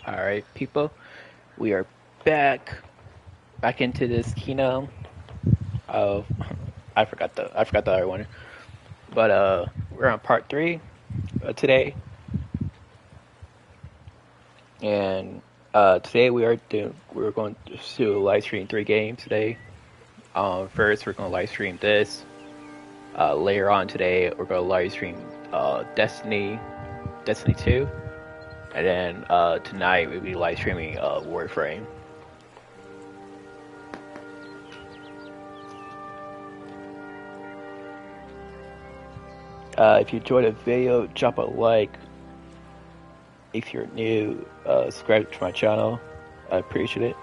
All right, people, we are back into this kingdom of I forgot the other one, but we're on part three today, and today we're going to live stream three games today. First we're going to live stream this. Later on today we're going to live stream Destiny 2, and then tonight we'll be live streaming Warframe. If you enjoyed the video, drop a like. If you're new, subscribe to my channel. I appreciate it.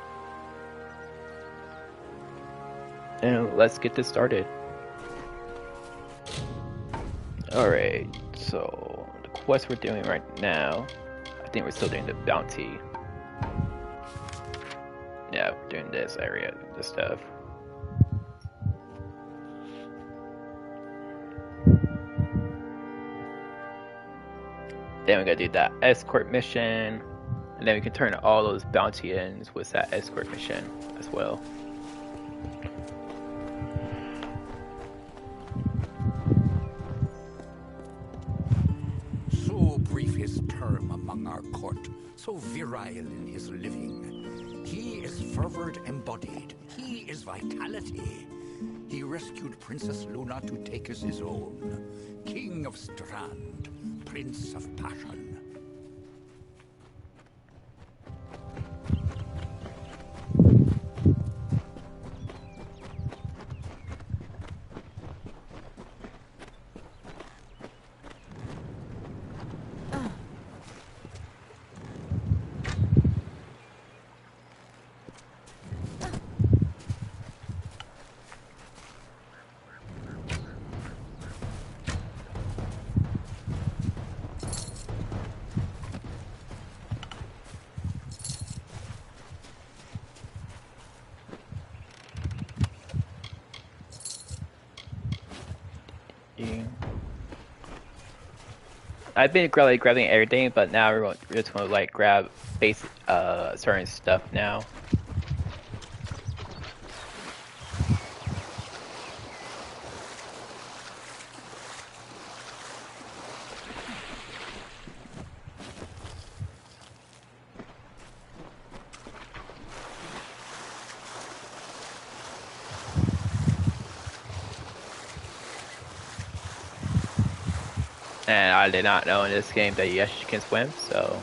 And let's get this started. Alright, so the quest we're doing right now, I think we're still doing the bounty. Yeah, we're doing this area, this stuff. Then we gotta do that escort mission, and then we can turn all those bounty ins with that escort mission as well. So brief his term among our court, so virile in his living. He is fervor embodied, he is vitality. He rescued Princess Luna to take as his own. King of Strand, Prince of Passion. I've been grabbing everything, but now we're just gonna like grab basic certain stuff now. And I did not know in this game that yes, you can swim, so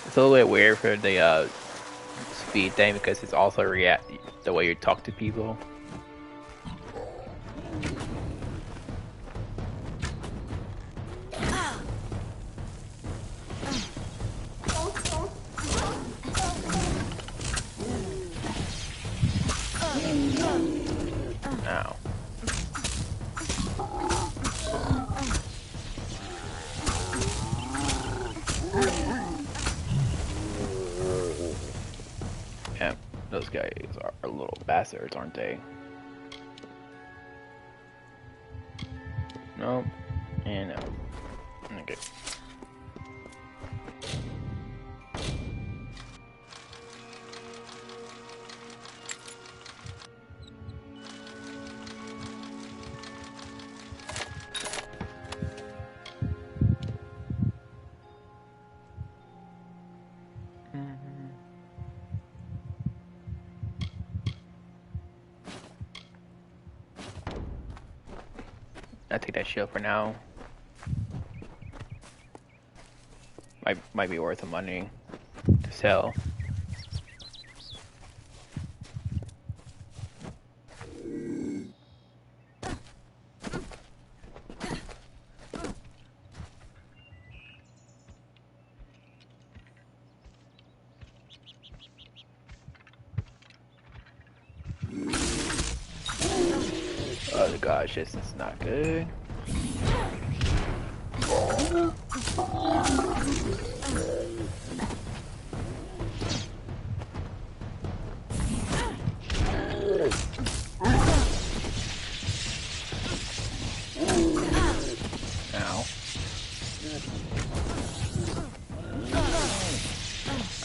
it's a little bit weird for the speed thing because it's also the way you talk to people. Those guys are little bastards, aren't they? Nope. And no. Okay. I'll take that shield for now. Might be worth the money to sell. Oh gosh, this is not good.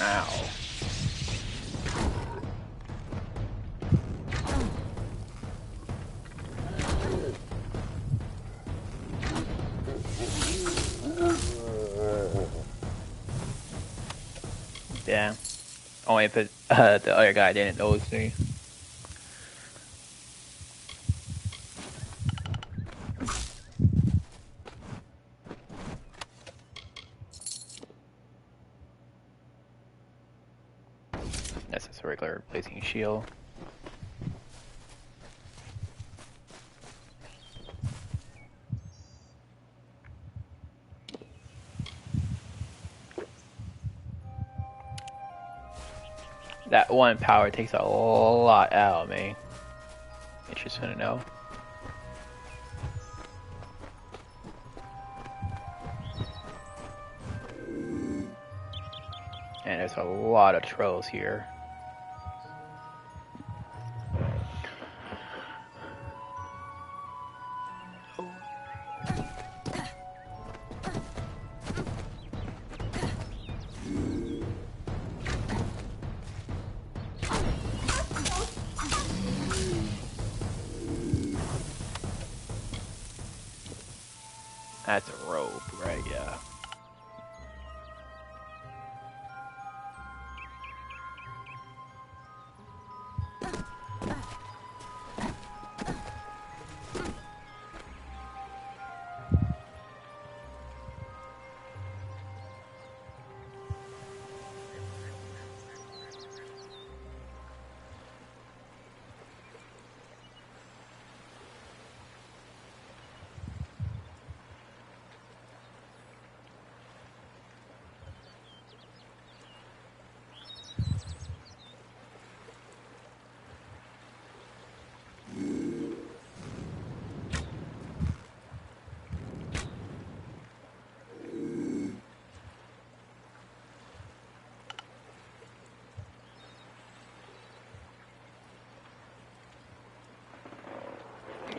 Ow. Yeah. Only if the other guy didn't notice me. That's just a regular blazing shield. That one power takes a lot out of me. Interesting to know. And there's a lot of trolls here. That's a rope, right? Yeah.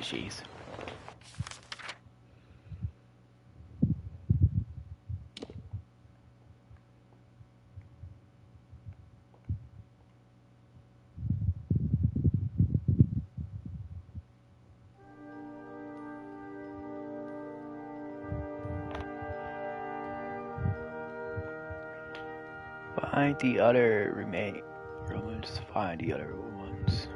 Jeez. Find the other remaining ruins. Find the other ones.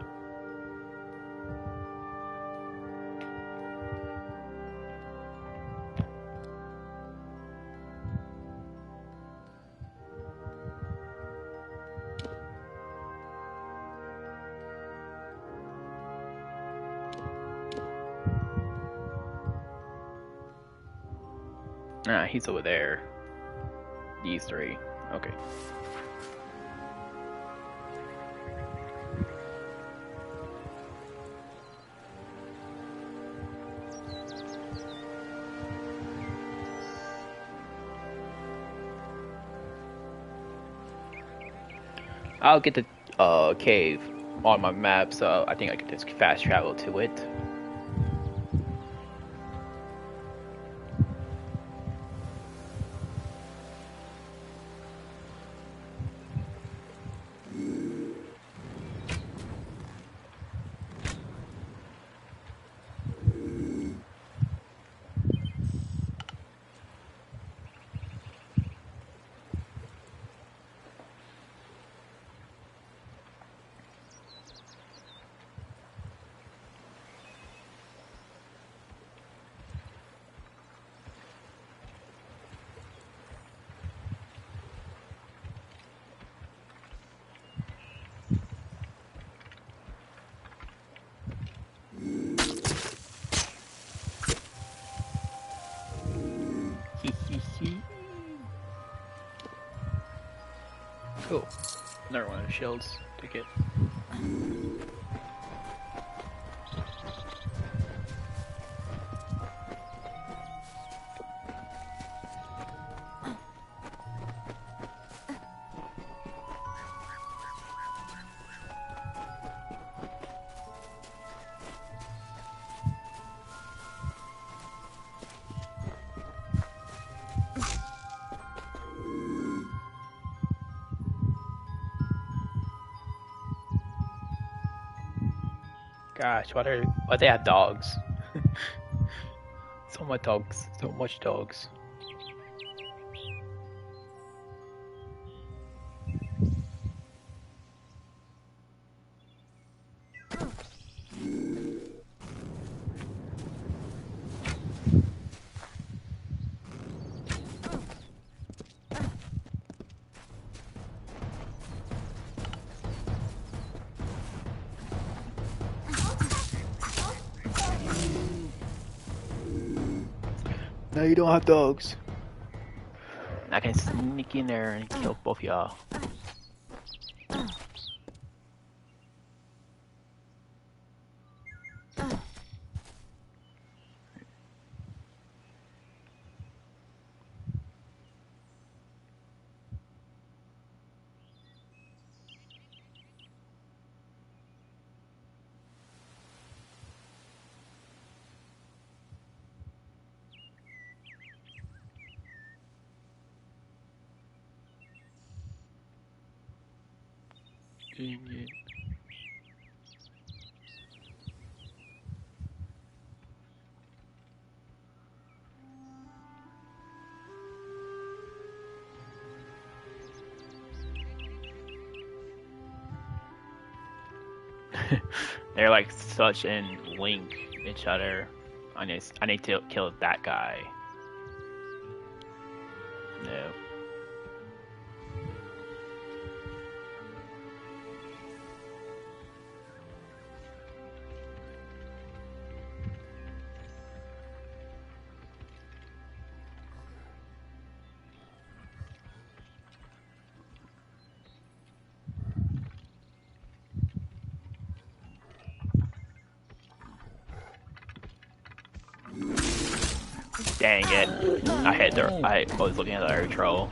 Ah, he's over there. These three. Okay. I'll get the cave on my map, so I think I can just fast travel to it. Cool. Another one of the shields to get. Gosh, why they have dogs? So much dogs. So much dogs. No, you don't have dogs. I can sneak in there and kill both y'all. Dang it. They're like such in link each other. I need to kill that guy. No. Dang it. I was looking at the other troll.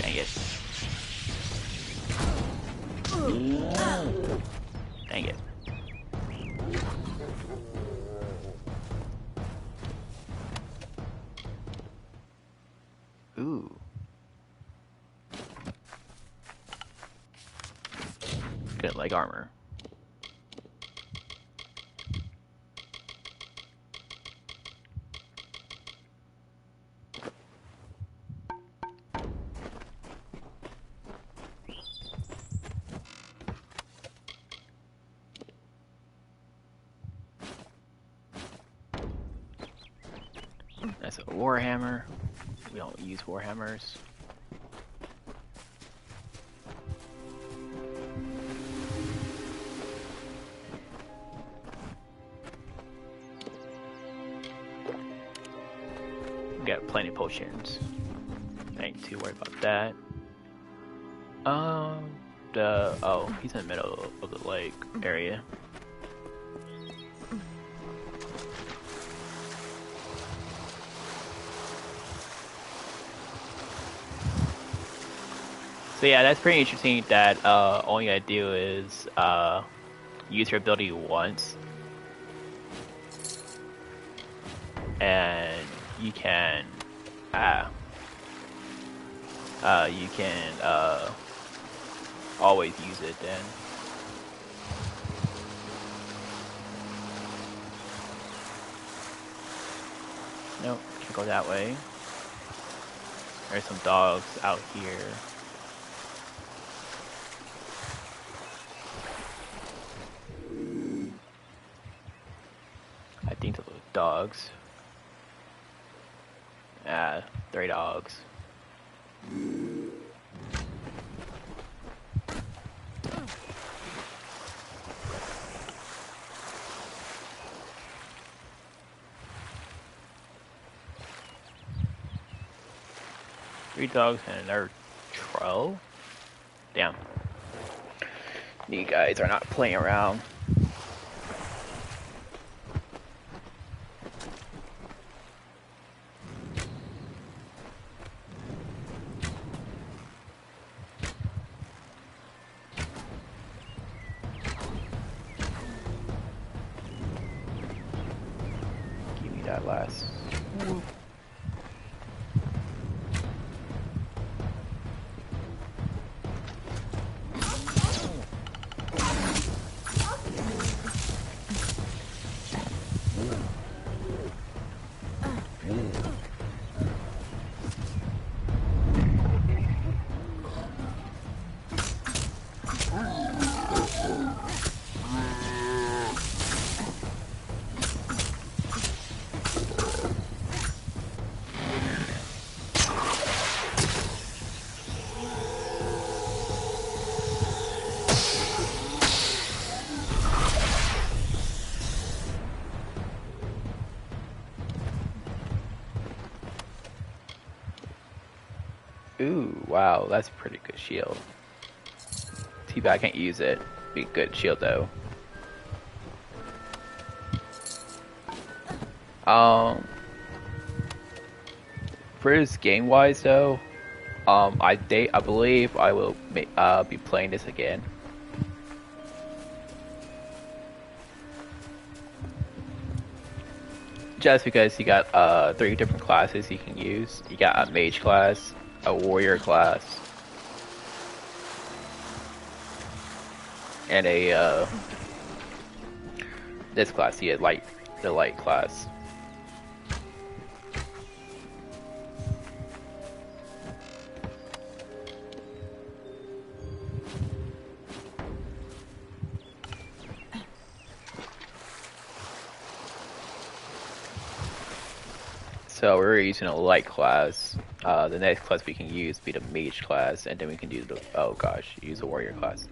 Dang it. Dang it. Ooh. Good leg armor. That's a warhammer. We don't use warhammers. We got plenty of potions. I ain't too worried about that. He's in the middle of the lake area. So yeah, that's pretty interesting that all you gotta do is use your ability once, and you can always use it then. Nope, can't go that way. There's some dogs out here. I think those are dogs. 3 dogs. Three dogs and another troll? Damn. You guys are not playing around. that last. Ooh, wow, that's a pretty good shield. Too bad I can't use it. Be a good shield though. Um, for this game wise though, I believe I will be playing this again. Just because you got 3 different classes you can use. You got a mage class, a warrior class, and a this class, the light class. So we're using a light class. The next class we can use be the mage class, and then we can do the use a warrior class.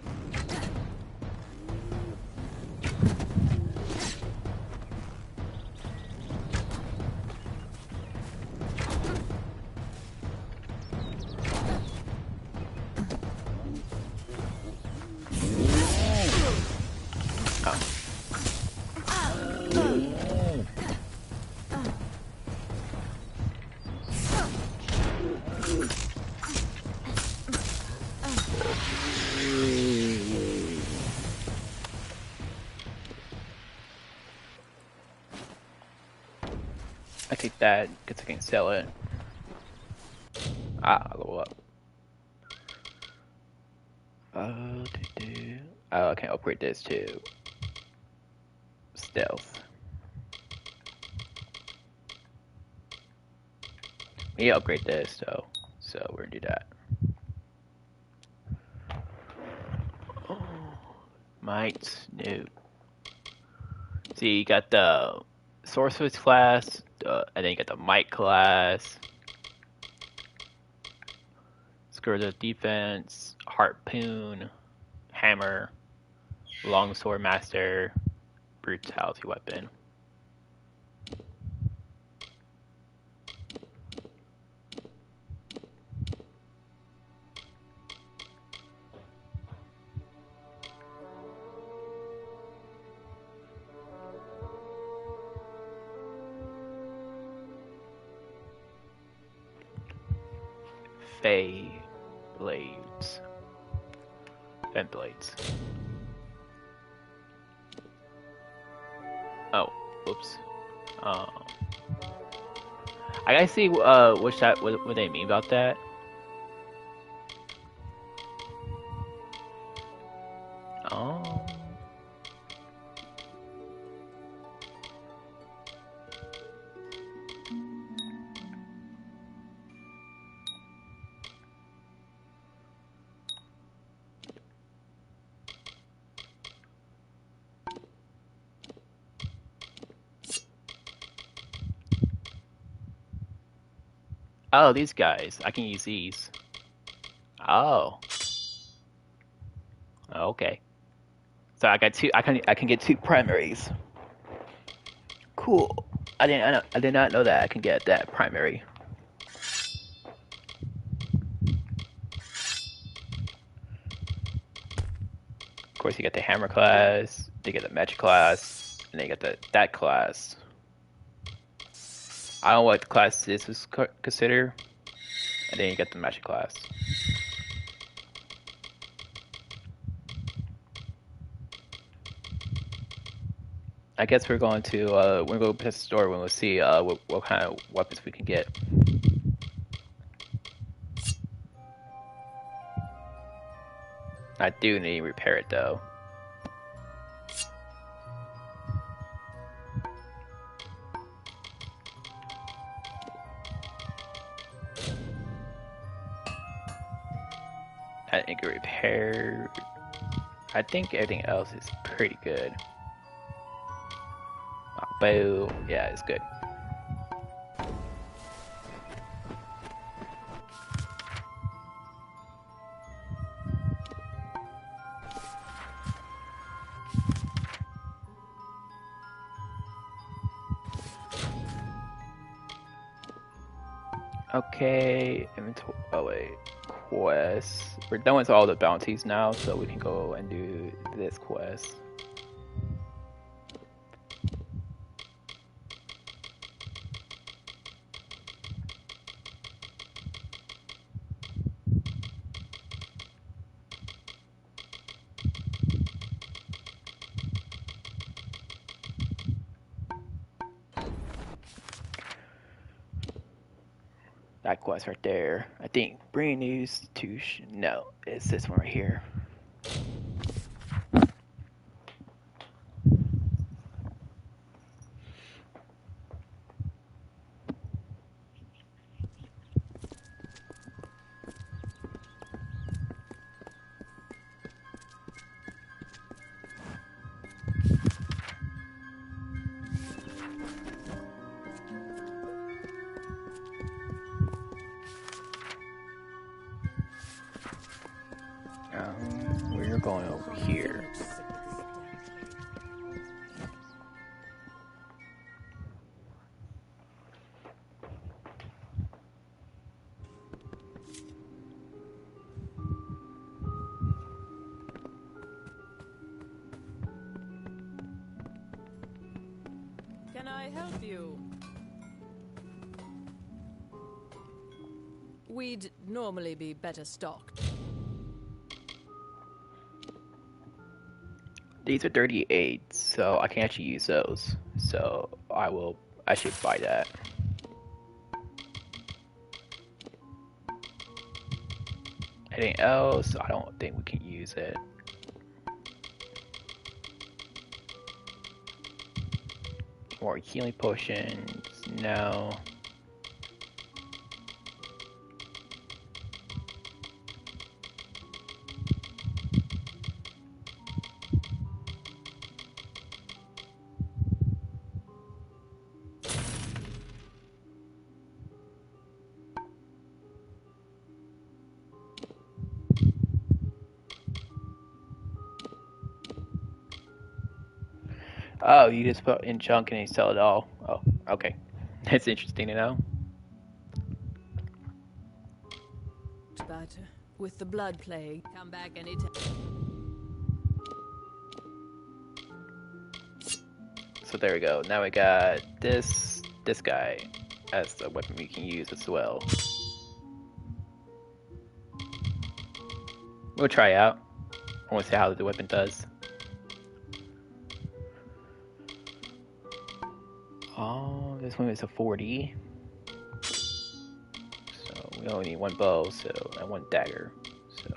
I take that because I can sell it. I'll go up. Oh, I can upgrade this to stealth. We upgrade this though, so we're gonna do that. Oh, might no. See, you got the sorceress class, and then you got the might class. Skirt of defense, harpoon, hammer, longsword master, brutality weapon. Fey blades. Vent blades. Oh, oops. I gotta see what they mean about that. Oh. Oh, these guys. I can use these. Oh. Okay. So I got 2. I can get 2 primaries. Cool. I did not know that I can get that primary. Of course, you got the hammer class. They get the magic class, and they get that class. I don't know what class this was considered, and then you get the magic class. I guess we're going to to the store and we'll see what kind of weapons we can get. I do need to repair it though. I think it repaired. I think everything else is pretty good. Bow, yeah, it's good. Okay, inventory. Oh wait, quest. We're done with all the bounties now, so we can go and do this quest. That quest right there. I think bring news to no, it's this one right here. We're going over here. Can I help you? We'd normally be better stocked. These are 38, so I can actually use those. So I should buy that. Anything else? I don't think we can use it. More healing potions, no. Oh, you just put in junk and you sell it all. Oh, okay. That's interesting to know. But with the blood plague, come back anytime. So there we go. Now we got this guy as a weapon we can use as well. We'll try out. I want to see how the weapon does. Oh, this one is a 40. So we only need one bow, and one dagger. So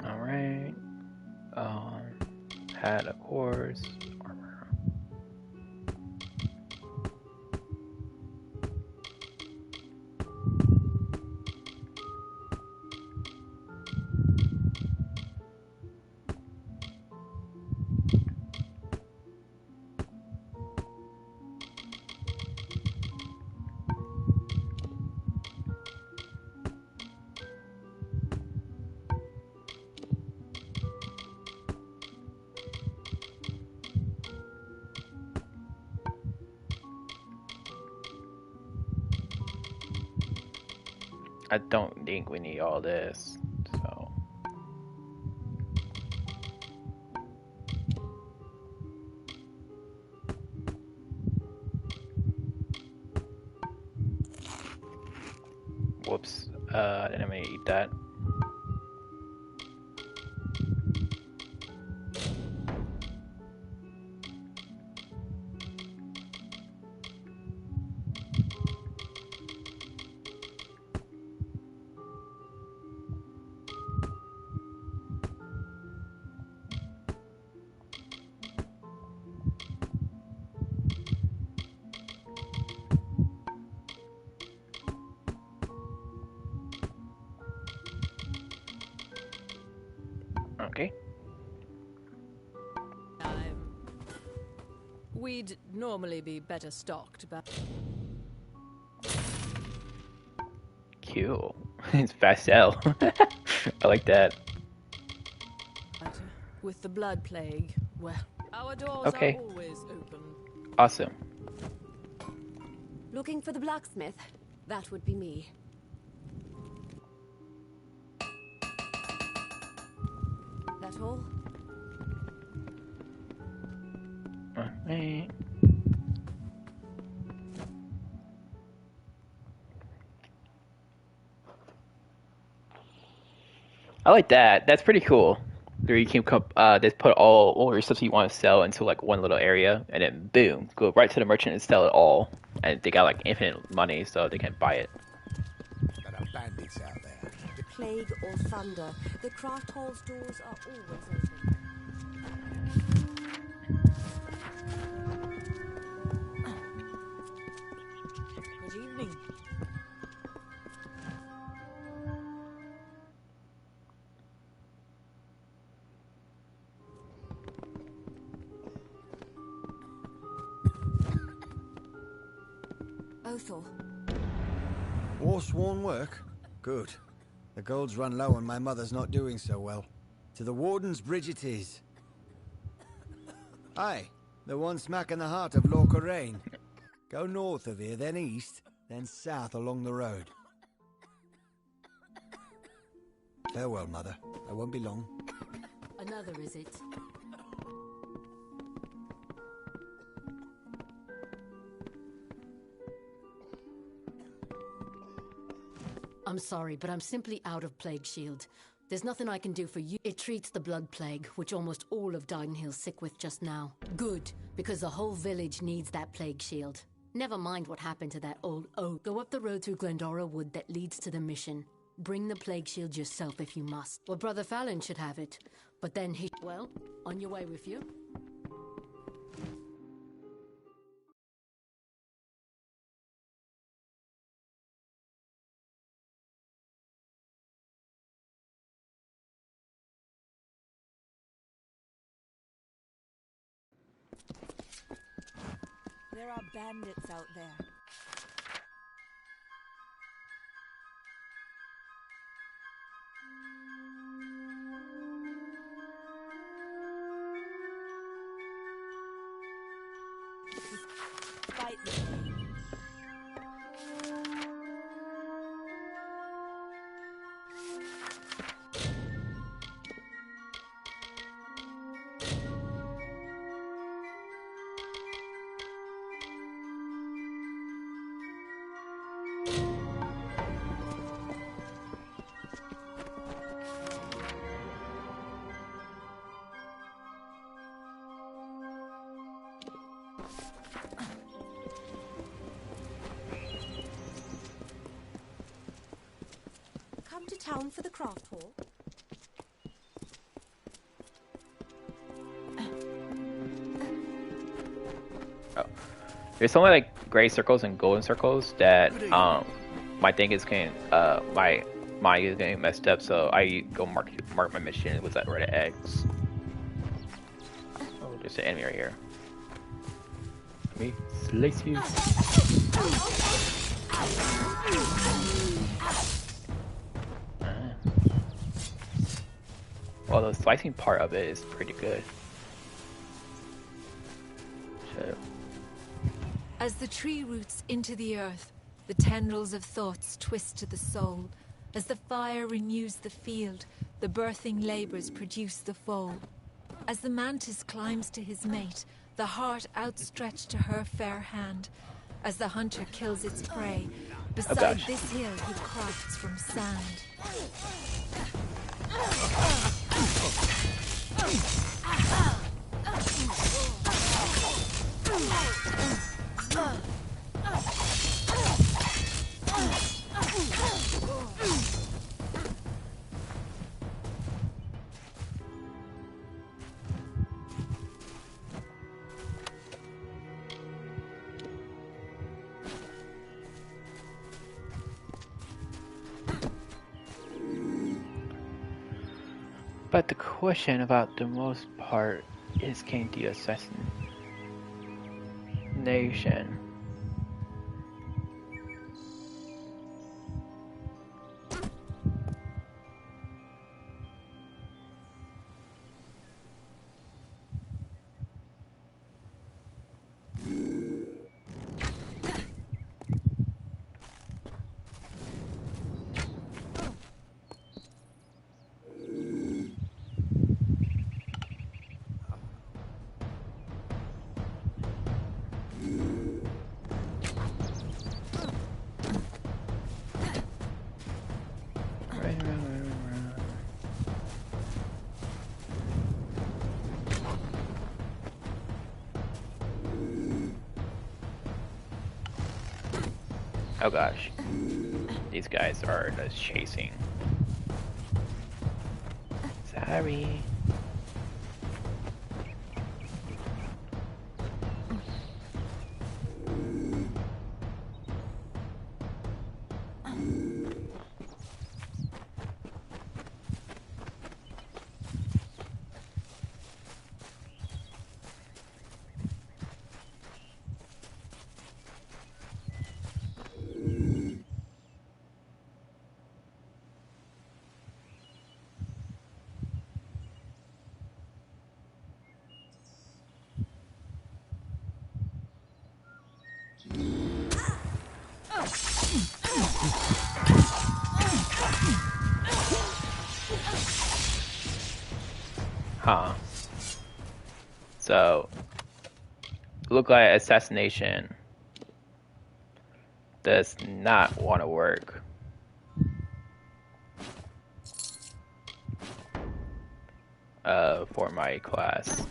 alright. Hat, of course. Armor. I don't think we need all this. Whoops. Didn't mean to eat that. Okay. We'd normally be better stocked, but Cool. It's fast sell. I like that. with the blood plague, well, our doors Okay. are always open. Awesome. Looking for the blacksmith? That would be me. That all? Alright. I like that. That's pretty cool. Where you can just put all your stuff you want to sell into like one little area, and then boom, go right to the merchant and sell it all. And they got like infinite money, so they can buy it. There are bandits out there. Plague or thunder, the craft hall's doors are always open. Good evening. Othel. Forsworn work? Good. The gold's run low and my mother's not doing so well. To the Warden's bridge it is. Aye, the one smack in the heart of Lorca. Go north of here, then east, then south along the road. Farewell, Mother. I won't be long. Another, is it? I'm sorry, but I'm simply out of Plague Shield. There's nothing I can do for you. It treats the blood plague, which almost all of Didenhill's sick with just now. Good, because the whole village needs that Plague Shield. Never mind what happened to that old oak. Go up the road through Glendora Wood that leads to the mission. Bring the Plague Shield yourself if you must. Well, Brother Fallon should have it. But then he... Well, on your way with you. There are bandits out there. Fight them. Come to town for the craft hall? Oh. There's only like gray circles and golden circles that my thing is getting my is getting messed up, so I go mark my mission with that red X. Oh, there's an enemy right here. Let me slice you. Well, the slicing part of it is pretty good. So. As the tree roots into the earth, the tendrils of thoughts twist to the soul. As the fire renews the field, the birthing labors produce the foal. As the mantis climbs to his mate, the heart outstretched to her fair hand. As the hunter kills its prey, Beside gosh. this hill he crafts from sand. But the question about the most part is, can the assassination? Oh gosh, these guys are just chasing. Sorry. Huh. So, look like assassination does not want to work. For my class.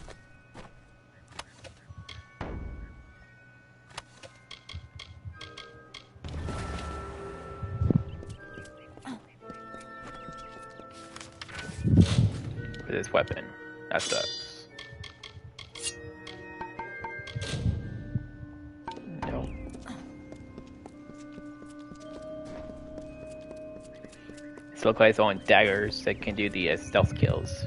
For this weapon. That sucks. No. This looks like it's only daggers that can do the stealth kills.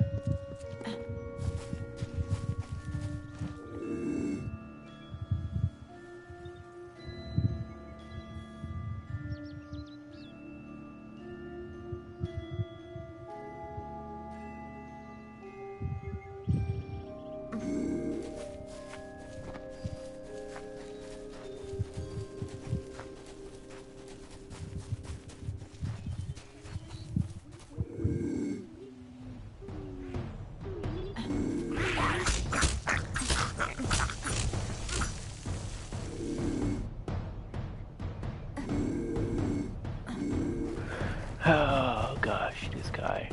Oh gosh, this guy.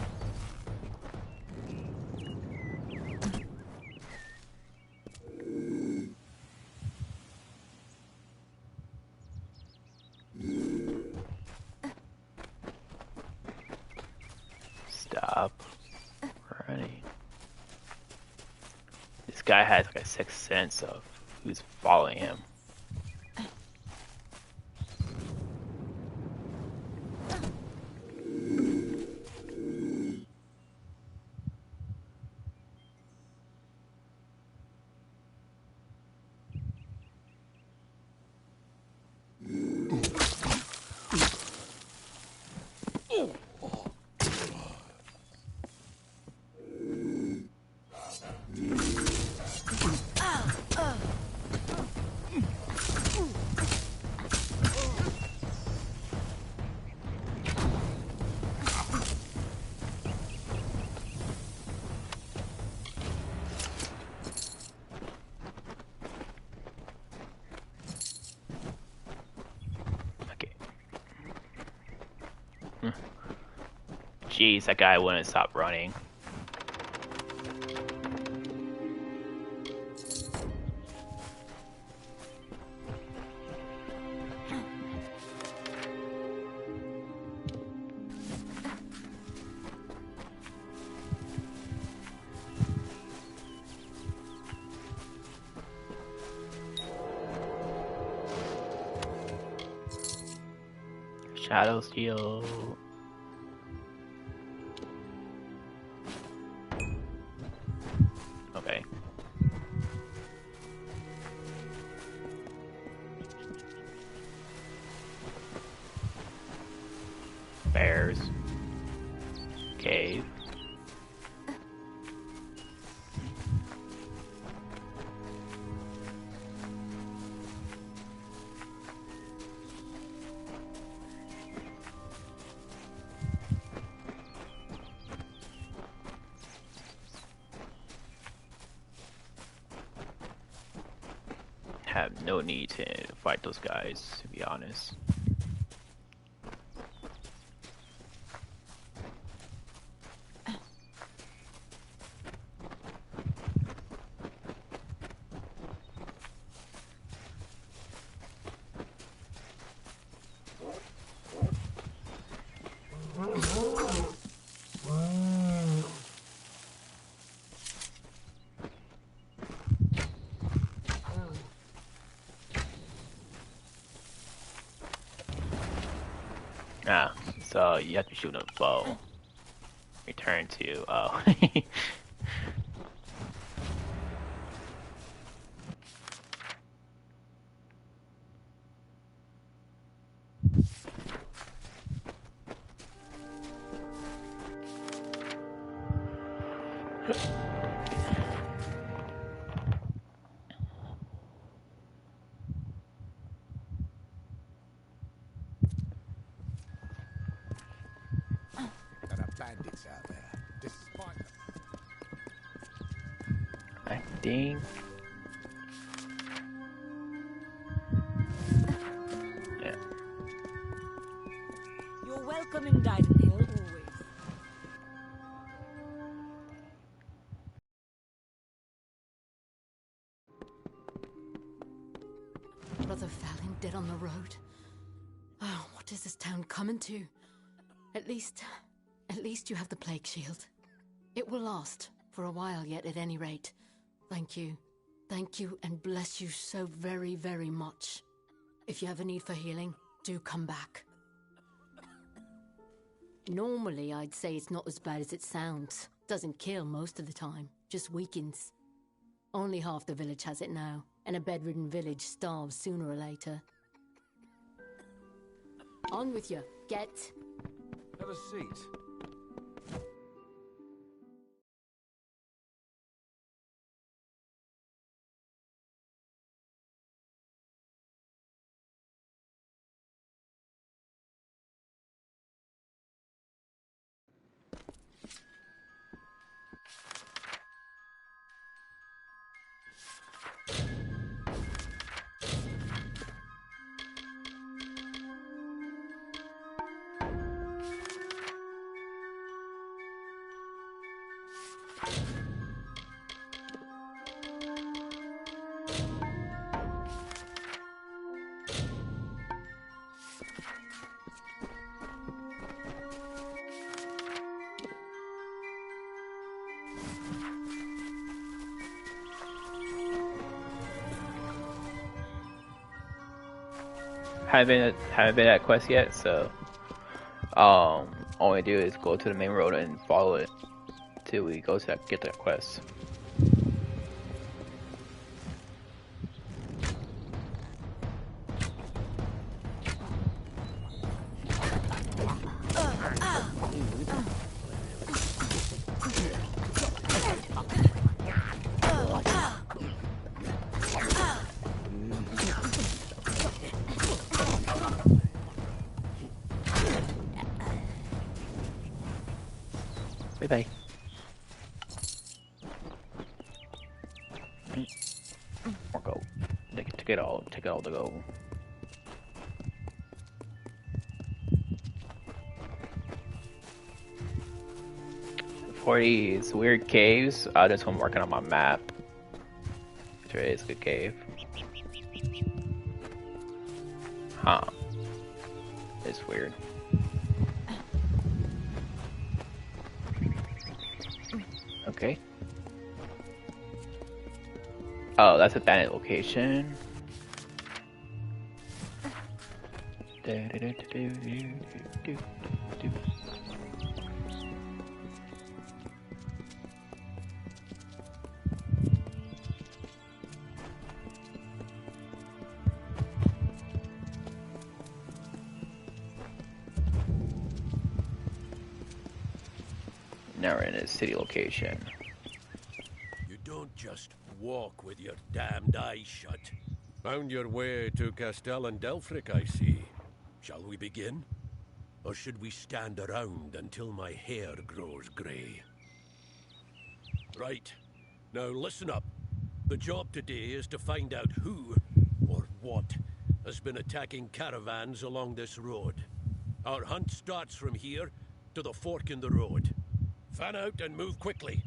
Stop. Alrighty. This guy has like a sixth sense of who's following him. Jeez, that guy wouldn't stop running. Shadow Steel. Okay. Bears. Cave. Have no need to fight those guys, to be honest. Ah, so you have to shoot a bow. Return to, oh. There are bandits out there. Despite I think. Yeah. You're welcome in Didenhill, always. Brother Fallon dead on the road. Oh, what is this town coming to? At least you have the plague shield. It will last for a while yet, at any rate. Thank you. Thank you and bless you so very, very much. If you have a need for healing, do come back. Normally, I'd say it's not as bad as it sounds. Doesn't kill most of the time, just weakens. Only half the village has it now, and a bedridden village starves sooner or later. On with you. Get. Have a seat. Haven't been at quest yet, so all we do is go to the main road and follow it till we go to get that quest. Bye bye. Or go. Take it all to go. for these weird caves, that's what I'm working on my map. Which is a good cave. Huh. It's weird. Okay. Oh, that's a Thanet location. Now we're in a city location. You don't just walk with your damned eyes shut. Found your way to Castel and Delphric, I see. Shall we begin? Or should we stand around until my hair grows grey? Right. Now listen up. The job today is to find out who, or what, has been attacking caravans along this road. Our hunt starts from here to the fork in the road. Fan out and move quickly.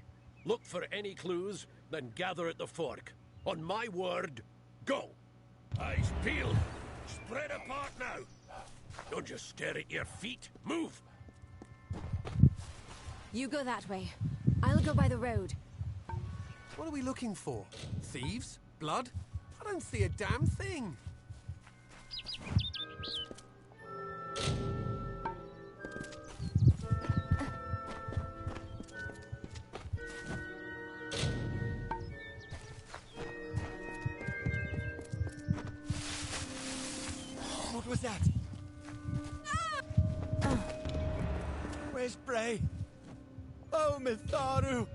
Look for any clues, then gather at the fork. On my word, go! Eyes peeled. Spread apart now. Don't just stare at your feet. Move! You go that way. I'll go by the road. What are we looking for? Thieves? Blood? I don't see a damn thing. What was that? Where's Bray? Oh, Mitharu!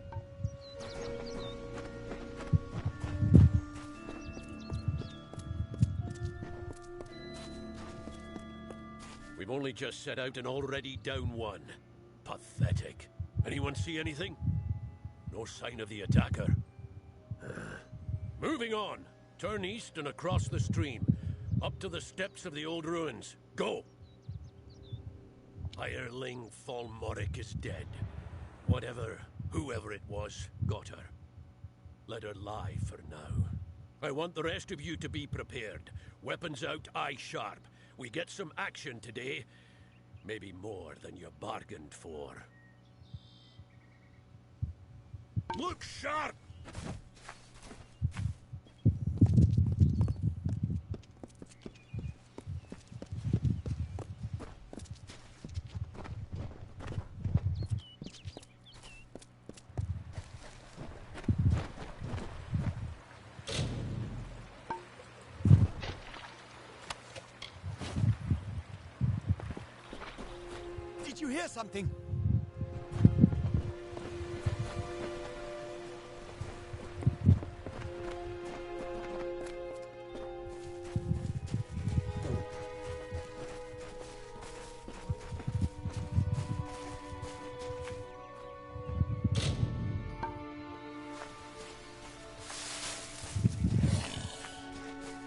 We've only just set out and already down one. Pathetic. Anyone see anything? No sign of the attacker. Moving on. Turn east and across the stream. Up to the steps of the old ruins. Go! Hireling Falmoric is dead. Whatever, whoever it was, got her. Let her lie for now. I want the rest of you to be prepared. Weapons out, eye sharp. We get some action today. Maybe more than you bargained for. Look sharp! Did you hear something?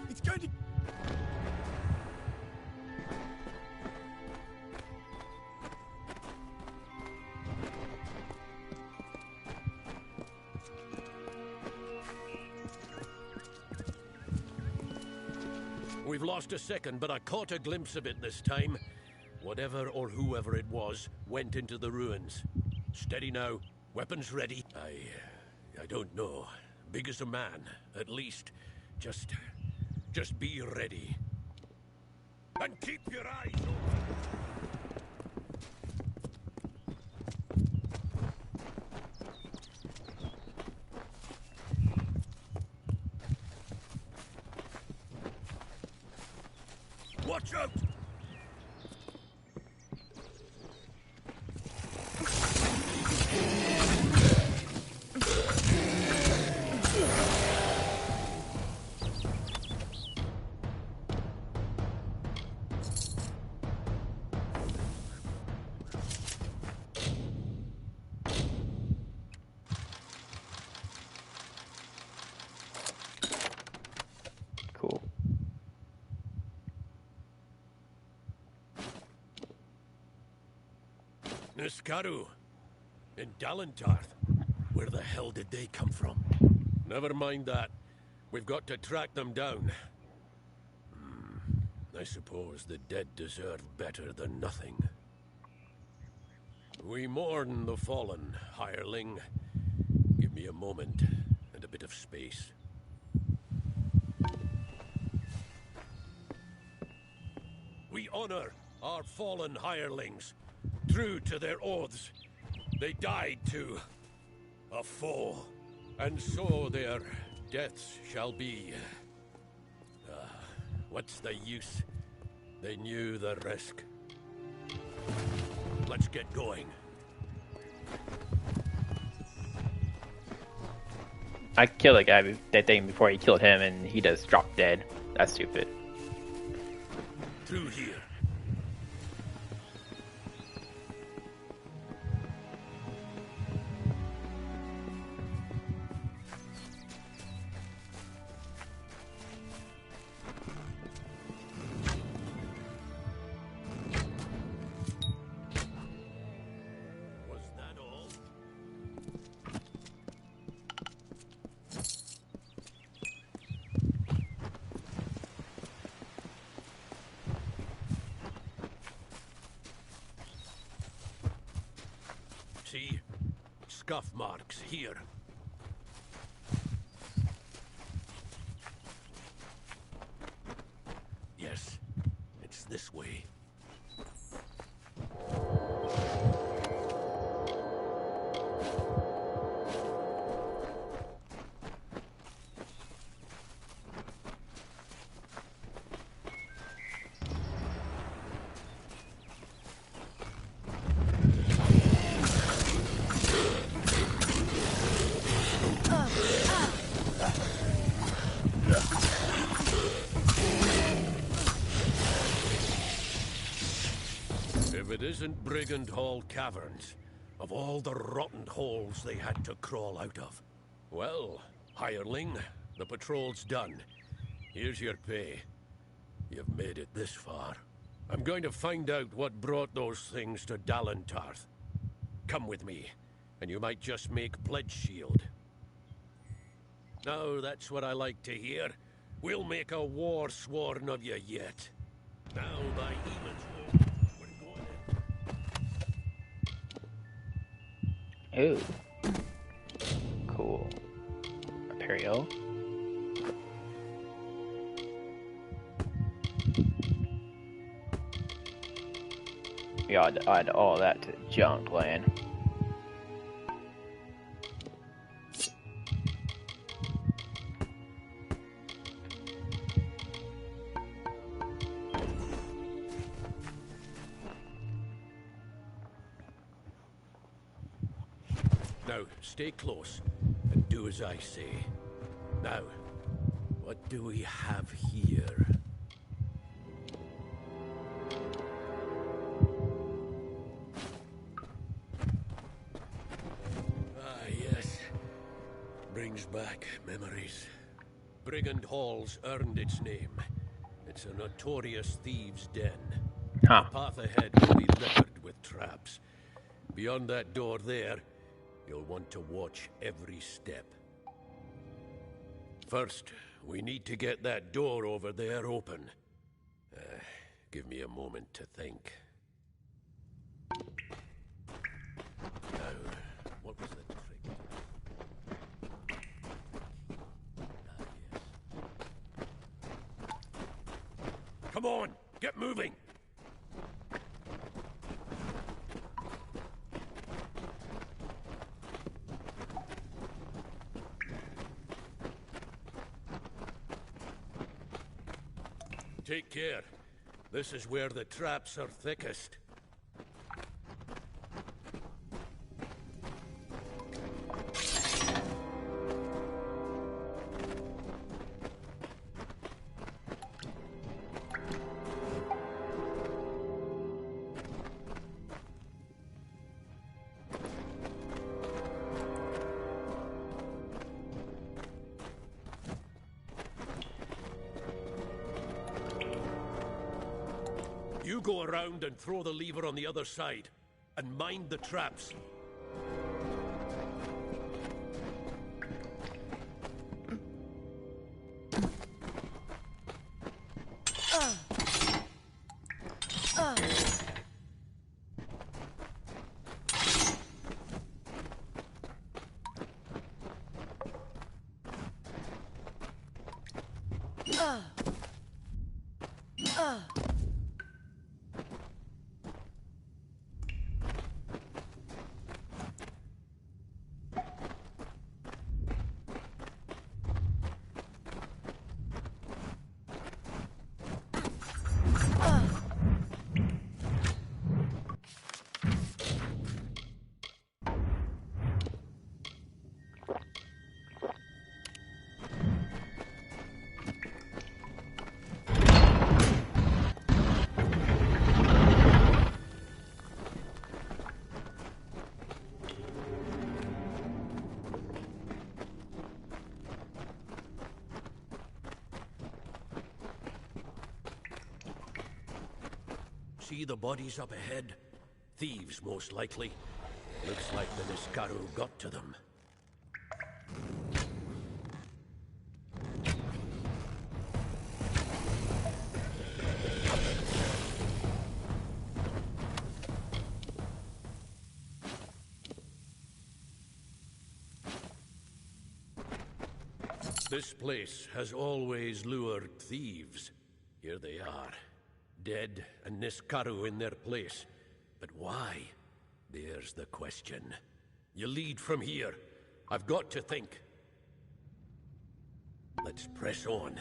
It's going to... We've lost a second, but I caught a glimpse of it this time. Whatever or whoever it was went into the ruins. Steady now. Weapons ready. I don't know. Big as a man, at least. Just be ready. And keep your eyes open. Watch out! Cool. Niskaru, In Dalentarth? Where the hell did they come from? Never mind that. We've got to track them down. I suppose the dead deserve better than nothing. We mourn the fallen, hireling. Give me a moment and a bit of space. We honor our fallen hirelings, true to their oaths. They died to a foe, and so their deaths shall be. What's the use? They knew the risk. Let's get going. I killed a guy, that thing, before he killed him, and he just dropped dead. That's stupid. Through here. Was that all? See? Scuff marks here. Yes, it's this way. If it isn't Brigand Hall Caverns, of all the rotten holes they had to crawl out of. Well, hireling, the patrol's done. Here's your pay. You've made it this far. I'm going to find out what brought those things to Dalentarth. Come with me, and you might just make pledge shield. Now that's what I like to hear. We'll make a war sworn of you yet. Now by Eamon's will, we're going in. Ooh. Cool. Imperial. Yeah, I'd add all that to junk land. Now, stay close and do as I say. Now, what do we have here? Ah, yes. Brings back memories. Brigand Hall's earned its name. It's a notorious thieves' den. Huh. The path ahead will be littered with traps. Beyond that door there, you'll want to watch every step. First, we need to get that door over there open. Give me a moment to think. Now, what was the trick? Yes. Come on, get moving! Take care. This is where the traps are thickest. You go around and throw the lever on the other side, and mind the traps. See the bodies up ahead? Thieves, most likely. Looks like the Niskaru got to them. This place has always lured thieves. Here they are. Dead and Niskaru in their place. But why? There's the question. You lead from here. I've got to think. Let's press on.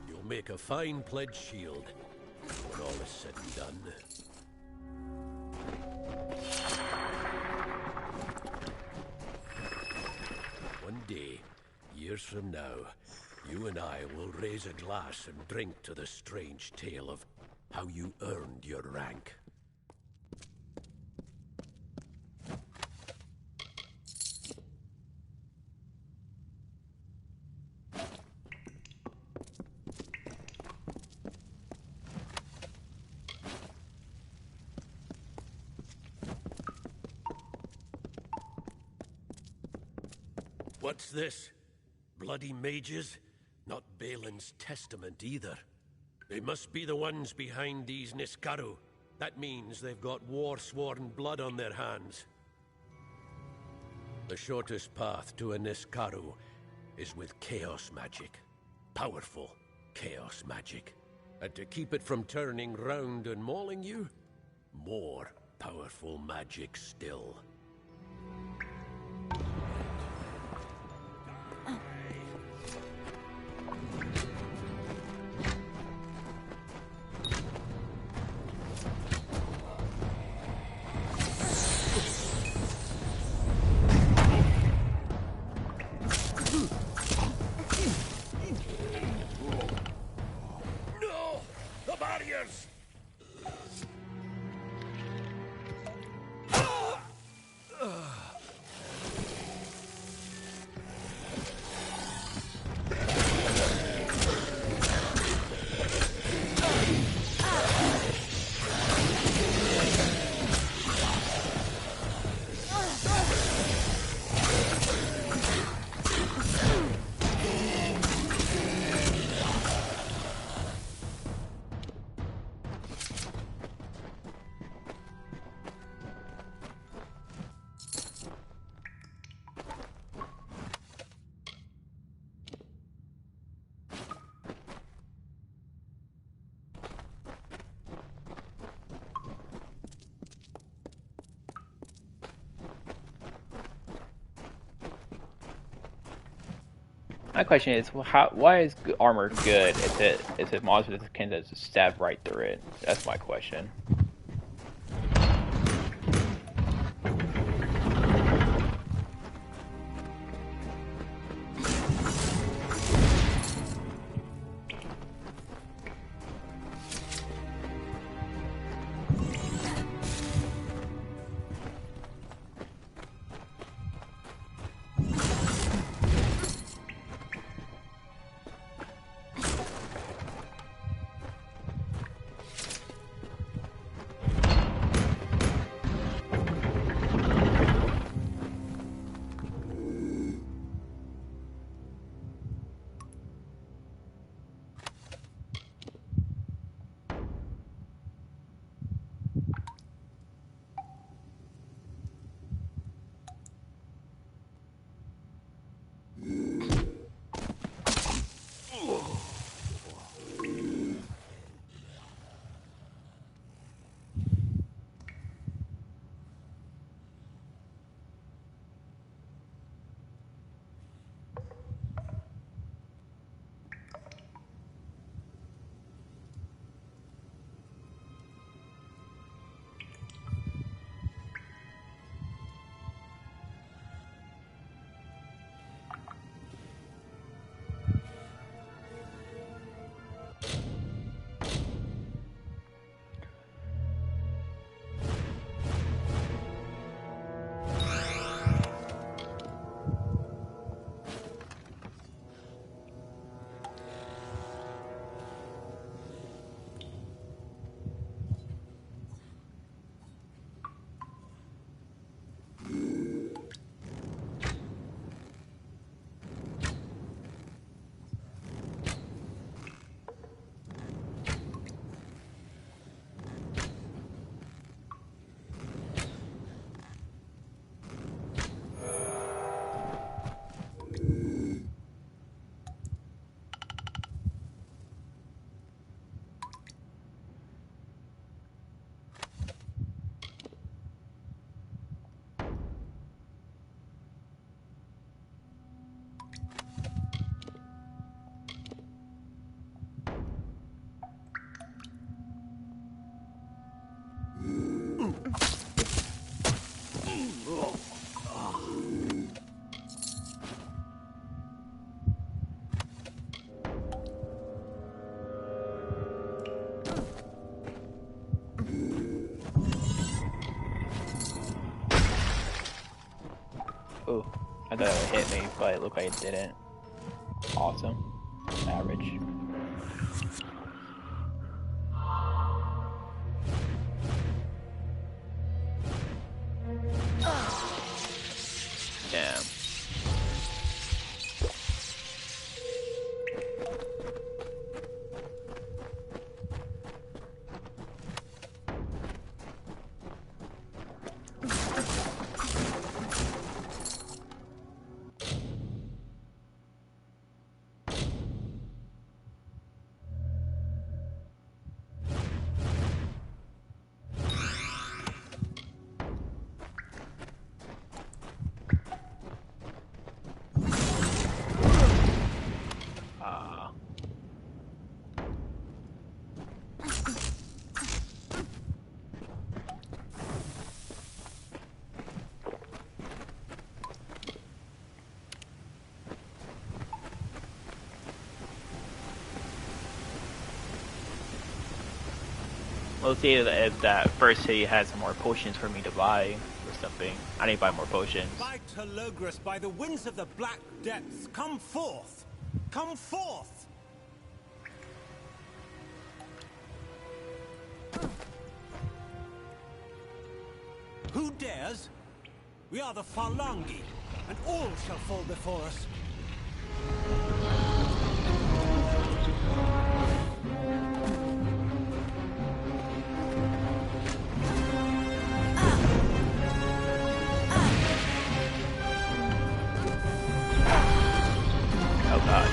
You'll make a fine pledge shield when all is said and done. One day, years from now, you and I will raise a glass and drink to the strange tale of how you earned your rank. What's this? Bloody mages? Not Balin's testament either. They must be the ones behind these Niskaru. That means they've got war-sworn blood on their hands. The shortest path to a Niskaru is with chaos magic. Powerful chaos magic. And to keep it from turning round and mauling you, more powerful magic still. My question is, why is armor good if it monsters can just stab right through it? That's my question. Ooh, I thought it would hit me, but it looked like it didn't. Awesome. Average. Damn. We'll see if that first city has some more potions for me to buy or something. I need to buy more potions. By Telogris, by the winds of the black depths, come forth! Come forth! Who dares? We are the Falangi, and all shall fall before us. Oh god.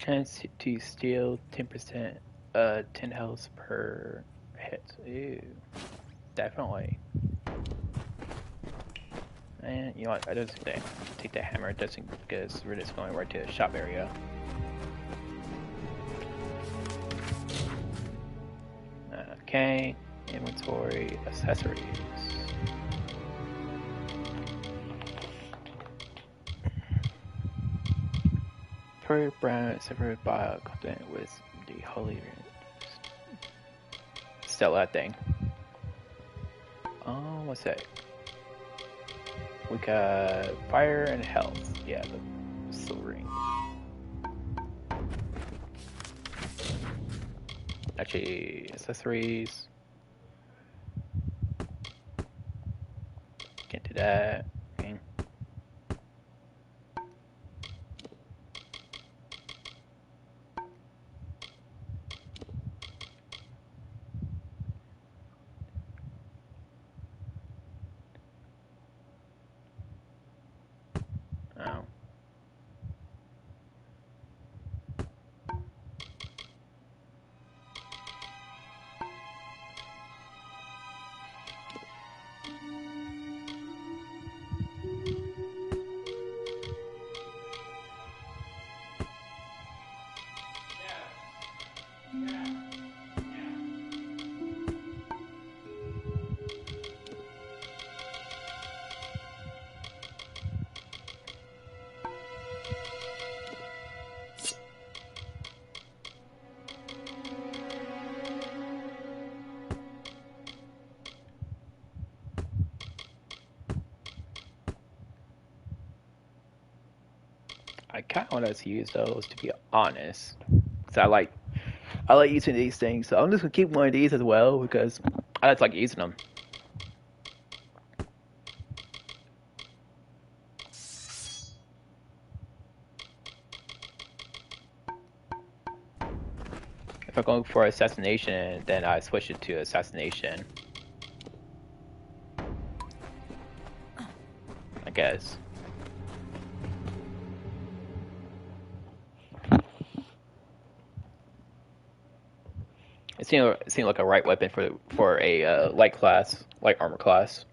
Chance to steal 10%, 10 health per hit. Ew. Definitely. And you know what? I just take the hammer just because we're just going right to the shop area. Okay. Inventory, accessories. Per brand separated by content with the holy. Still that thing. Oh, what's that? We got fire and health. Yeah, the silver ring. Actually, accessories. Can't do that. Okay. Oh. I kind of want us to use those, to be honest. So I like using these things. So I'm just gonna keep one of these as well because I just like using them. If I'm going for assassination, then I switch it to assassination. I guess. It seemed like a right weapon for a light class, light armor class.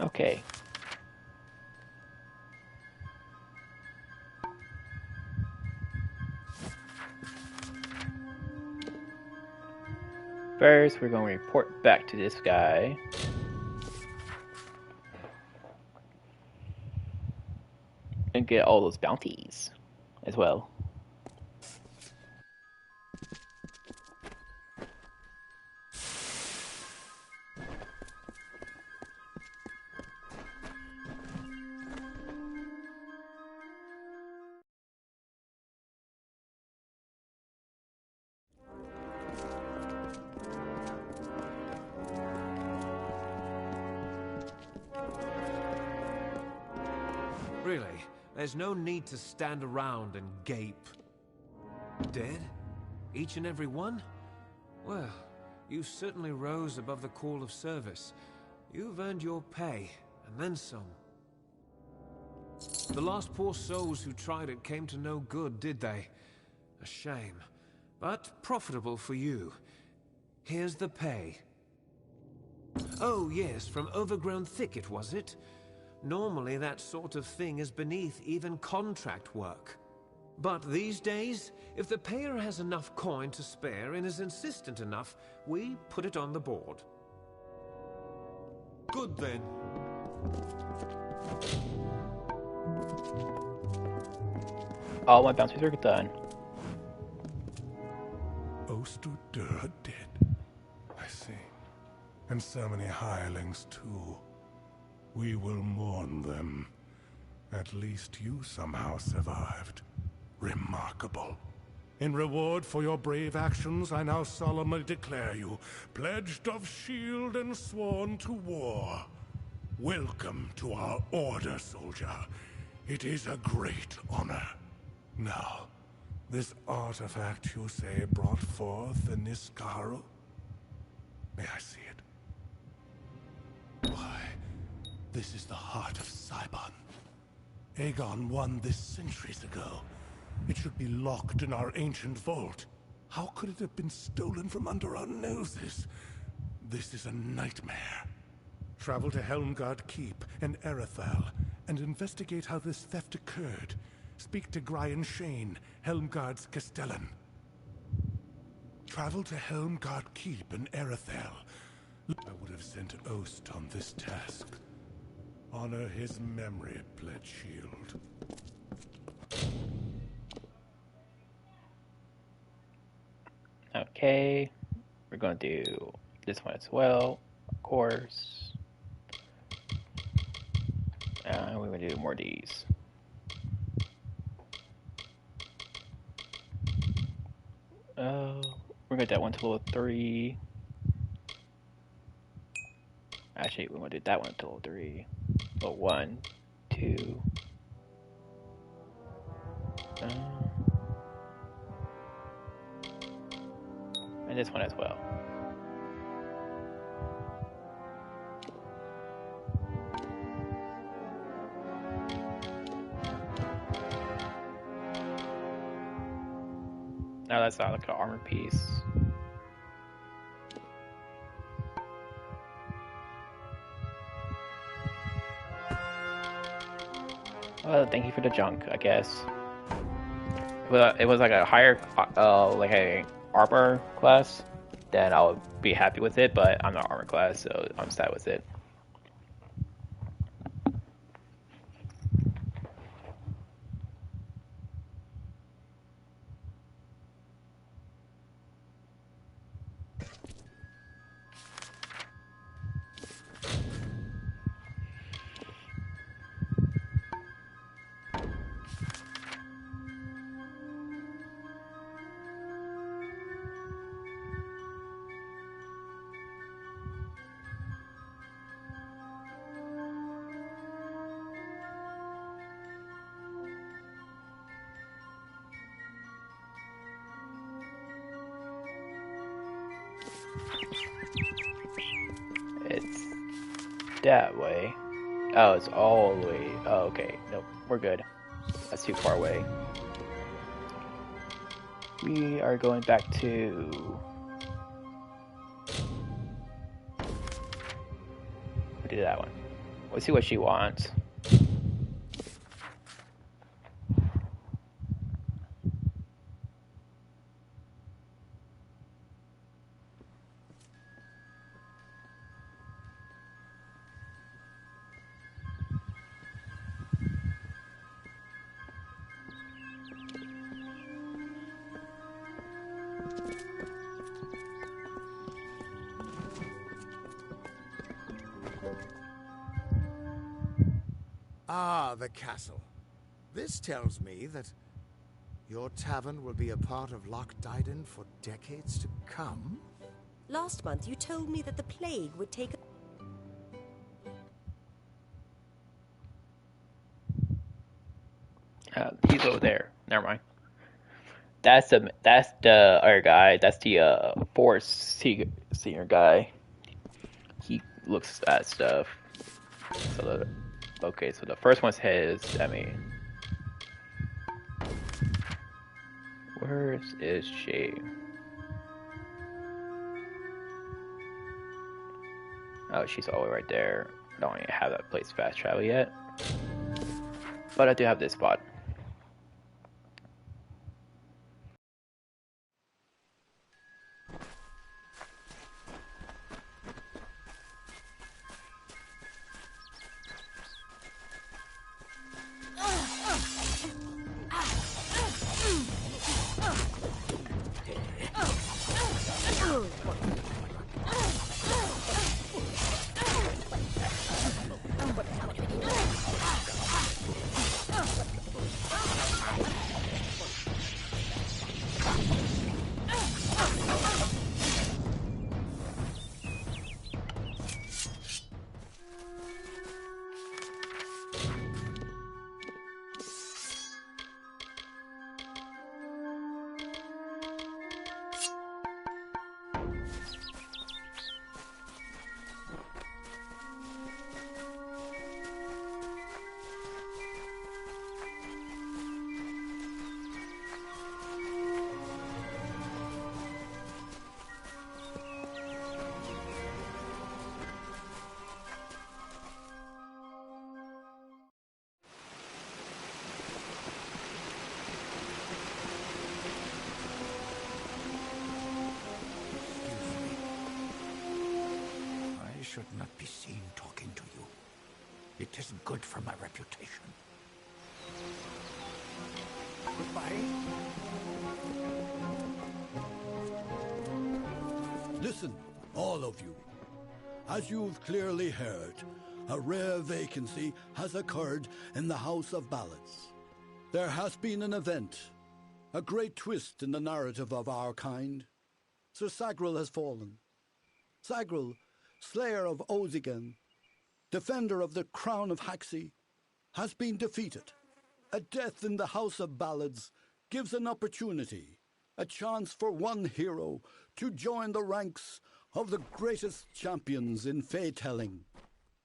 Okay. First, we're going to report back to this guy. And get all those bounties as well. Really, there's no need to stand around and gape. Dead? Each and every one? Well, you certainly rose above the call of service. You've earned your pay, and then some. The last poor souls who tried it came to no good, did they? A shame. But profitable for you. Here's the pay. Oh yes, from Overgrown Thicket, was it? Normally that sort of thing is beneath even contract work. But these days, if the payer has enough coin to spare and is insistent enough, we put it on the board. Good then. All my bounties are done. Oster dead. I see. And so many hirelings too. We will mourn them. At least you somehow survived. Remarkable. In reward for your brave actions, I now solemnly declare you pledged of shield and sworn to war. Welcome to our order, soldier. It is a great honor. Now, this artifact you say brought forth the Niskaru? May I see it? Why, this is the heart of Saiban. Aegon won this centuries ago. It should be locked in our ancient vault. How could it have been stolen from under our noses? This is a nightmare. Travel to Helmgard Keep and Erethal and investigate how this theft occurred. Speak to Brian Shane, Helmgard's Castellan. Travel to Helmgard Keep and Erethal. I would have sent Ost on this task. Honor his memory, Pledgeshield. Okay, we're gonna do this one as well, of course. And we're gonna do more of these. We're gonna do that one to level 3. Actually, we're gonna do that one to level 3. Level 1, 2. And this one as well. Now that's not like an armor piece. Well, thank you for the junk, I guess. But it was like a higher, like a armor class, then I would be happy with it. But I'm not armor class, so I'm sad with it. It's that way. Oh, it's all the way. Oh, okay. Nope, we're good. That's too far away. We are going back to... We'll do that one. Let's see what she wants. Ah, the castle. This tells me that your tavern will be a part of Loch Dyden for decades to come. Last month you told me that the plague would take... He's over there. Never mind. That's the other guy. That's the forest senior guy. He looks at stuff. So okay, so the first one's his. I mean, where is she? Oh, she's all the way right there. I don't even have that place fast travel yet, but I do have this spot. should not be seen talking to you. It isn't good for my reputation. Goodbye. Listen, all of you. As you've clearly heard, a rare vacancy has occurred in the House of Ballads. There has been an event, a great twist in the narrative of our kind. Sir Sagril has fallen. Sagril, slayer of Ozigan, defender of the crown of Haxi, has been defeated. A death in the House of Ballads gives an opportunity, a chance for one hero to join the ranks of the greatest champions in fey-telling.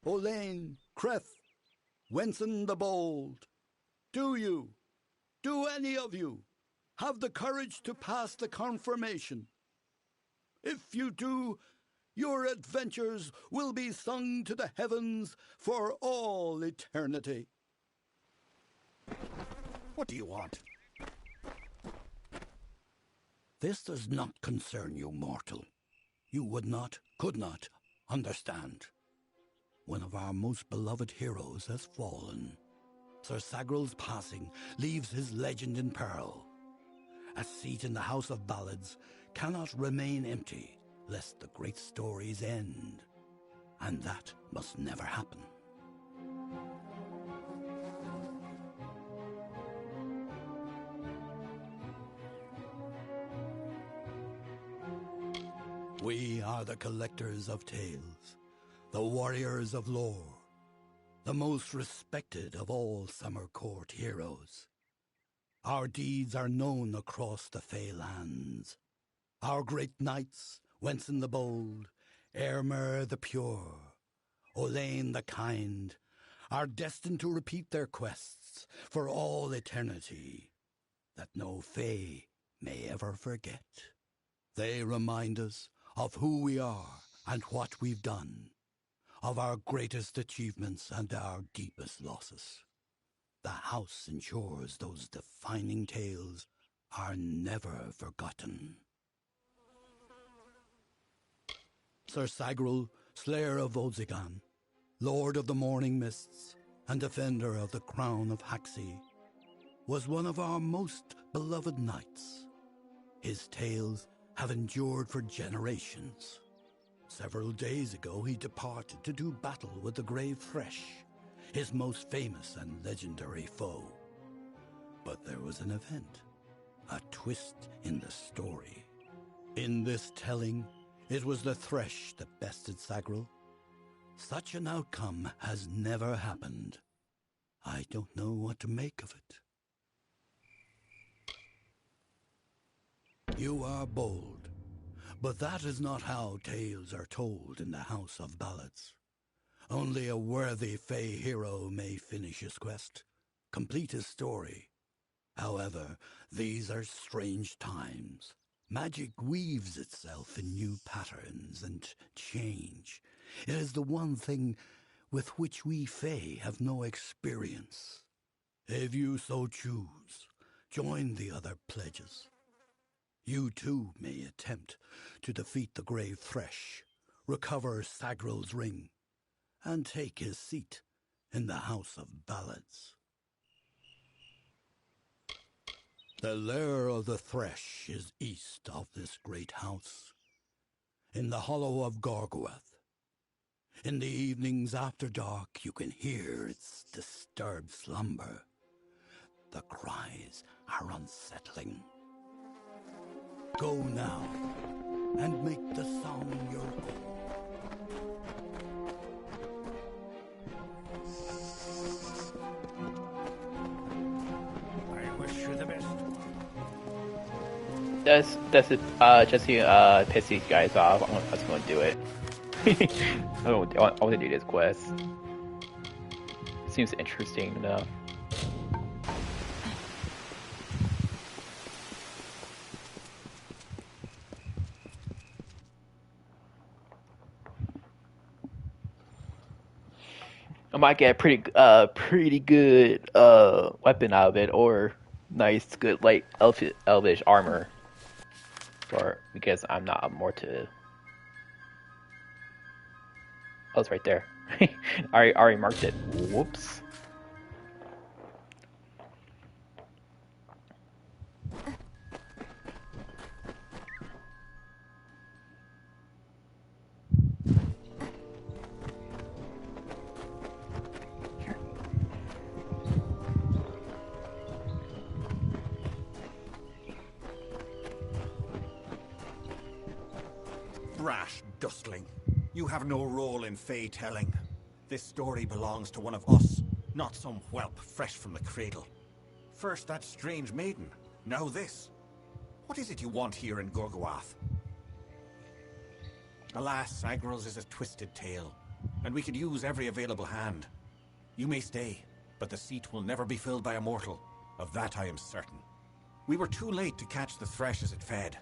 Olain, Creth, Wenson the Bold. Do any of you, have the courage to pass the confirmation? If you do, your adventures will be sung to the heavens for all eternity. What do you want? This does not concern you, mortal. You would not, could not, understand. One of our most beloved heroes has fallen. Sir Sagril's passing leaves his legend in peril. A seat in the House of Ballads cannot remain empty, lest the great stories end. And that must never happen. We are the collectors of tales, the warriors of lore, the most respected of all Summer Court heroes. Our deeds are known across the Fey lands. Our great knights, Wenson the Bold, Eomer the Pure, Olain the Kind, are destined to repeat their quests for all eternity, that no Fey may ever forget. They remind us of who we are and what we've done, of our greatest achievements and our deepest losses. The house ensures those defining tales are never forgotten. Sir Sagril, Slayer of Ozigan, Lord of the Morning Mists, and Defender of the Crown of Haxi, was one of our most beloved knights. His tales have endured for generations. Several days ago he departed to do battle with the Grave Thresh, his most famous and legendary foe. But there was an event, a twist in the story. In this telling, it was the Thresh that bested Sagril. Such an outcome has never happened. I don't know what to make of it. You are bold, but that is not how tales are told in the House of Ballads. Only a worthy Fey hero may finish his quest, complete his story. However, these are strange times. Magic weaves itself in new patterns and change. It is the one thing with which we Fey have no experience. If you so choose, join the other pledges. You too may attempt to defeat the Grave Thresh, recover Sagril's ring, and take his seat in the House of Ballads. The lair of the Thresh is east of this great house, in the hollow of Gorgoeth. In the evenings after dark, you can hear its disturbed slumber. The cries are unsettling. Go now, and make the song your own. I wish you the best. That's it. Just to piss these guys off, I'm just gonna do it. I want to do this quest. Seems interesting enough. I might get a pretty good weapon out of it, or nice, good, like elvish armor. Or because I'm not more to. Oh, it's right there. I already marked it. Whoops. Brash dustling. You have no role in Fey telling. This story belongs to one of us, not some whelp fresh from the cradle. First that strange maiden, now this. What is it you want here in Gorgoath? Alas, Agrel's is a twisted tale, and we could use every available hand. You may stay, but the seat will never be filled by a mortal. Of that I am certain. We were too late to catch the thresh as it fed.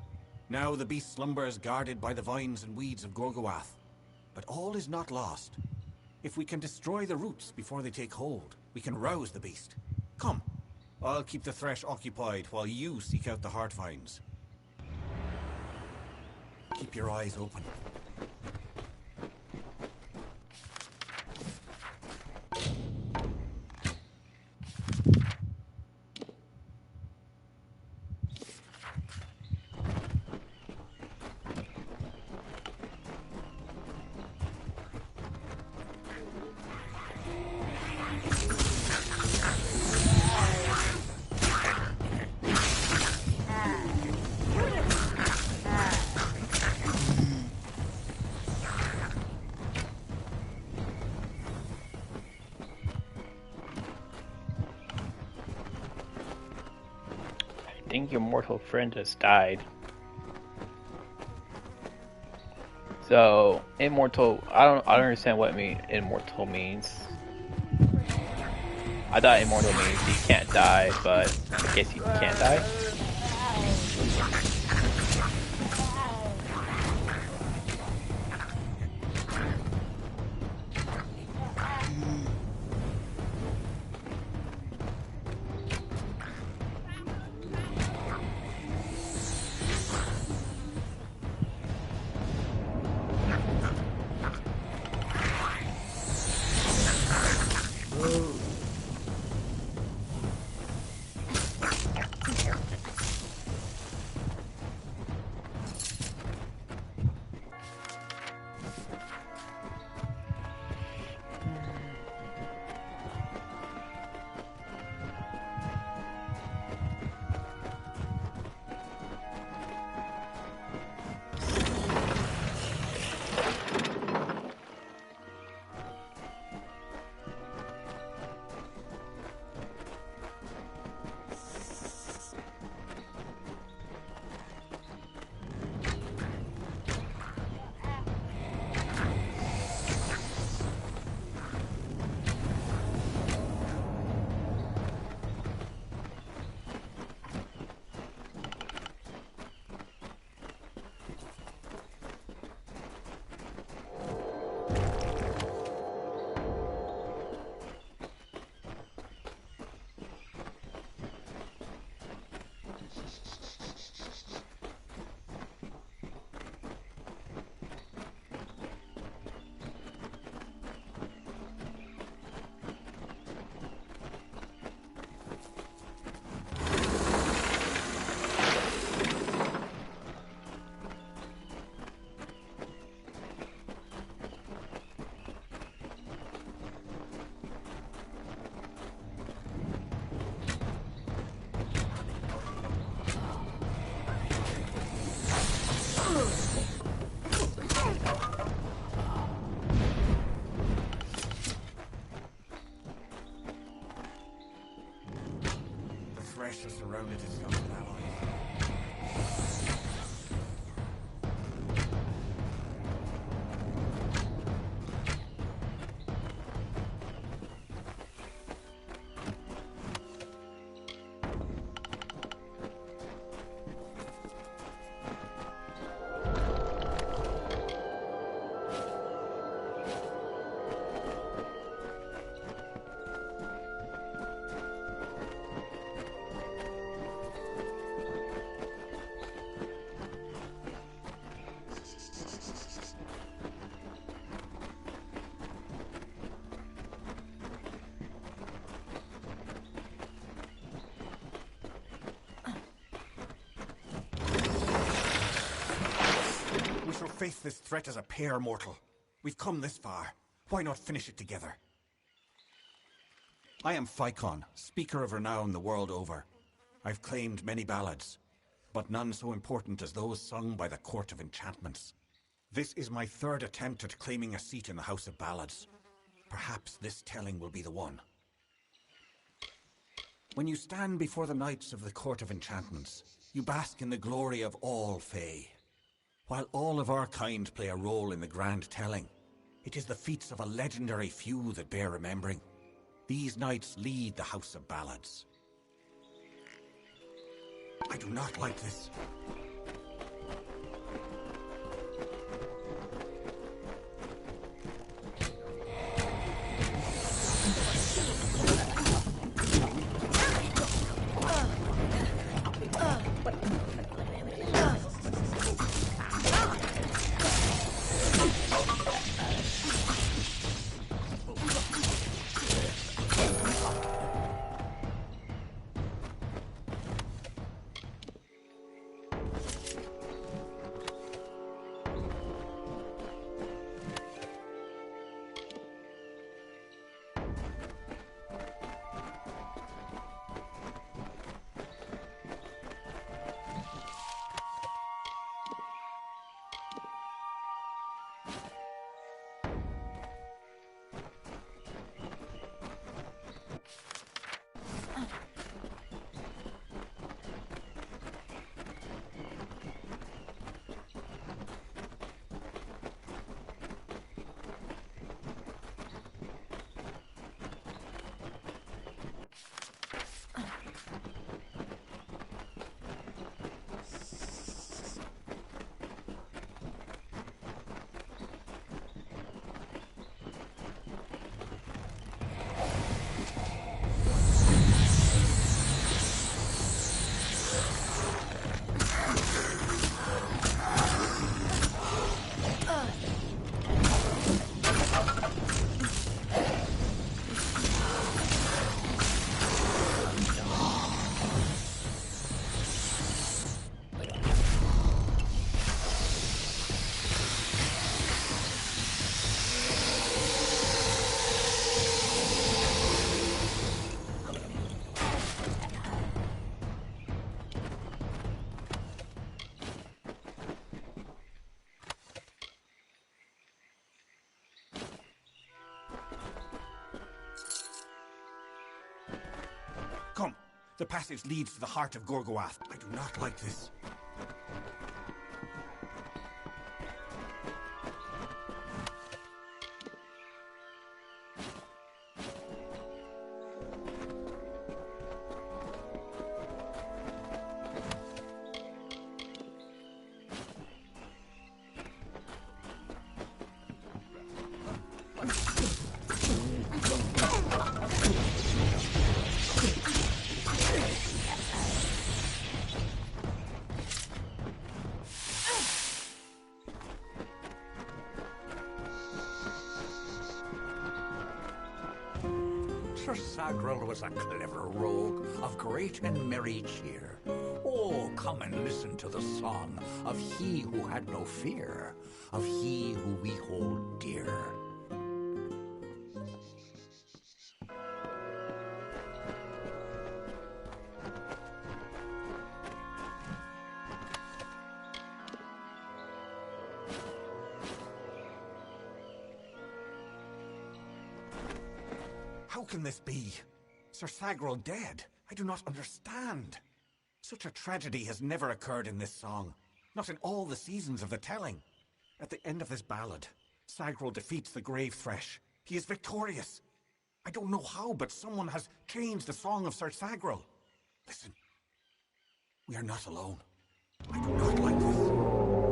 Now the beast slumbers guarded by the vines and weeds of Gorgoath. But all is not lost. If we can destroy the roots before they take hold, we can rouse the beast. Come, I'll keep the thresh occupied while you seek out the heart vines. Keep your eyes open. I think your mortal friend just died. So immortal, I don't understand what immortal means. I thought immortal means you can't die, but I guess you can't die. Has surrounded itself with allies. face this threat as a pair, mortal. We've come this far. Why not finish it together? I am Phycon, speaker of renown the world over. I've claimed many ballads, but none so important as those sung by the Court of Enchantments. This is my third attempt at claiming a seat in the House of Ballads. Perhaps this telling will be the one. When you stand before the knights of the Court of Enchantments, you bask in the glory of all Fae. While all of our kind play a role in the grand telling, it is the feats of a legendary few that bear remembering. These knights lead the House of Ballads. I do not like this. Come, the passage leads to the heart of Gorgoath. I do not like this. Sir Sagrel was a clever rogue of great and merry cheer. Oh, come and listen to the song of he who had no fear, of he who we hold dear. How can this be? Sir Sagrel dead? I do not understand. Such a tragedy has never occurred in this song. Not in all the seasons of the telling. At the end of this ballad, Sagrel defeats the Grave Thresh. He is victorious. I don't know how, but someone has changed the song of Sir Sagrel. Listen. We are not alone. I do not like this.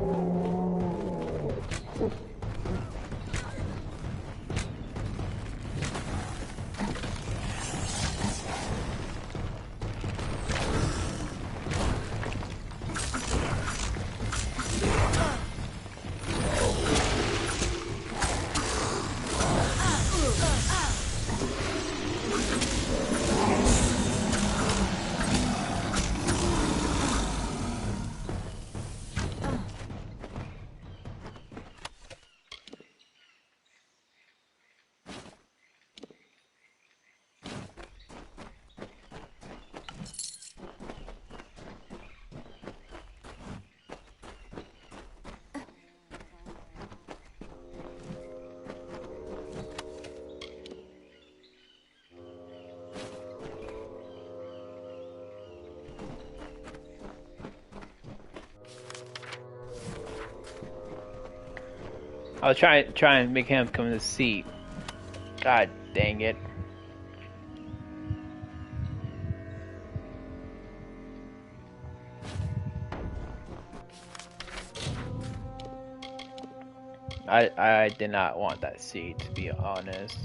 I was trying to make him come to the seat. God dang it. I did not want that seat, to be honest.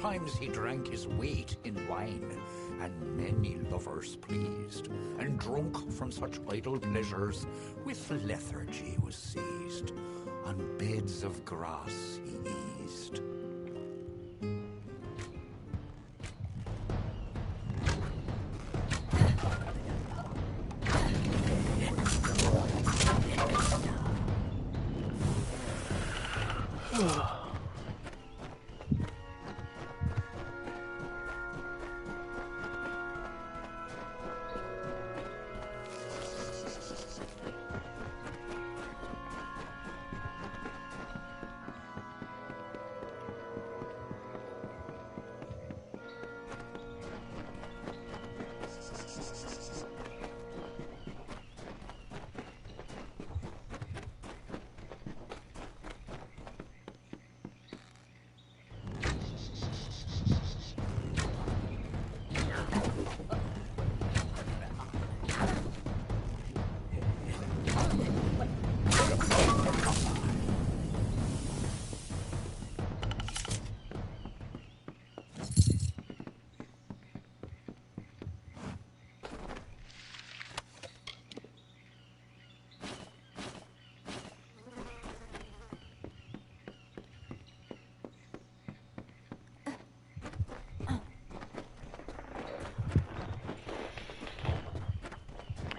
Times he drank his weight in wine, and many lovers pleased, and drunk from such idle pleasures, with lethargy was seized. On beds of grass he eased.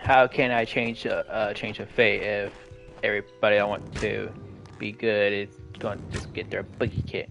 How can I change a fate if everybody I want to be good is going to just get their boogie kit?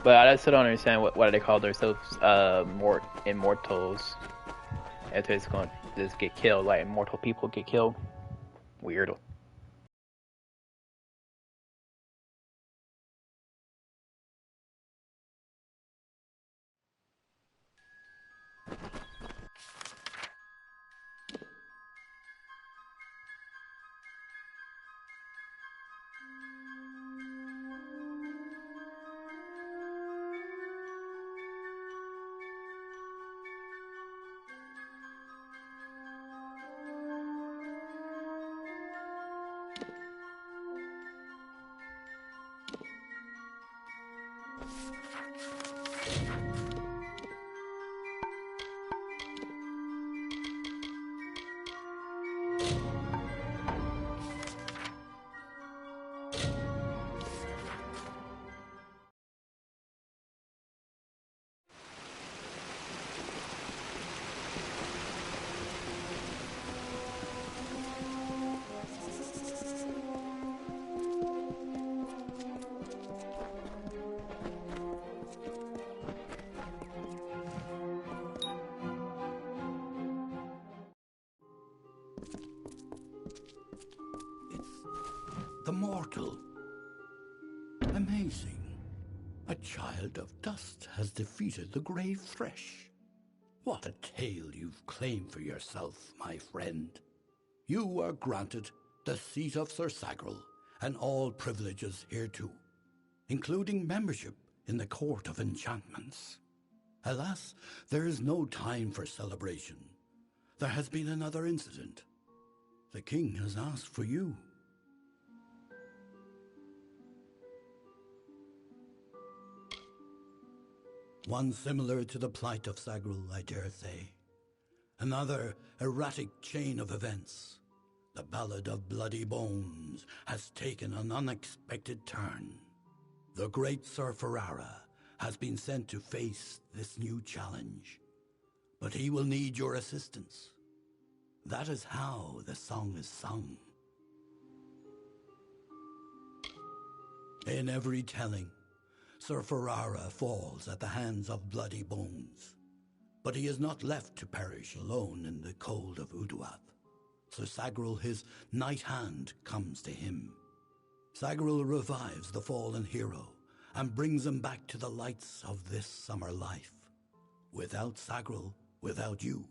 But I still don't understand what they call themselves more immortals. If it's going to just get killed, like immortal people get killed. Weird. the mortal. Amazing. A child of dust has defeated the grave Thresh. What a tale you've claimed for yourself, my friend. You are granted the seat of Sir Sagrel and all privileges hereto, including membership in the Court of Enchantments. Alas, there is no time for celebration. There has been another incident. The king has asked for you. One similar to the plight of Sagrel, I dare say. Another erratic chain of events. The Ballad of Bloody Bones has taken an unexpected turn. The great Sir Ferrara has been sent to face this new challenge. But he will need your assistance. That is how the song is sung. In every telling, Sir Ferrara falls at the hands of Bloody Bones. But he is not left to perish alone in the cold of Uduath. Sir Sagrel, his knight hand, comes to him. Sagrel revives the fallen hero and brings him back to the lights of this summer life. Without Sagrel, without you,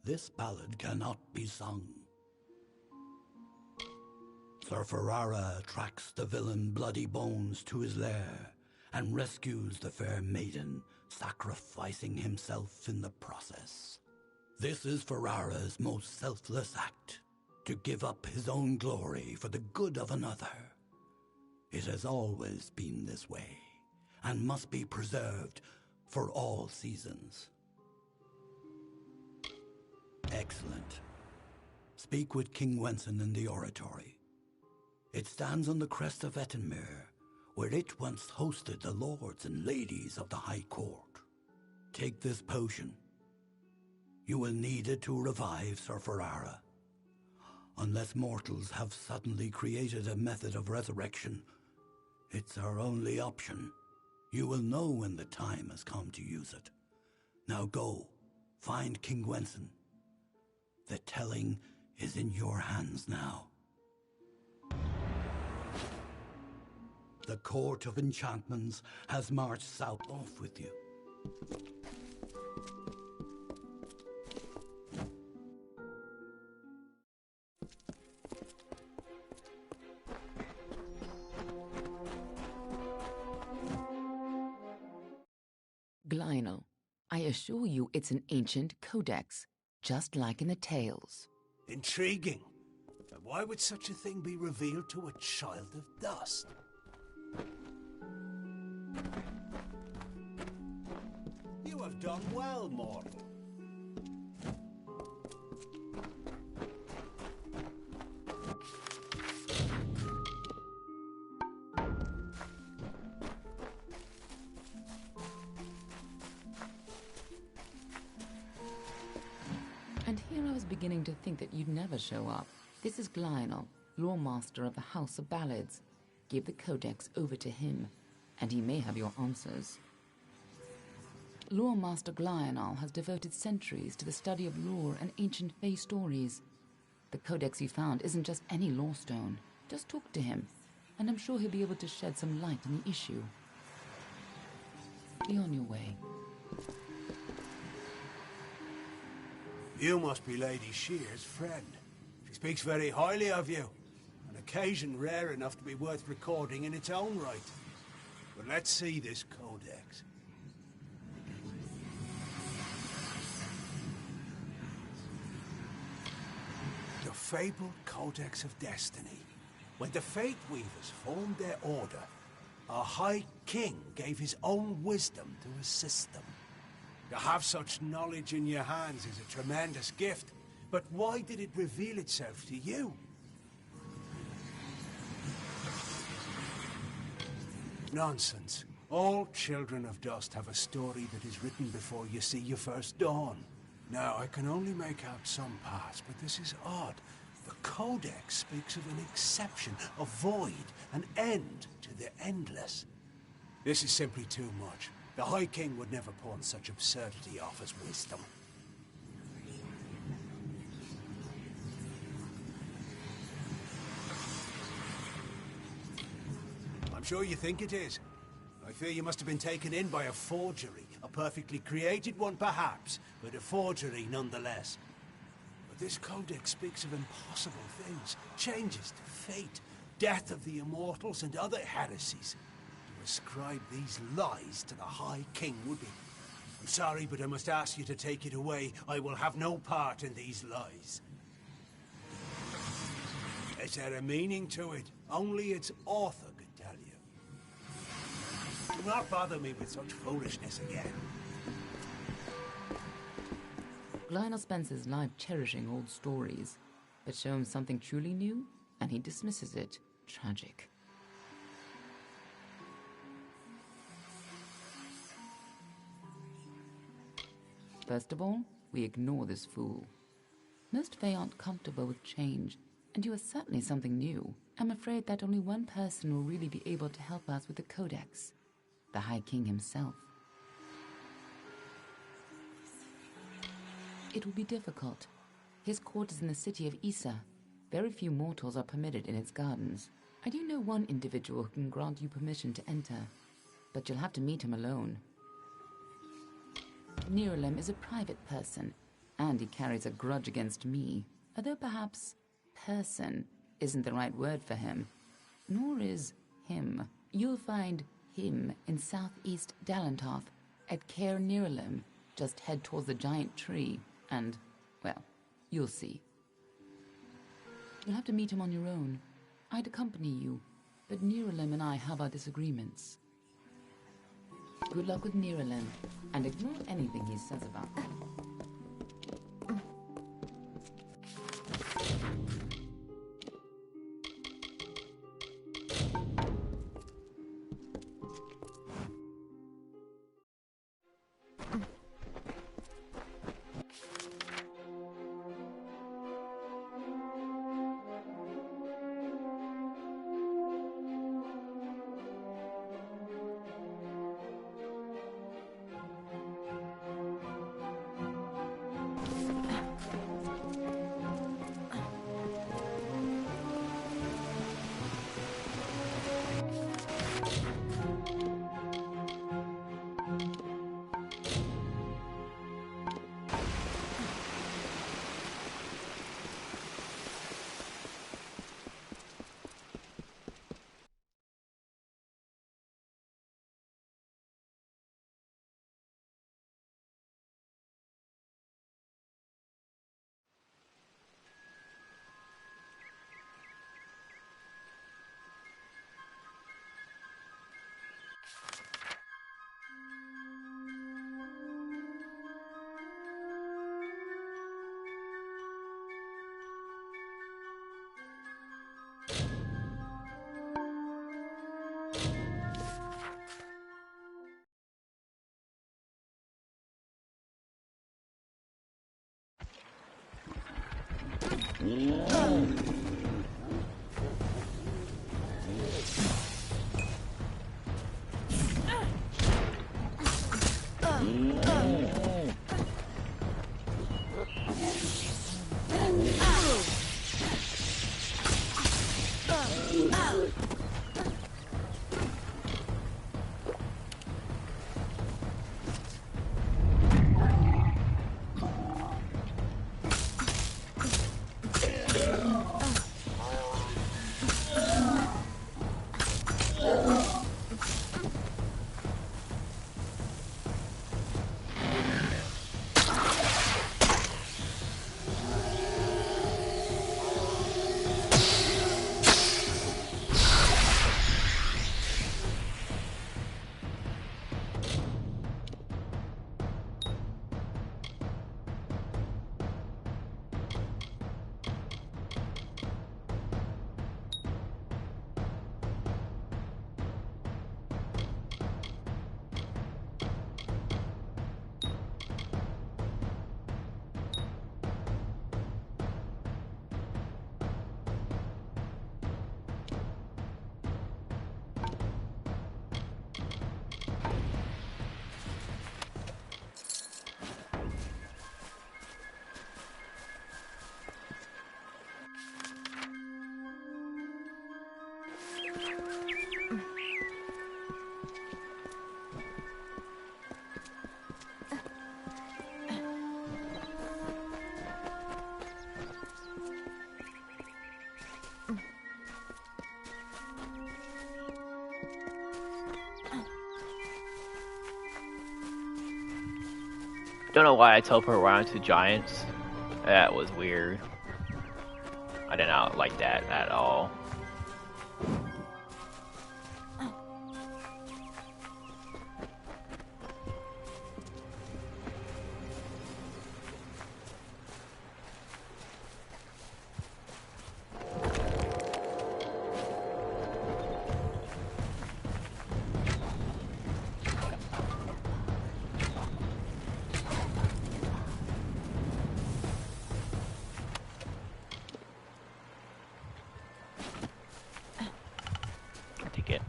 this ballad cannot be sung. Sir Ferrara tracks the villain Bloody Bones to his lair and rescues the fair maiden, sacrificing himself in the process. This is Ferrara's most selfless act, to give up his own glory for the good of another. It has always been this way, and must be preserved for all seasons. Excellent. Speak with King Wenson in the oratory. It stands on the crest of Ettenmere, where it once hosted the lords and ladies of the High Court. Take this potion. You will need it to revive Sir Ferrara. Unless mortals have suddenly created a method of resurrection, it's our only option. You will know when the time has come to use it. Now go, find King Wenson. The telling is in your hands now. The Court of Enchantments has marched south. Off with you. Glynel, I assure you it's an ancient codex, just like in the tales. Intriguing. And why would such a thing be revealed to a child of dust? You have done well, mortal. And here I was beginning to think that you'd never show up. This is Glynel, lore master of the House of Ballads. Give the codex over to him, and he may have your answers. Lore Master Glynel has devoted centuries to the study of lore and ancient Fae stories. The codex you found isn't just any lore stone. Just talk to him, and I'm sure he'll be able to shed some light on the issue. Be on your way. You must be Lady Shear's friend. She speaks very highly of you. An occasion rare enough to be worth recording in its own right. But let's see this codex. The fabled Codex of Destiny. When the Fate Weavers formed their order, our High King gave his own wisdom to assist them. To have such knowledge in your hands is a tremendous gift, but why did it reveal itself to you? Nonsense. All children of dust have a story that is written before you see your first dawn. Now, I can only make out some parts, but this is odd. The Codex speaks of an exception, a void, an end to the endless. This is simply too much. The High King would never pawn such absurdity off as wisdom. sure you think it is. I fear you must have been taken in by a forgery. A perfectly created one, perhaps, but a forgery nonetheless. But this codex speaks of impossible things, changes to fate, death of the immortals, and other heresies. To ascribe these lies to the High King would be... I'm sorry, but I must ask you to take it away. I will have no part in these lies. Is there a meaning to it? Only its author could tell you. Do not bother me with such foolishness again. Lionel spends his life cherishing old stories, but show him something truly new, and he dismisses it. Tragic. First of all, we ignore this fool. Most Fae aren't comfortable with change, and you are certainly something new. I'm afraid that only one person will really be able to help us with the Codex. The High King himself. It will be difficult. His court is in the city of Issa. Very few mortals are permitted in its gardens. I do know one individual who can grant you permission to enter, but you'll have to meet him alone. Nerulem is a private person, and he carries a grudge against me, although perhaps person isn't the right word for him, nor is him. You'll find him in southeast Dalantoth at Caer Nerulem. Just head towards the giant tree, and, well, you'll see. You'll have to meet him on your own. I'd accompany you, but Nerulem and I have our disagreements. Good luck with Nerulem, and ignore anything he says about them. Don't know why I teleport around to giants. That was weird. I did not like that at all. Take it.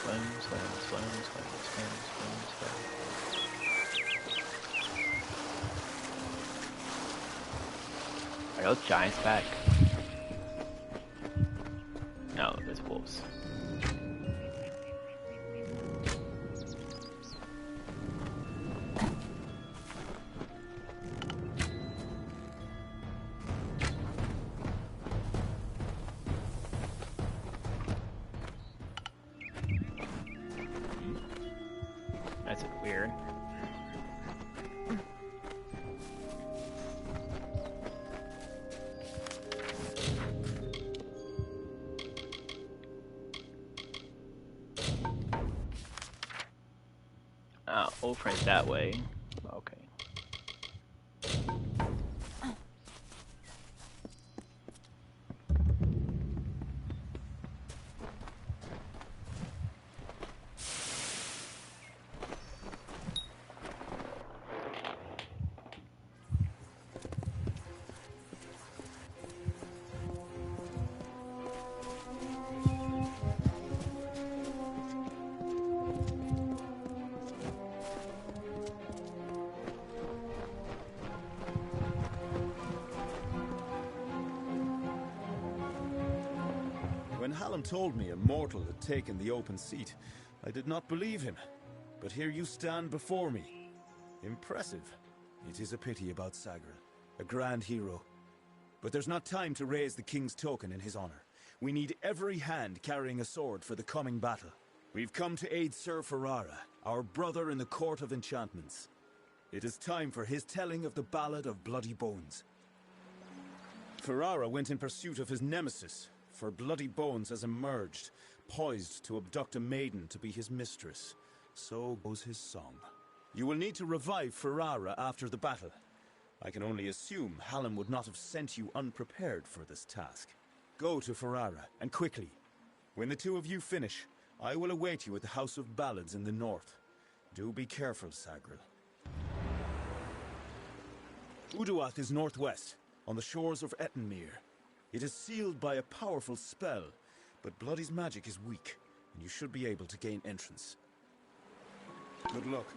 Swim, swim, swim, swim, swim, swim, swim. Are those giants back? No, there's wolves. That's weird. Old friends that way. Okay. When Hallam told me a mortal had taken the open seat, I did not believe him. But here you stand before me. Impressive. It is a pity about Sagril, a grand hero. But there's not time to raise the king's token in his honor. We need every hand carrying a sword for the coming battle. We've come to aid Sir Ferrara, our brother in the Court of Enchantments. It is time for his telling of the Ballad of Bloody Bones. Ferrara went in pursuit of his nemesis, for Bloody Bones has emerged, poised to abduct a maiden to be his mistress. So goes his song. You will need to revive Ferrara after the battle. I can only assume Hallam would not have sent you unprepared for this task. Go to Ferrara, and quickly. When the two of you finish, I will await you at the House of Ballads in the north. Do be careful, Sagril. Uduath is northwest, on the shores of Ettenmere. It is sealed by a powerful spell, but Bloody's magic is weak, and you should be able to gain entrance. Good luck.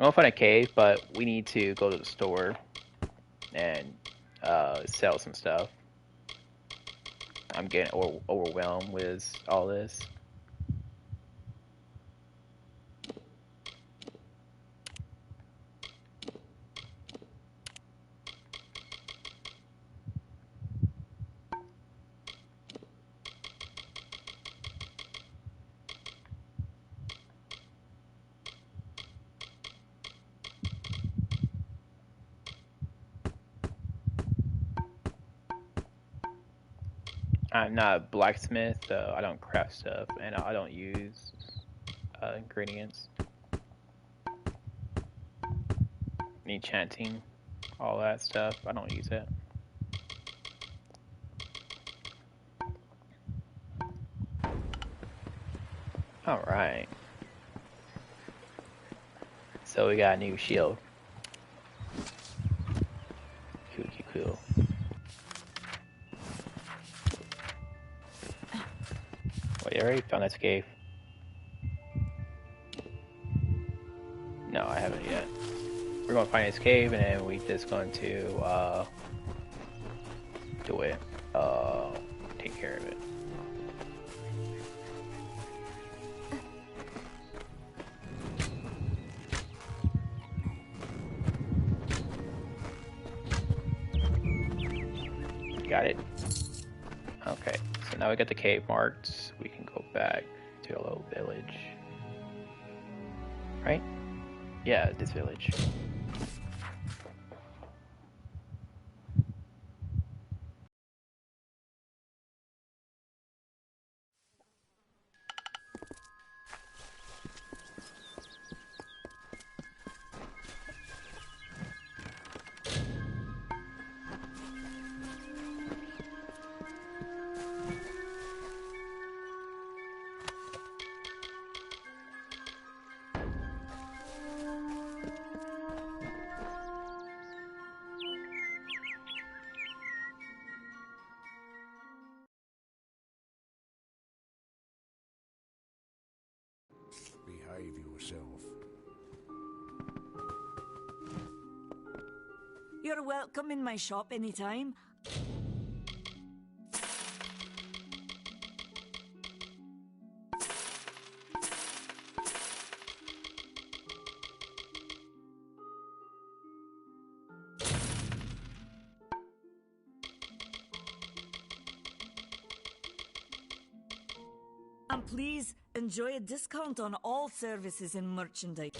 I'm gonna find a cave, but we need to go to the store and sell some stuff. I'm getting overwhelmed with all this. I'm not a blacksmith, so I don't craft stuff, and I don't use ingredients. Enchanting, all that stuff, I don't use it. Alright. So we got a new shield. Cool. Wait, I already found this cave. No, I haven't yet. We're gonna find this cave and then we just going to do it. Take care of it. Got it. Okay, so now we got the cave marked. We can go back to a little village. Right? Yeah, this village. Behave yourself. You're welcome in my shop anytime. And please enjoy a discount on all services and merchandise.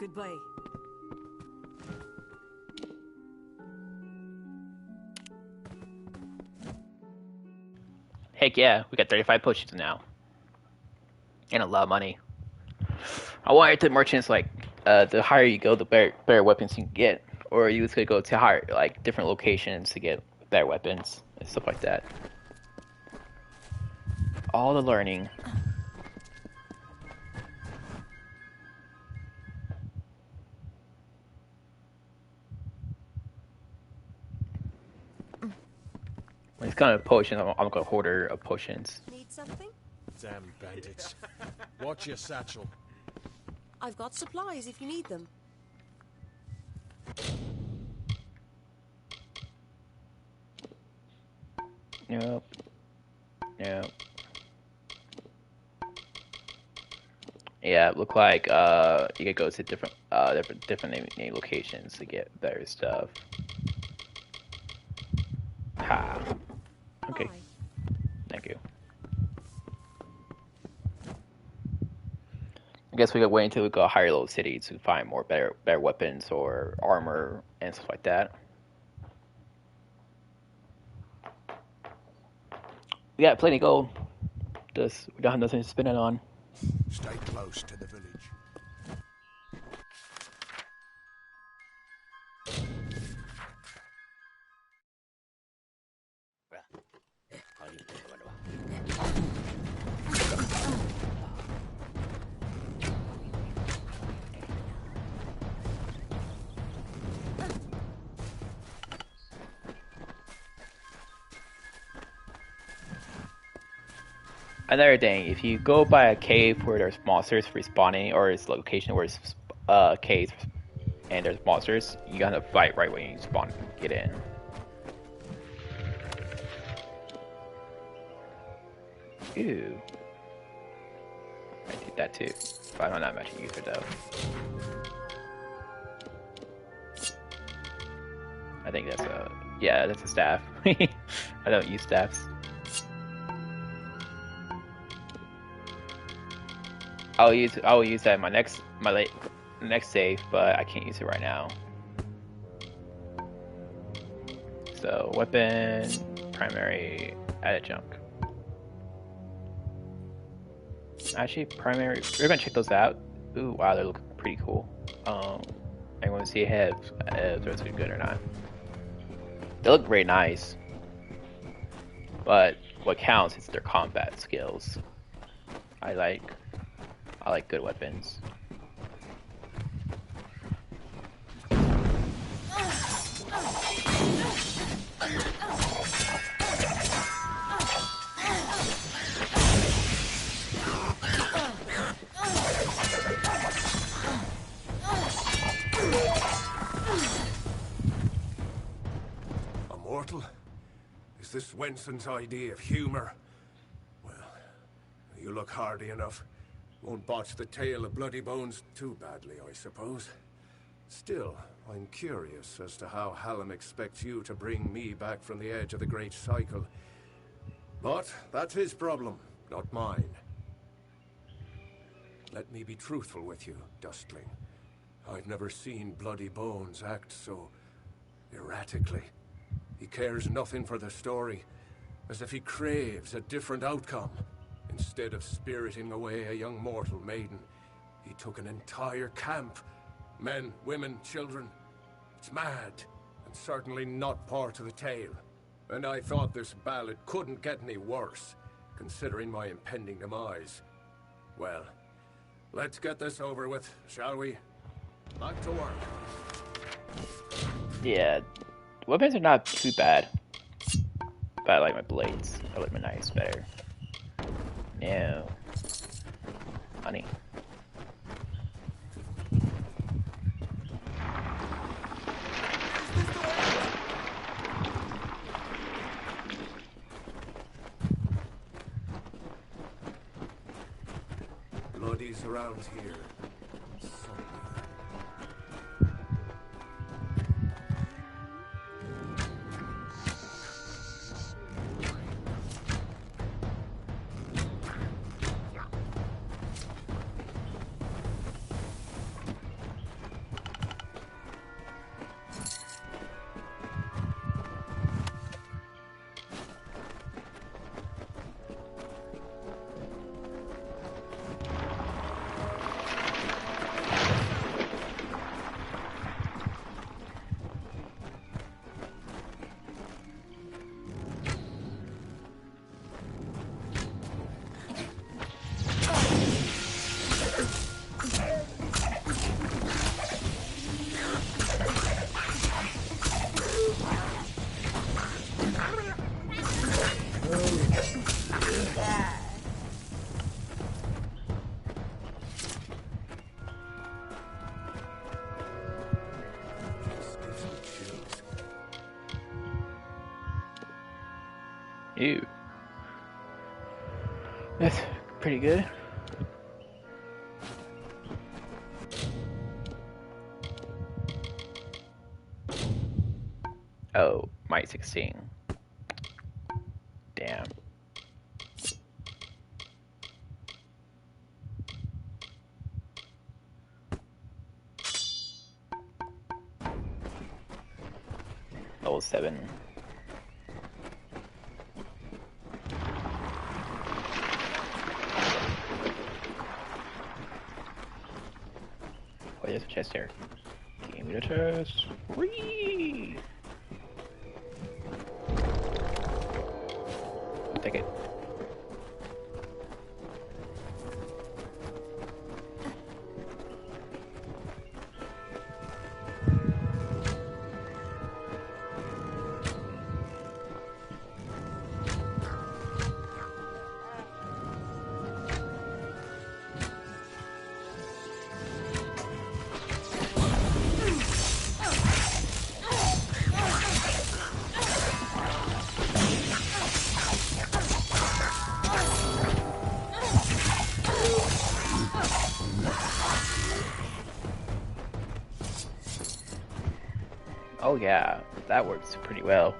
Goodbye. Heck yeah, we got 35 potions now. And a lot of money. I wanted the merchants, like, the higher you go, the better weapons you can get. Or you could go to higher, like, different locations to get better weapons and stuff like that. All the learning. When it's kind of potions, I'm a hoarder of potions. Need something? Damn bandits. Watch your satchel. I've got supplies if you need them. Nope. Nope. Yeah, look like you could go to different locations to get better stuff. Ha. Okay. Bye. Thank you. I guess we could wait until we go higher level cities to find more better weapons or armor and stuff like that. We got plenty of gold. We don't have nothing to spend it on. Stay close to the village. Another thing, if you go by a cave where there's monsters respawning, or it's location where it's caves and there's monsters, you gotta fight right when you spawn, get in. Ooh. I did that too, but I'm not much a user though. I think that's a, yeah, that's a staff. I don't use staffs. I will use that in my next save, but I can't use it right now. So weapon, primary, added junk. Actually, primary, we're gonna check those out. Ooh, wow, they look pretty cool. I want to see if those are good or not. They look very nice, but what counts is their combat skills. I like good weapons. Immortal? Is this Wenson's idea of humor? Well, you look hardy enough. Won't botch the tale of Bloody Bones too badly, I suppose. Still, I'm curious as to how Hallam expects you to bring me back from the edge of the Great Cycle. But that's his problem, not mine. Let me be truthful with you, Dustling. I've never seen Bloody Bones act so erratically. He cares nothing for the story, as if he craves a different outcome. Instead of spiriting away a young mortal maiden, he took an entire camp. Men, women, children. It's mad, and certainly not part of the tale. And I thought this ballad couldn't get any worse, considering my impending demise. Well, let's get this over with, shall we? Back to work. Yeah, weapons are not too bad, but I like my blades. I like my knives better. No. Honey. Bloody's around here. Ew. That's pretty good. Oh, Might 16. Damn. Level 7. Oh, there's a chest here. Give me the chest. Whee! Take it. Oh yeah, that works pretty well.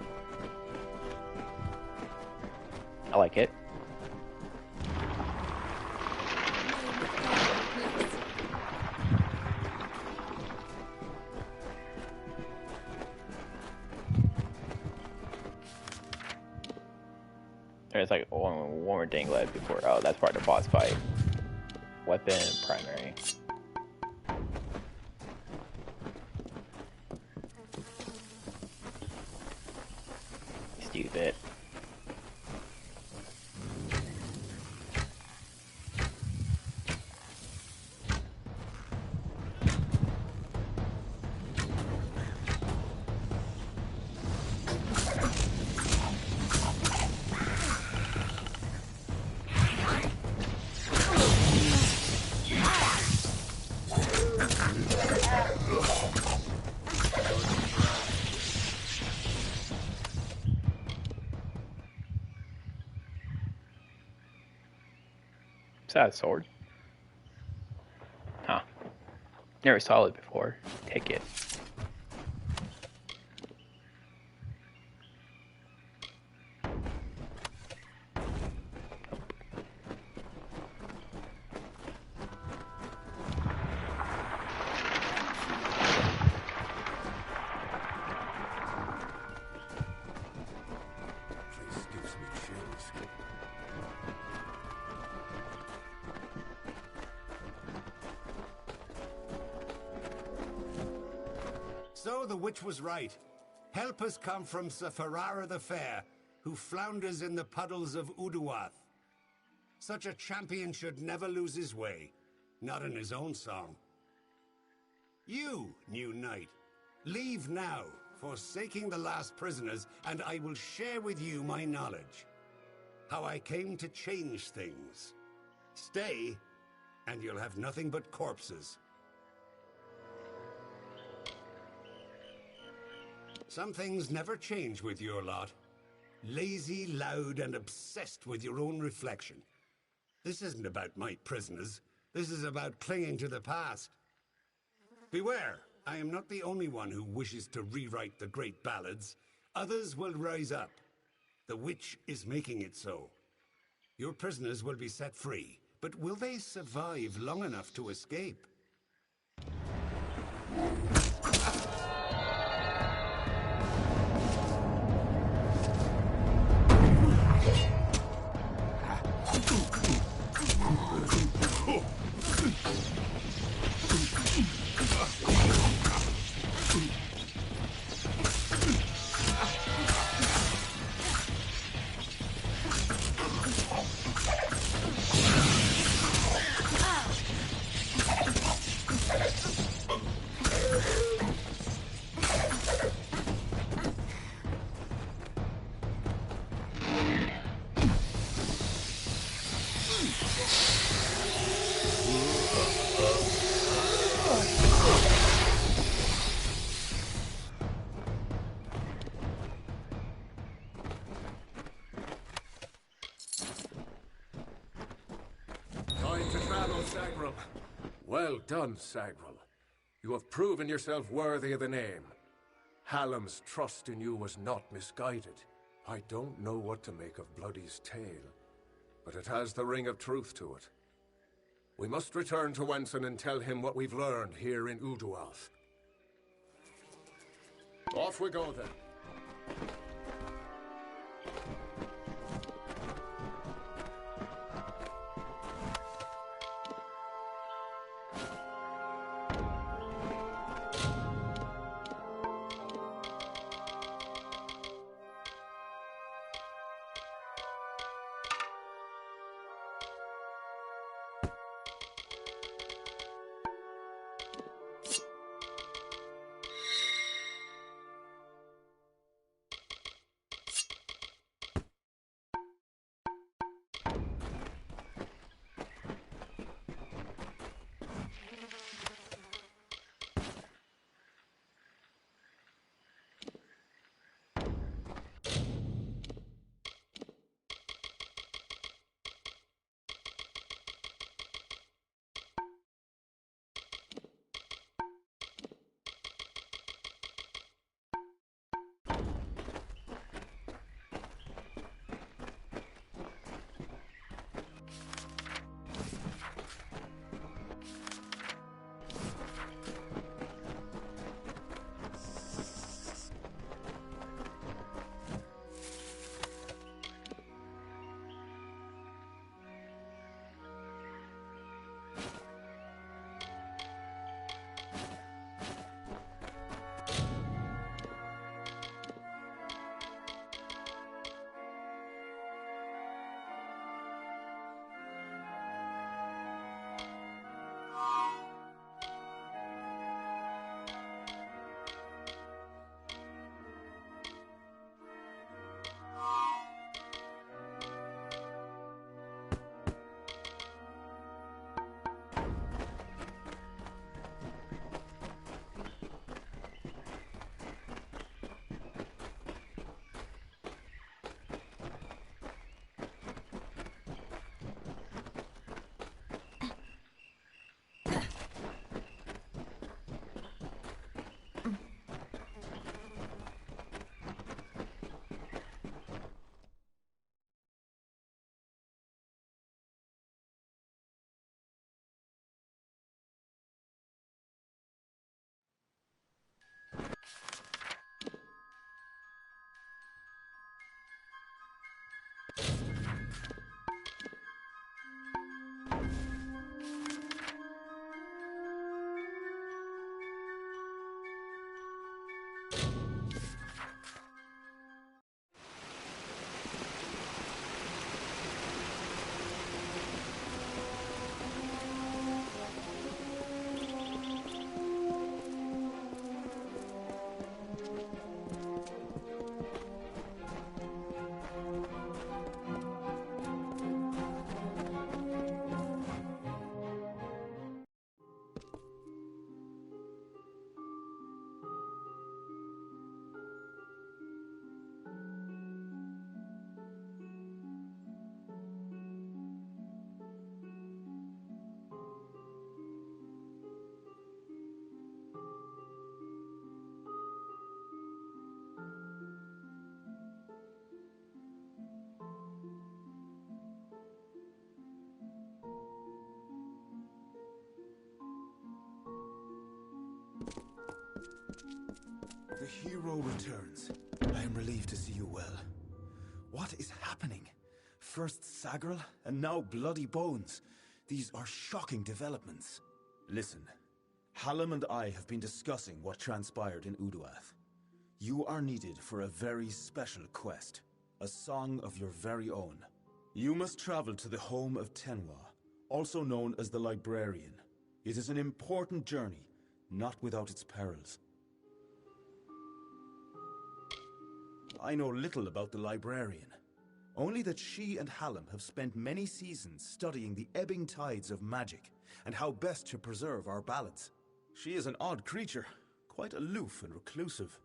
I like it. There's like one more thing left before. Oh, that's part of the boss fight. Weapon primary. Stupid. Is that a sword? Huh. Never saw it before. Take it. Place gives me chills. So the witch was right. Help has come from Safarara the Fair, who flounders in the puddles of Uduath. Such a champion should never lose his way, not in his own song. You, new knight, leave now, forsaking the last prisoners, and I will share with you my knowledge. How I came to change things. Stay, and you'll have nothing but corpses. Some things never change with your lot. Lazy, loud, and obsessed with your own reflection. This isn't about my prisoners. This is about clinging to the past. Beware, I am not the only one who wishes to rewrite the great ballads. Others will rise up. The witch is making it so. Your prisoners will be set free, but will they survive long enough to escape? Time to travel, Sagrel. Well done, Sagrel. You have proven yourself worthy of the name. Hallam's trust in you was not misguided. I don't know what to make of Bloody's tale, but it has the ring of truth to it. We must return to Wenson and tell him what we've learned here in Uduath. Off we go, then. hero returns. I am relieved to see you well. What is happening? First Sagrel, and now Bloody Bones. These are shocking developments. Listen, Hallam and I have been discussing what transpired in Uduath. You are needed for a very special quest. A song of your very own. You must travel to the home of Tenwa, also known as the Librarian. It is an important journey, not without its perils. I know little about the Librarian. Only that she and Hallam have spent many seasons studying the ebbing tides of magic and how best to preserve our ballads. She is an odd creature, quite aloof and reclusive.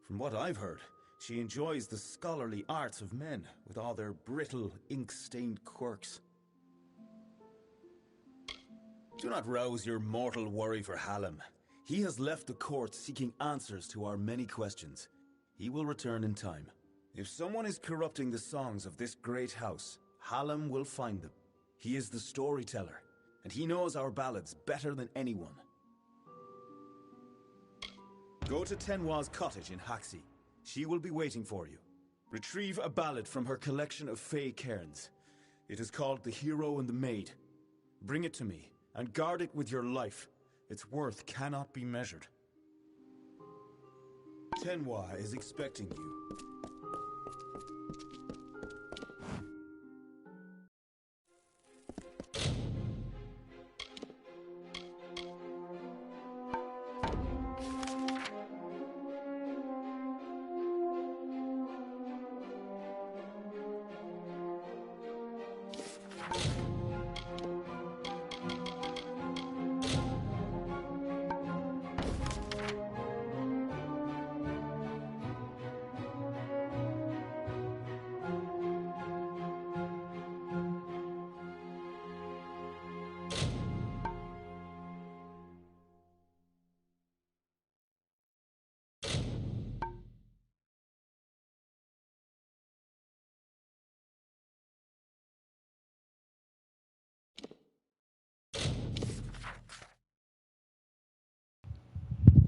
From what I've heard, she enjoys the scholarly arts of men with all their brittle, ink-stained quirks. Do not rouse your mortal worry for Hallam. He has left the court seeking answers to our many questions. He will return in time. If someone is corrupting the songs of this great house, Hallam will find them. He is the storyteller, and he knows our ballads better than anyone. Go to Tenwa's cottage in Haxi. She will be waiting for you. Retrieve a ballad from her collection of fey cairns. It is called The Hero and the Maid. Bring it to me, and guard it with your life. Its worth cannot be measured. Tenwa is expecting you.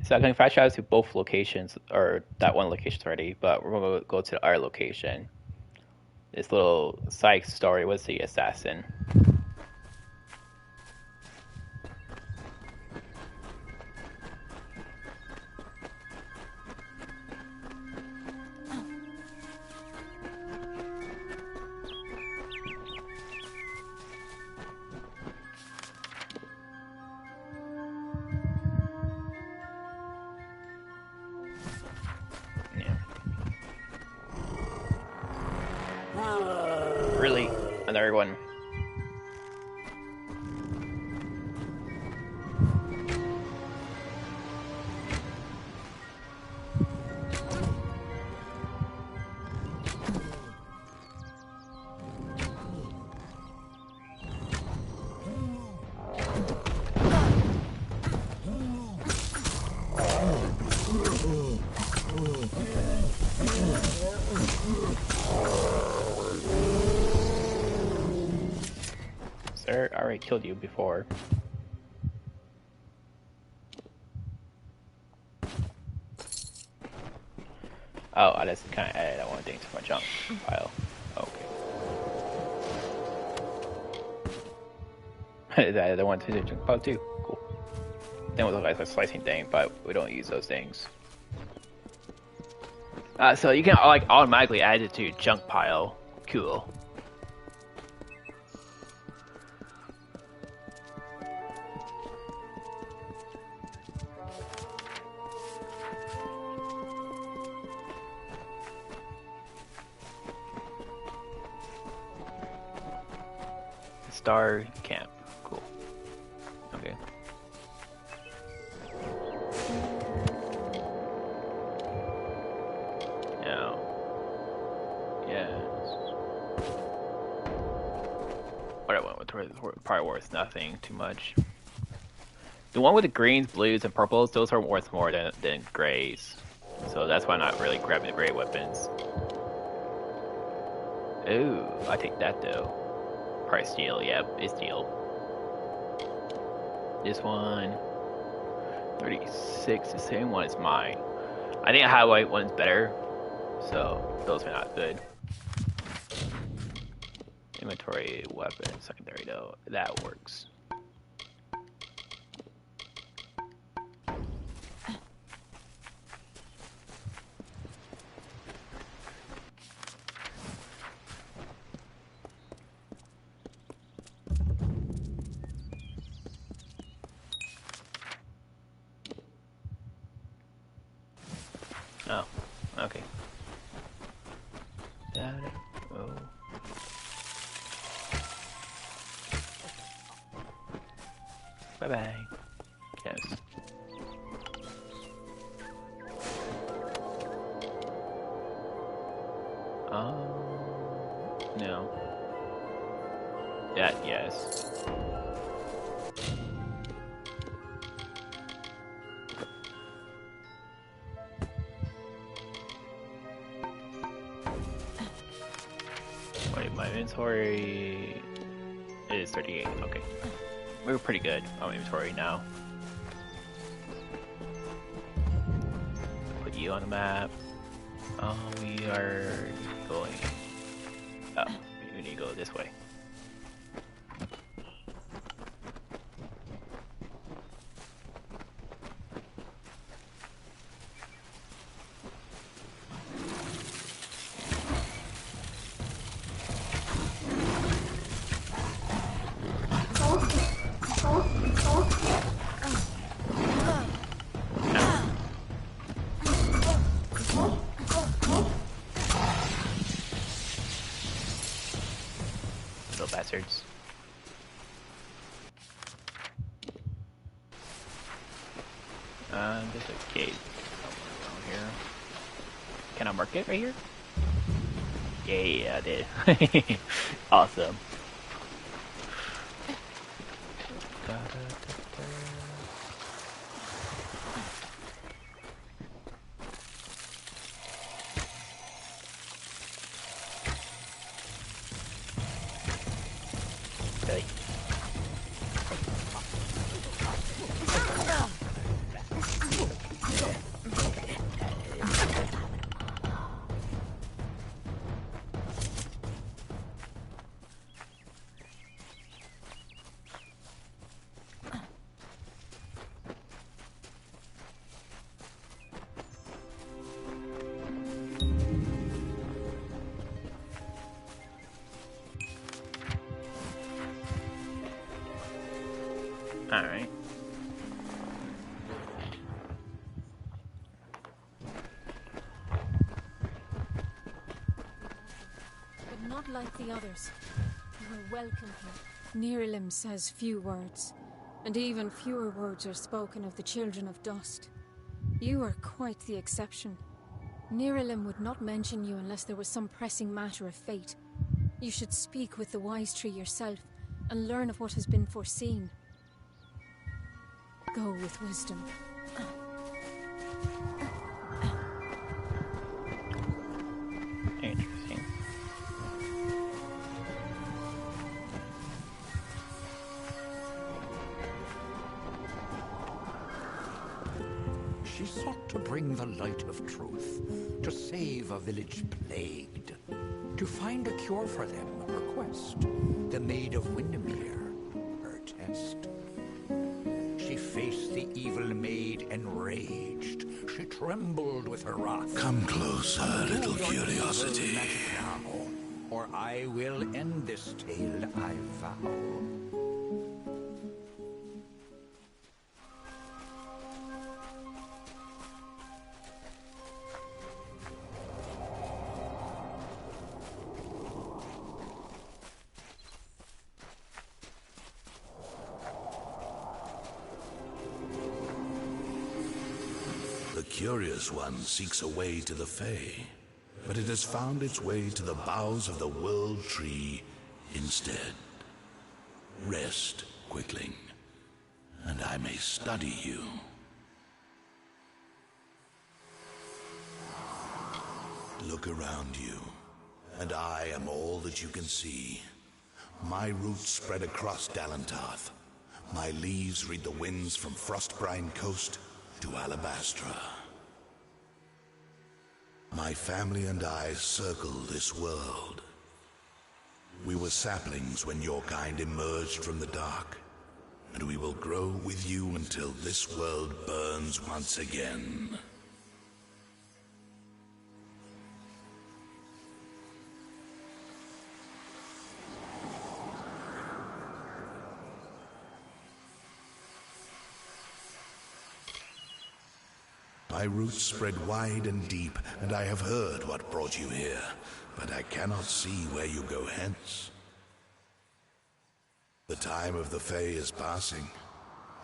So I can flash out to both locations, or that one location already, but we're going to go to our location. This little side story was the assassin. Really? Another one. Sir, I already killed you before. Oh, I just kind of added that one thing to my junk pile. Okay. That the one to the junk pile too. Cool. Then we'll look like a slicing thing, but we don't use those things. So you can like automatically add it to your junk pile. Cool. Star camp. Cool. Okay. Now. Yes. What I went with probably worth nothing too much. The one with the greens, blues, and purples, those are worth more than grays. So that's why I'm not really grabbing the gray weapons. Ooh, I take that though. Probably steel, yeah, it's steel. This one, 36, the same one as mine. I think highlight one's better, so those are not good. Inventory, weapon, secondary though, that works. Oh, okay. Oh. Bye bye. Yes. No. That, yes. Wait, my inventory is 38. Okay. We were pretty good on inventory now. Put you on the map. We are going. Oh, we need to go this way. Little bastards. There's a gate somewhere around here. Can I mark it right here? Yeah, I did. Awesome. Okay. Alright. But not like the others. You are welcome here. Nirilim says few words, and even fewer words are spoken of the children of dust. You are quite the exception. Nirilim would not mention you unless there was some pressing matter of fate. You should speak with the wise tree yourself, and learn of what has been foreseen. Go with wisdom. Interesting. She sought to bring the light of truth, to save a village plagued, to find a cure for them, her quest, the Maid of Windermere, her test. She faced the evil maid enraged. She trembled with her wrath. Come closer, little curiosity. Now, or I will end this tale, I vow. The curious one seeks a way to the Fae, but it has found its way to the boughs of the World Tree instead. Rest, Quickling, and I may study you. Look around you, and I am all that you can see. My roots spread across Dalantarth. My leaves read the winds from Frostbrine Coast to Alabastra. My family and I circle this world. We were saplings when your kind emerged from the dark, and we will grow with you until this world burns once again. My roots spread wide and deep, and I have heard what brought you here, but I cannot see where you go hence. The time of the Fae is passing.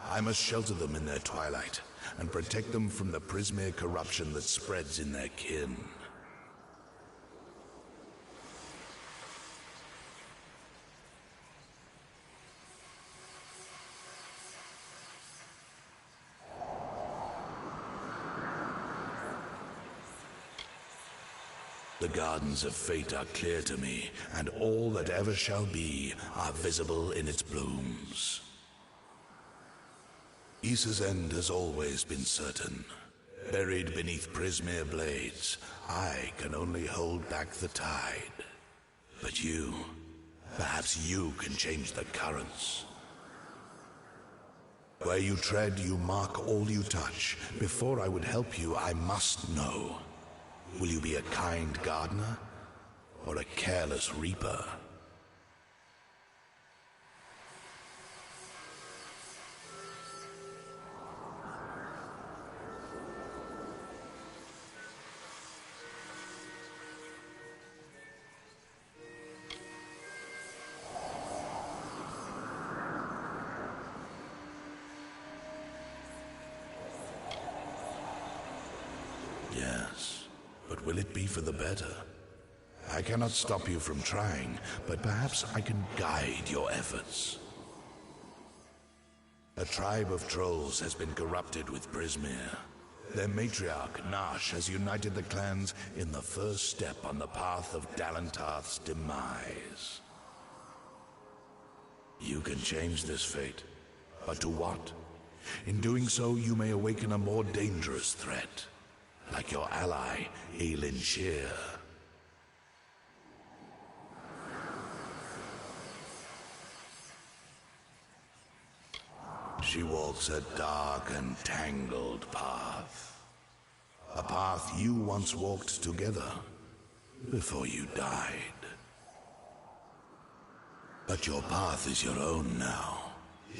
I must shelter them in their twilight, and protect them from the Prismere corruption that spreads in their kin. The gardens of fate are clear to me, and all that ever shall be are visible in its blooms. Issa's end has always been certain. Buried beneath Prismere blades, I can only hold back the tide. But you, perhaps you can change the currents. Where you tread, you mark all you touch. Before I would help you, I must know. Will you be a kind gardener, or a careless reaper? Yes. But will it be for the better? I cannot stop you from trying, but perhaps I can guide your efforts. A tribe of trolls has been corrupted with Prismere. Their matriarch, Nash, has united the clans in the first step on the path of Dalentarth's demise. You can change this fate, but to what? In doing so, you may awaken a more dangerous threat. Like your ally, Aelin Shear. She walks a dark and tangled path. A path you once walked together, before you died. But your path is your own now.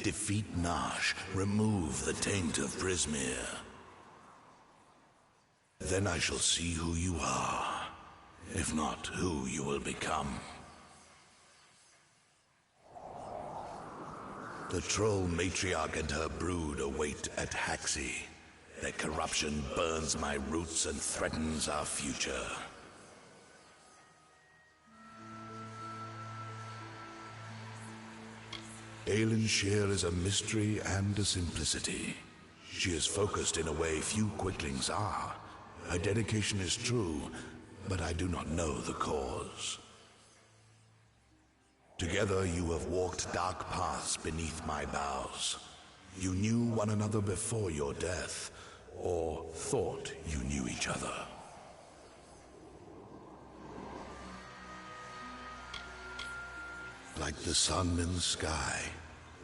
Defeat Nash, remove the taint of Prismere. Then I shall see who you are, if not who you will become. The troll matriarch and her brood await at Haxi. Their corruption burns my roots and threatens our future. Aelin Shear is a mystery and a simplicity. She is focused in a way few quicklings are. Her dedication is true, but I do not know the cause. Together you have walked dark paths beneath my boughs. You knew one another before your death, or thought you knew each other. Like the sun in the sky,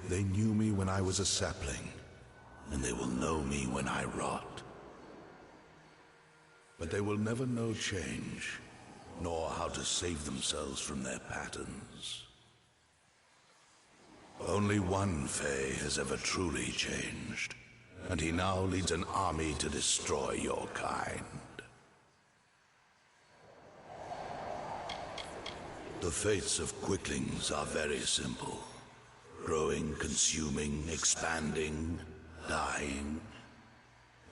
they knew me when I was a sapling, and they will know me when I rot. But they will never know change, nor how to save themselves from their patterns. Only one Fae has ever truly changed, and he now leads an army to destroy your kind. The fates of quicklings are very simple. Growing, consuming, expanding, dying,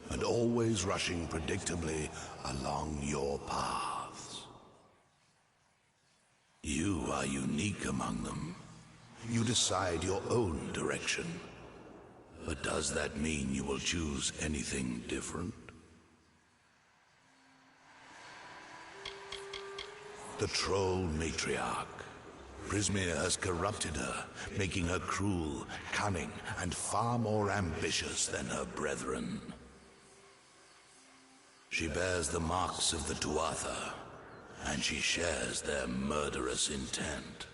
and always rushing predictably along your paths. You are unique among them. You decide your own direction. But does that mean you will choose anything different? The troll matriarch. Prismere has corrupted her, making her cruel, cunning, and far more ambitious than her brethren. She bears the marks of the Tuatha, and she shares their murderous intent.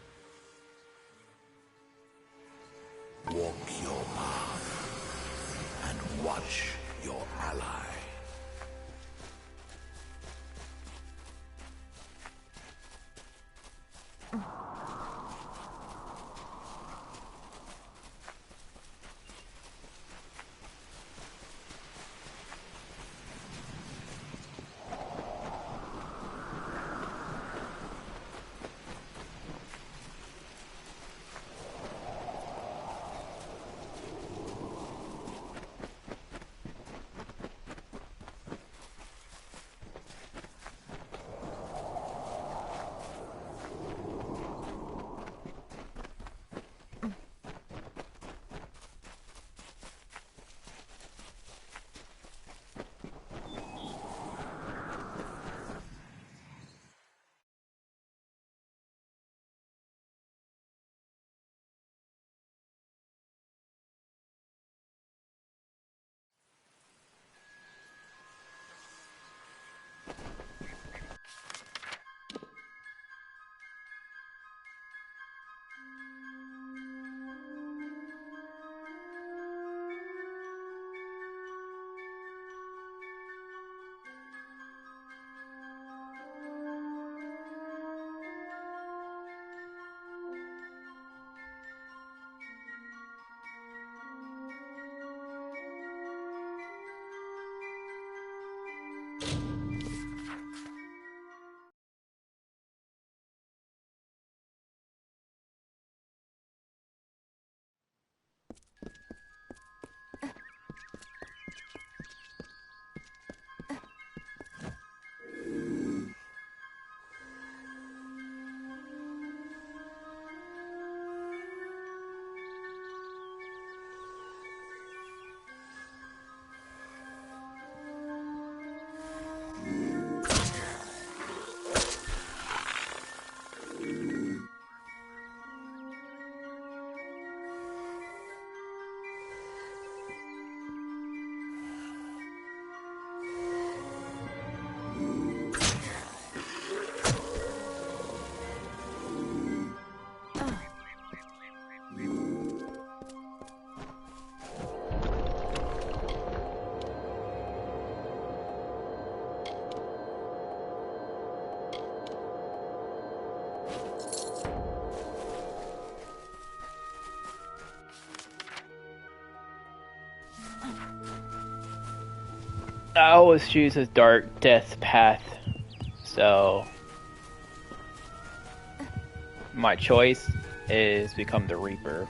Walk your path, and watch your ally. I always choose a dark death path, so my choice is become the Reaper.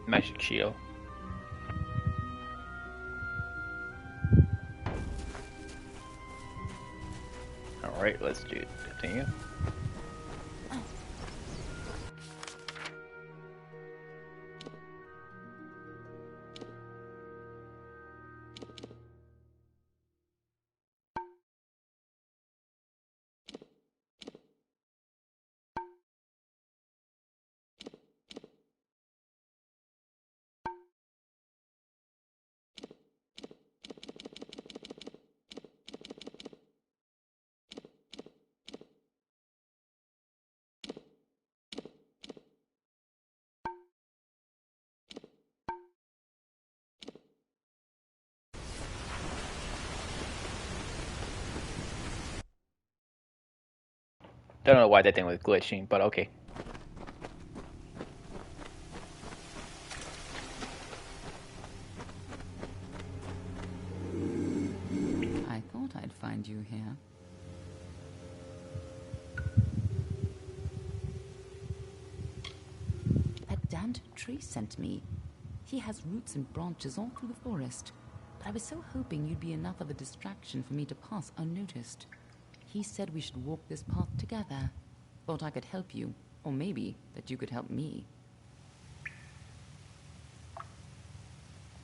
Magic shield. Alright, let's continue. Don't know why that thing was glitching, but okay. I thought I'd find you here. That damned tree sent me. He has roots and branches all through the forest. But I was so hoping you'd be enough of a distraction for me to pass unnoticed. He said we should walk this path together. Thought I could help you, or maybe that you could help me.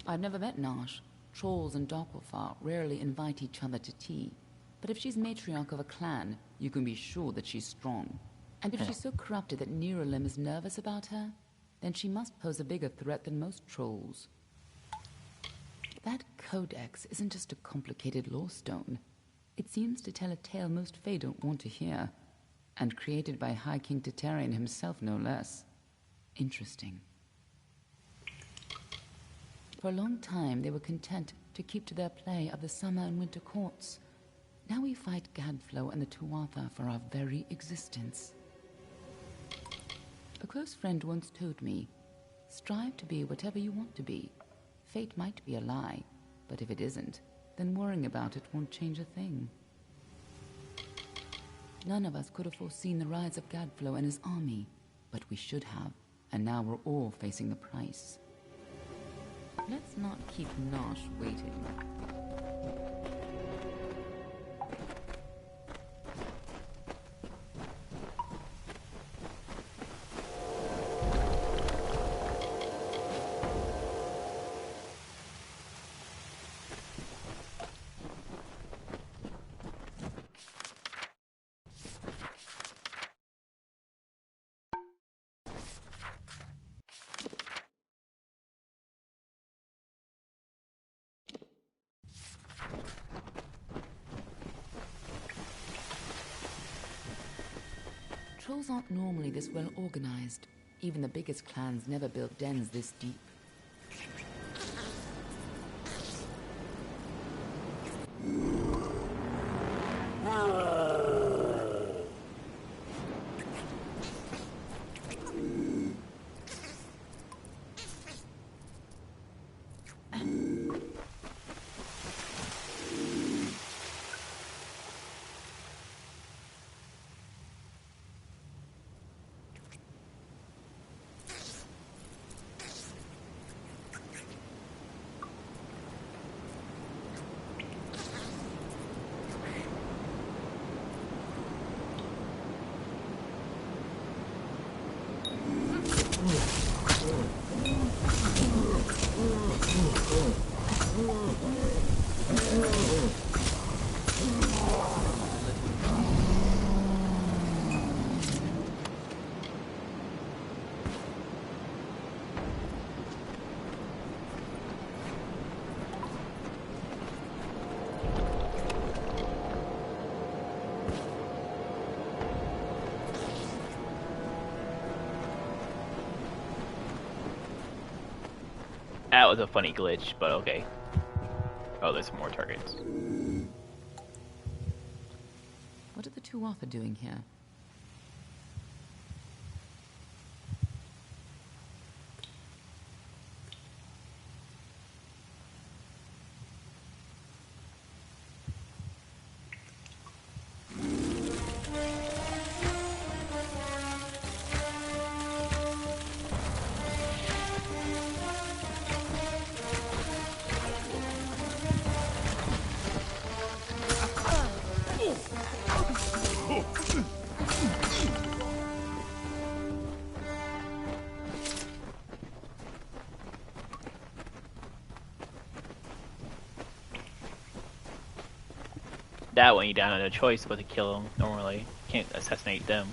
I've never met Nash. Trolls and Darkwolfar rarely invite each other to tea. But if she's matriarch of a clan, you can be sure that she's strong. And if she's so corrupted that Niralim is nervous about her, then she must pose a bigger threat than most trolls. That codex isn't just a complicated lore stone. It seems to tell a tale most Fae don't want to hear, and created by High King Tatarian himself, no less. Interesting. For a long time, they were content to keep to their play of the summer and winter courts. Now we fight Gadflow and the Tuatha for our very existence. A close friend once told me, strive to be whatever you want to be. Fate might be a lie, but if it isn't, then worrying about it won't change a thing. None of us could have foreseen the rise of Gadflow and his army, but we should have, and now we're all facing the price. Let's not keep Nosh waiting. Trolls aren't normally this well organized. Even the biggest clans never built dens this deep. That was a funny glitch, but okay. Oh, there's more targets. What are the Tuatha doing here? That one you down had a choice but to kill them. Normally, can't assassinate them.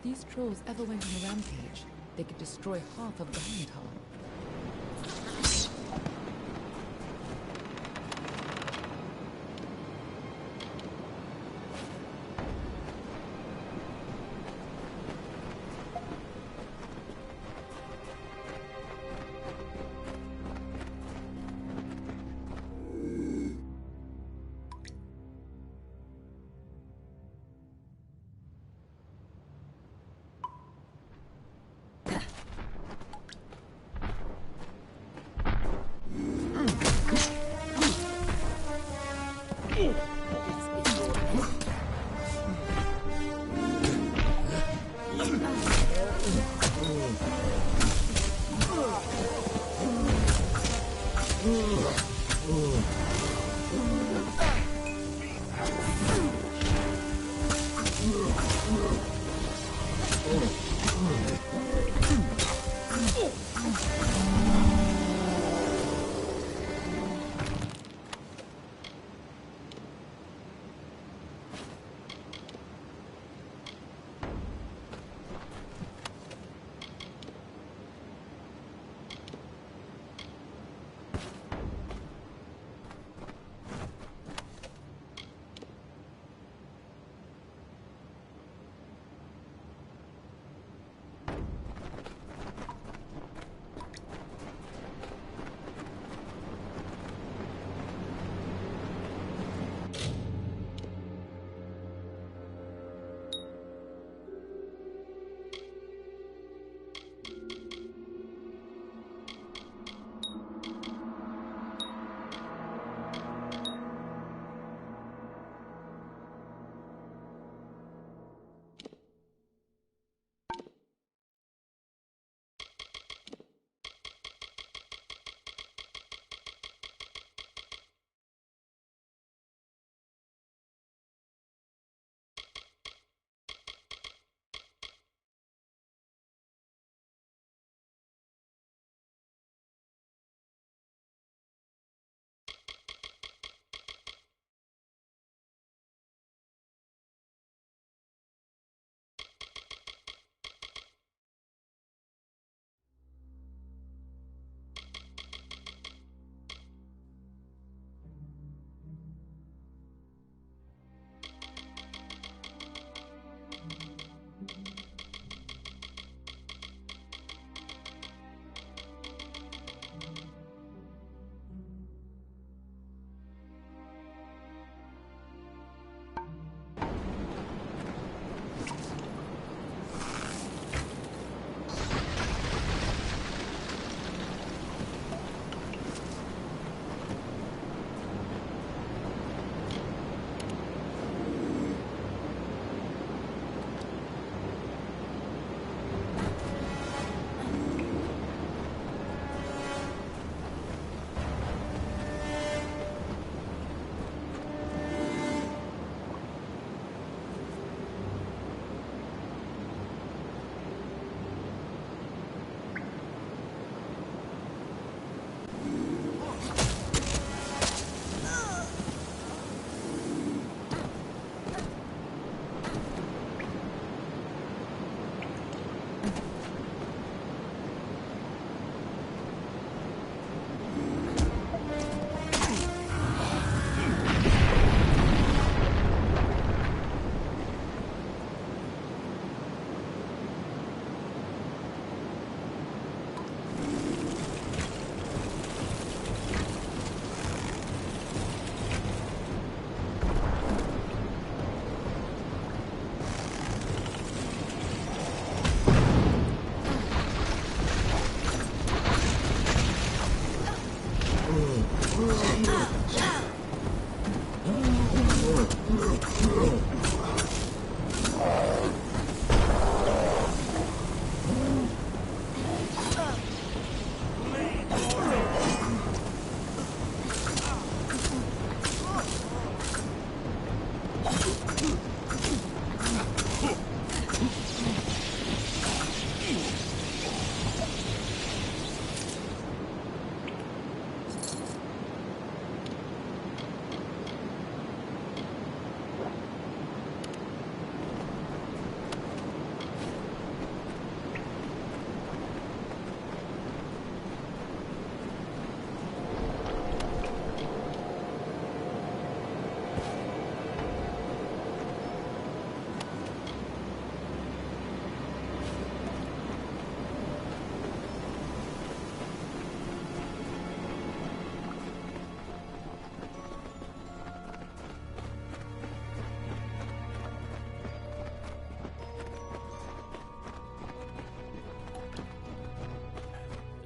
these trolls ever went on a rampage, they could destroy half of Galantar.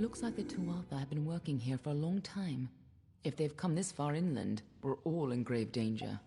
Looks like the Tuatha have been working here for a long time. If they've come this far inland, we're all in grave danger.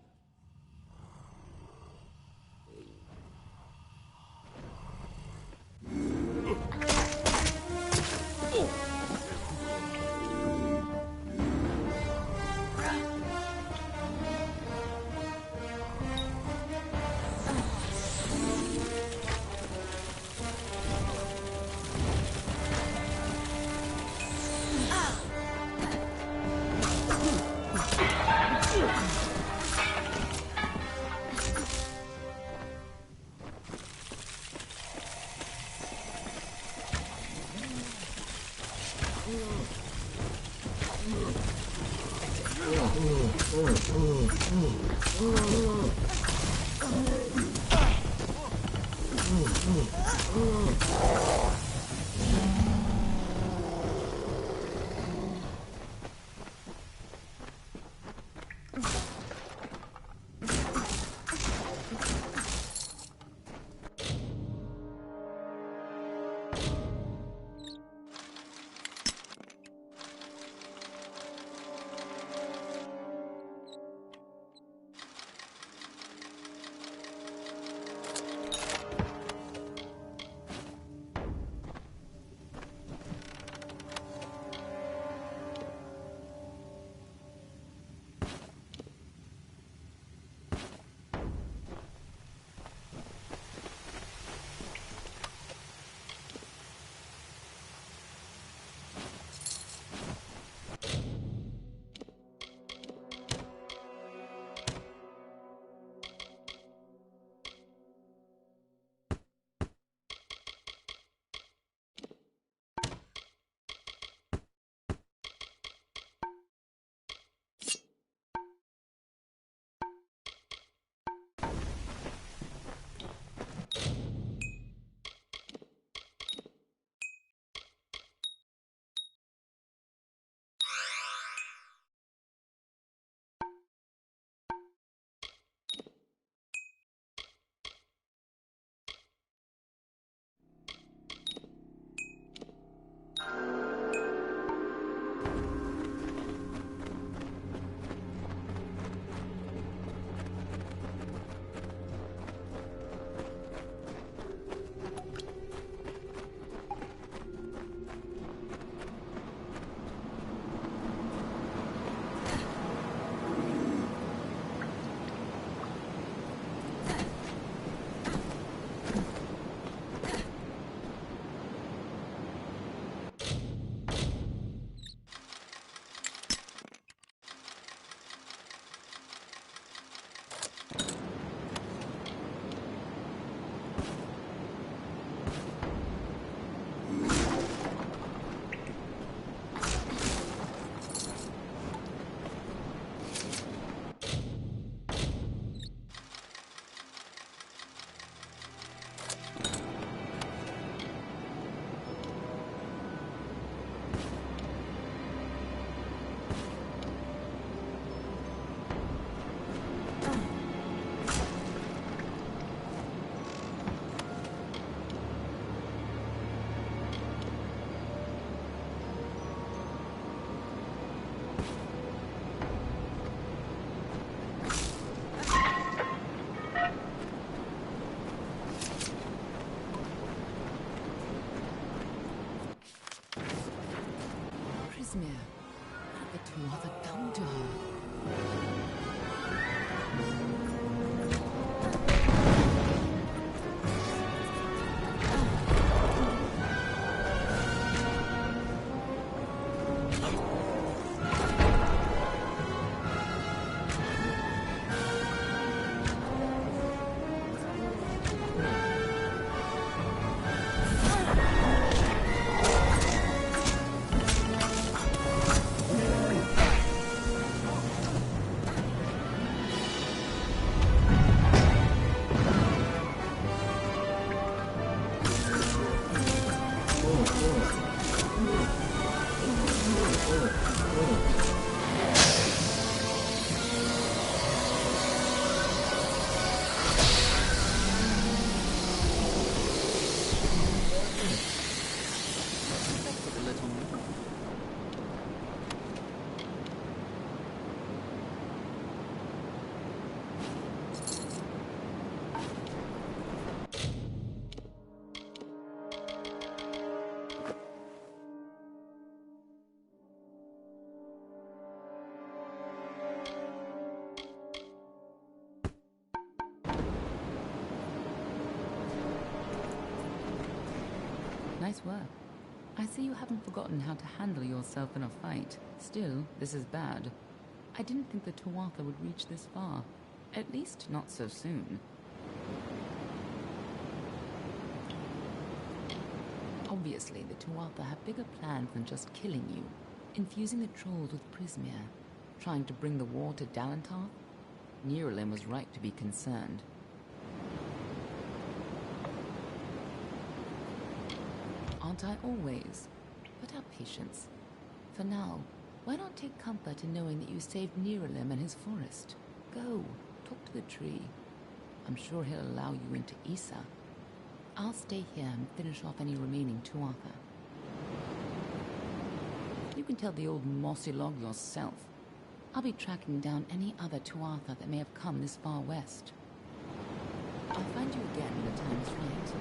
The Tuatha come to her. Nice work. I see you haven't forgotten how to handle yourself in a fight. Still, this is bad. I didn't think the Tuatha would reach this far. At least not so soon. Obviously, the Tuatha have bigger plans than just killing you. Infusing the trolls with Prismir. Trying to bring the war to Dalantarth? Niralim was right to be concerned. Aren't I always? But have patience. For now, why not take comfort in knowing that you saved Niralim and his forest? Go, talk to the tree. I'm sure he'll allow you into Issa. I'll stay here and finish off any remaining Tuatha. You can tell the old mossy log yourself. I'll be tracking down any other Tuatha that may have come this far west. I'll find you again when the time is right.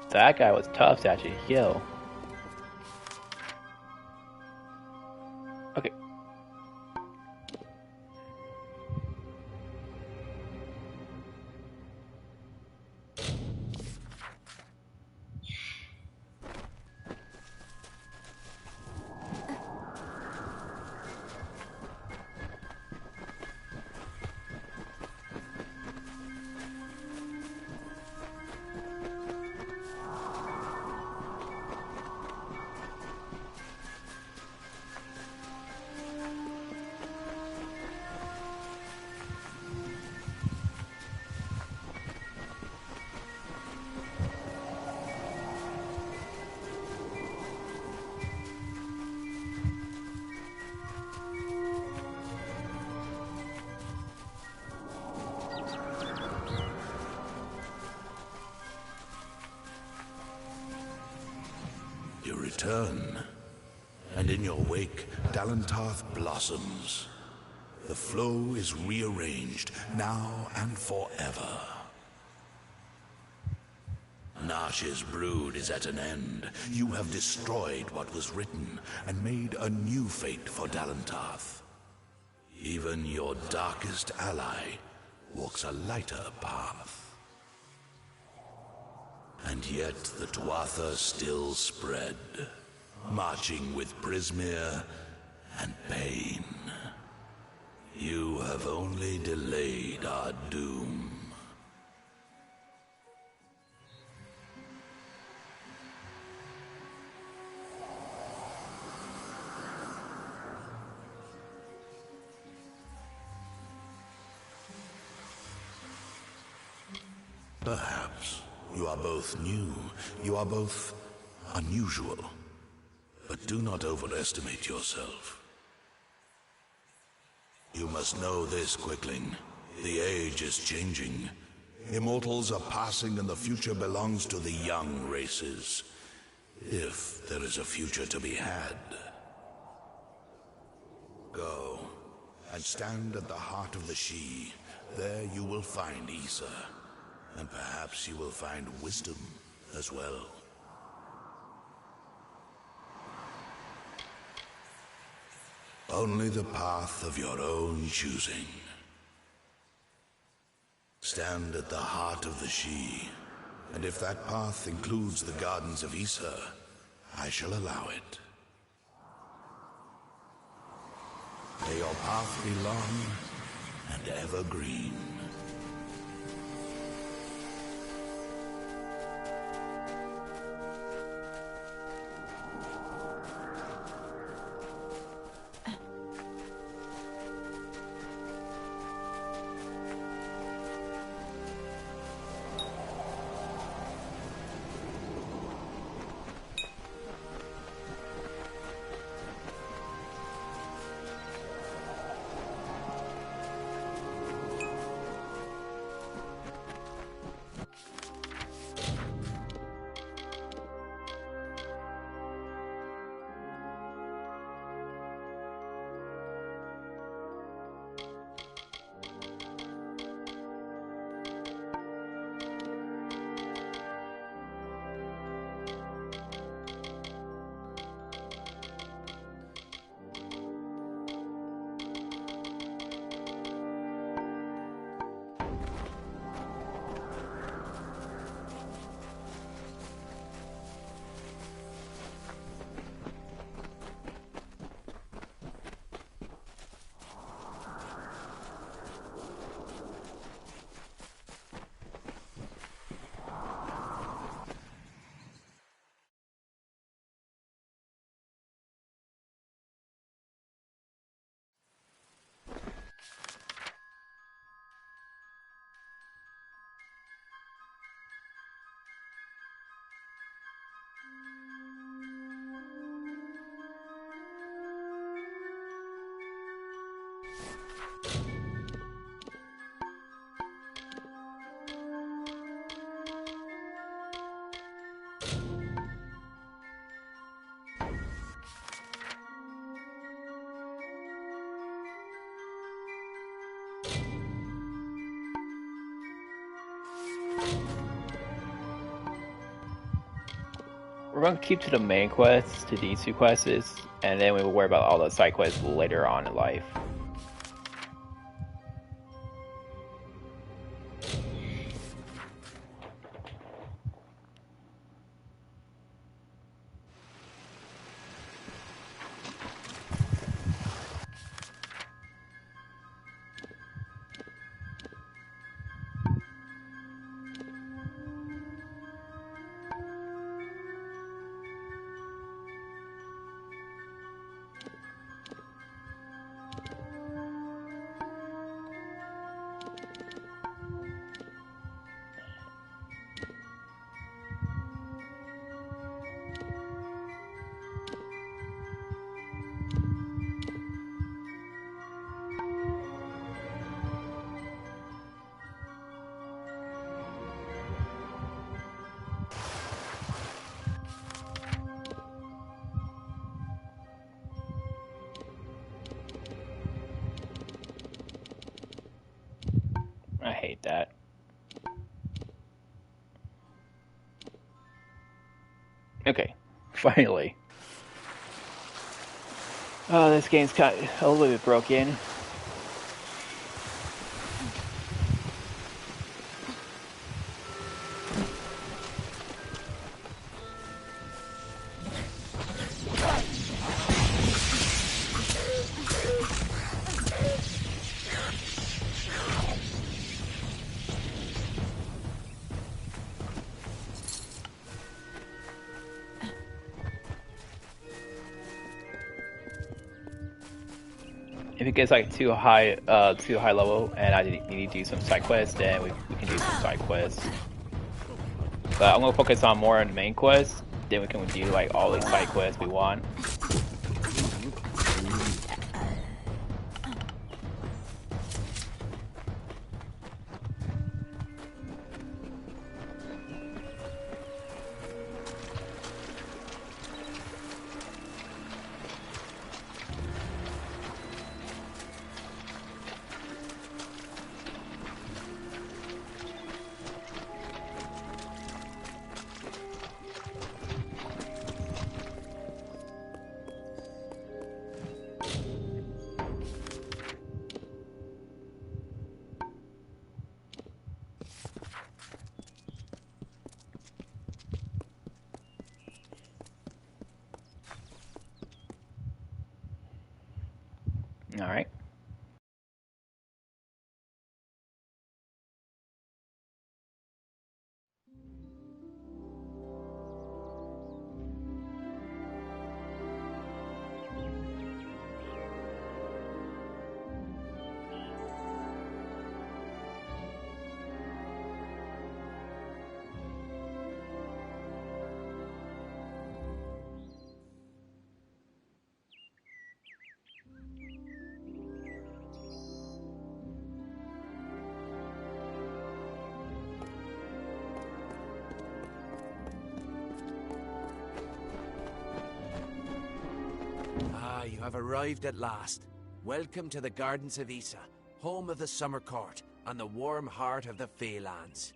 That guy was tough to actually kill. Okay. You return, and in your wake, Dalantarth blossoms. The flow is rearranged, now and forever. Nash's brood is at an end. You have destroyed what was written, and made a new fate for Dalantarth. Even your darkest ally walks a lighter path. And yet the Tuatha still spread, marching with Prismir and pain. You have only delayed our doom. Perhaps. You are both new. You are both unusual. But do not overestimate yourself. You must know this, Quickling. The age is changing. Immortals are passing and the future belongs to the young races. If there is a future to be had. Go, and stand at the heart of the She. There you will find Issa. And perhaps you will find wisdom as well. Only the path of your own choosing. Stand at the heart of the She, and if that path includes the gardens of Issa, I shall allow it. May your path be long and evergreen. We're going to keep to the main quests, to these two quests, and then we will worry about all the side quests later on in life. I hate that. Okay, finally. Oh, this game's kind of a little bit broken. If it gets like too high level, and I need to do some side quests, then we can do some side quests. But I'm gonna focus on more on the main quest. Then we can do like all the side quests we want. All right. Ah, you have arrived at last. Welcome to the Gardens of Issa, home of the Summer Court, and the warm heart of the Feylands.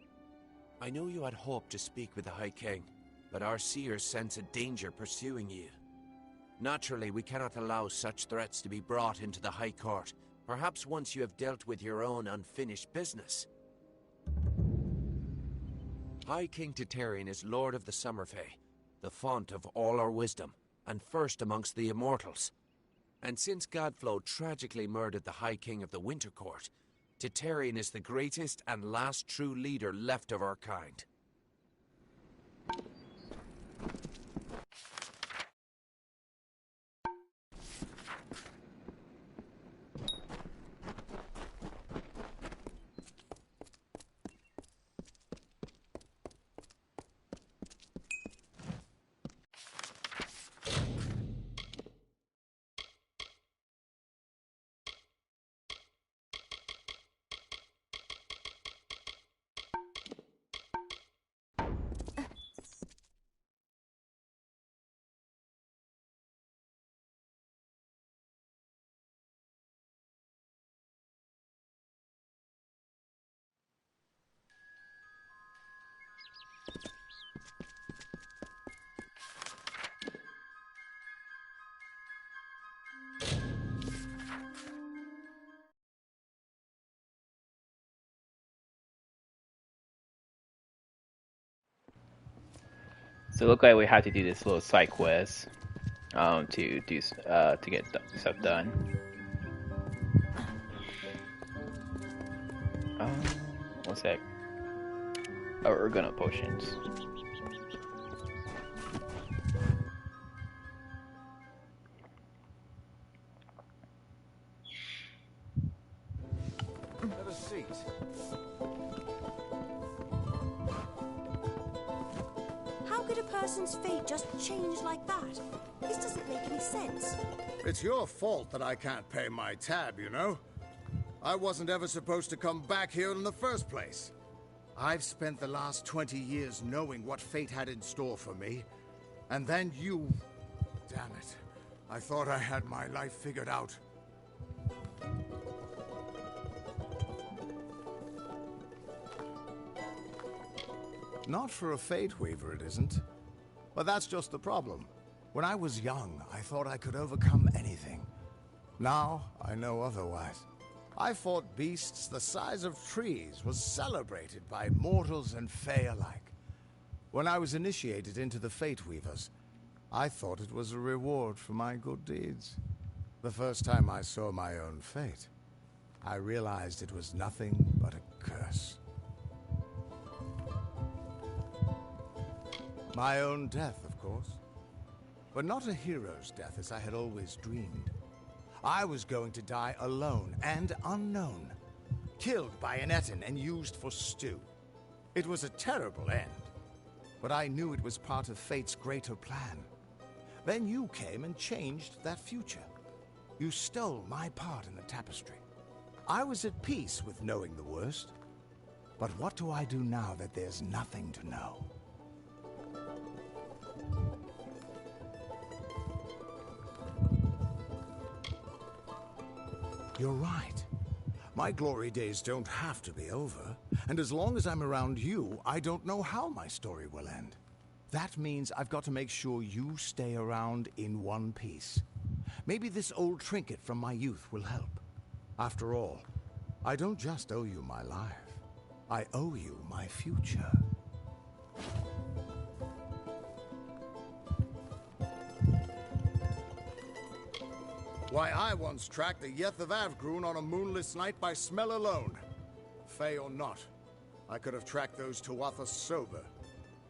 I know you had hoped to speak with the High King, but our seers sense a danger pursuing you. Naturally, we cannot allow such threats to be brought into the High Court, perhaps once you have dealt with your own unfinished business. High King Titarian is Lord of the Summerfey, the font of all our wisdom, and first amongst the immortals. And since Godflow tragically murdered the High King of the Winter Court, Titarian is the greatest and last true leader left of our kind. So it looked like we had to do this little side quest to get stuff done. One sec. Oh, organo potions. Have a seat. How could a person's fate just change like that? This doesn't make any sense. It's your fault that I can't pay my tab, you know? I wasn't ever supposed to come back here in the first place. I've spent the last 20 years knowing what fate had in store for me. And then you... Damn it. I thought I had my life figured out. Not for a Fate Weaver, it isn't. But that's just the problem. When I was young, I thought I could overcome anything. Now, I know otherwise. I fought beasts the size of trees, was celebrated by mortals and Fey alike. When I was initiated into the Fate Weavers, I thought it was a reward for my good deeds. The first time I saw my own fate, I realized it was nothing but a curse. My own death, of course. But not a hero's death as I had always dreamed. I was going to die alone and unknown, killed by an Etin and used for stew. It was a terrible end, but I knew it was part of fate's greater plan. Then you came and changed that future. You stole my part in the tapestry. I was at peace with knowing the worst. But what do I do now that there's nothing to know? You're right. My glory days don't have to be over, and as long as I'm around you, I don't know how my story will end. That means I've got to make sure you stay around in one piece. Maybe this old trinket from my youth will help. After all, I don't just owe you my life. I owe you my future. Why, I once tracked the Yeth of Avgrun on a moonless night by smell alone. Fey or not, I could have tracked those Tuatha sober.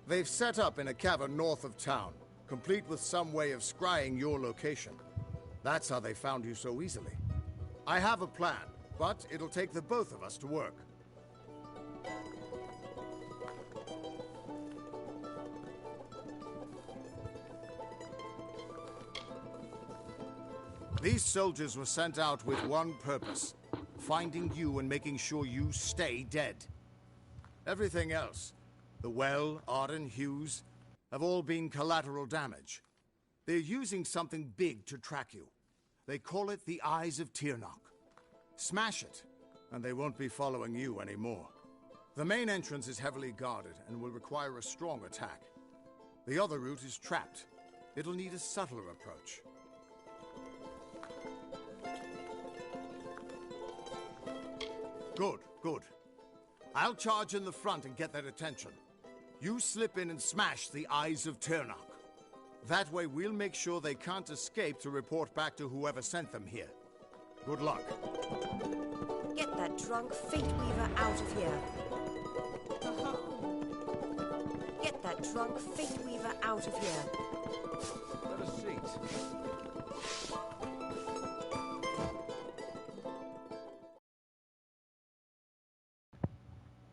They've set up in a cavern north of town, complete with some way of scrying your location. That's how they found you so easily. I have a plan, but it'll take the both of us to work. These soldiers were sent out with one purpose: finding you and making sure you stay dead. Everything else, the Well, Arden, Hughes, have all been collateral damage. They're using something big to track you. They call it the Eyes of Tirnoch. Smash it, and they won't be following you anymore. The main entrance is heavily guarded and will require a strong attack. The other route is trapped. It'll need a subtler approach. Good, good. I'll charge in the front and get their attention. You slip in and smash the Eyes of Tirnoch. That way we'll make sure they can't escape to report back to whoever sent them here. Good luck. Get that drunk Fate Weaver out of here. Get that drunk Fate Weaver out of here. Have a seat.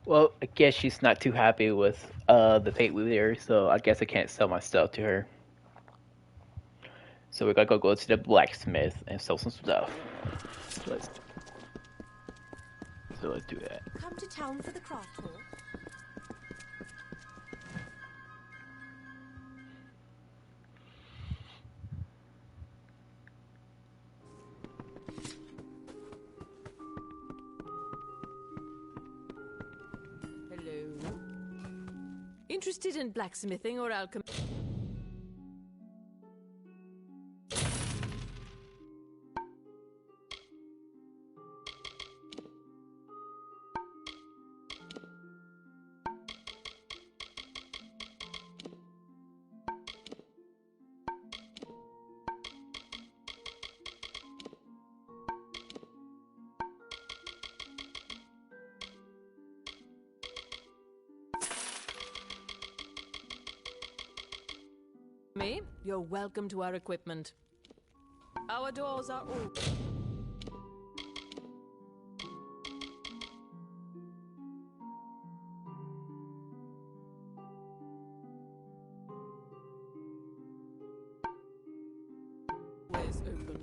Well, I guess she's not too happy with the Fate Weaver, so I guess I can't sell my stuff to her. So we're gonna go to the blacksmith and sell some stuff. Let's do that. Come to town for the craft hall. Hello. Interested in blacksmithing or alchemy? You're welcome to our equipment. Our doors are open. Always open.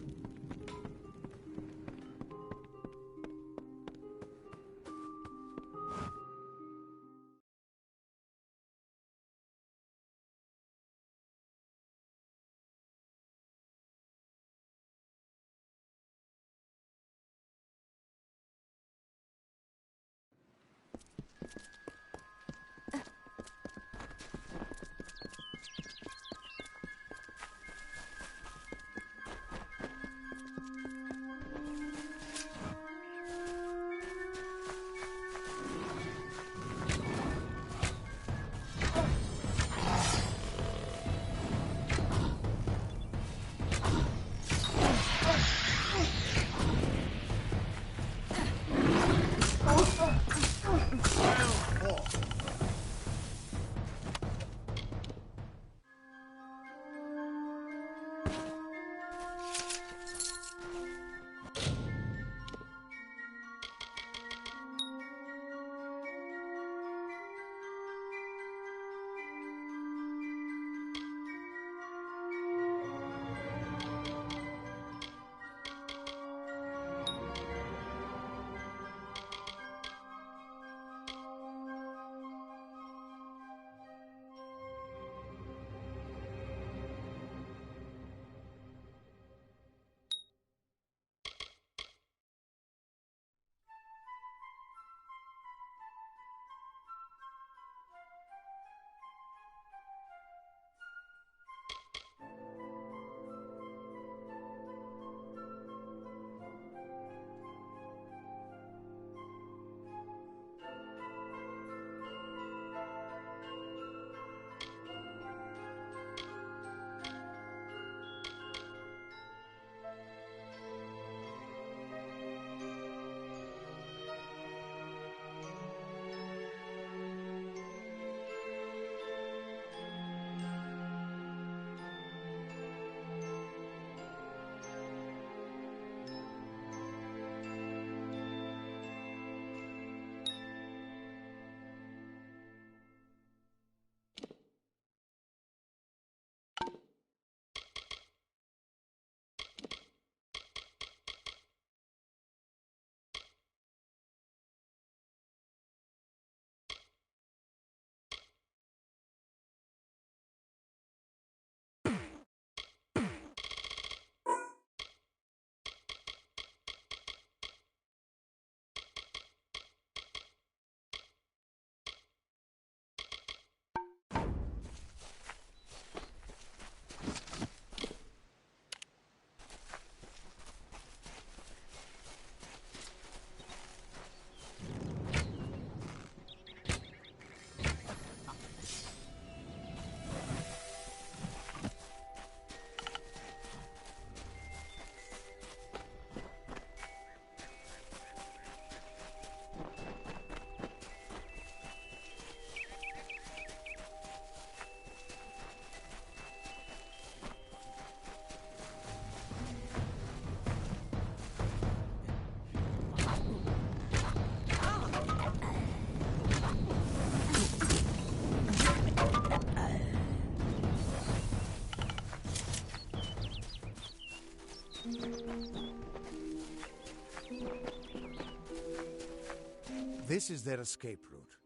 This is their escape route.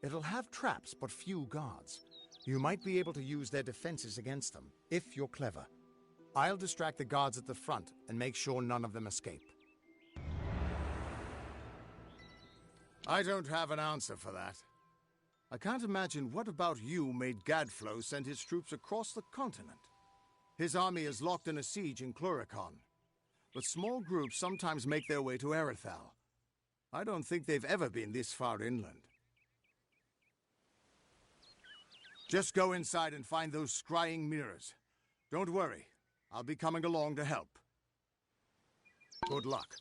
It'll have traps, but few guards. You might be able to use their defenses against them, if you're clever. I'll distract the guards at the front and make sure none of them escape. I don't have an answer for that. I can't imagine what about you made Gadflow send his troops across the continent. His army is locked in a siege in Cluricon, but small groups sometimes make their way to Erithal. I don't think they've ever been this far inland. Just go inside and find those scrying mirrors. Don't worry, I'll be coming along to help. Good luck.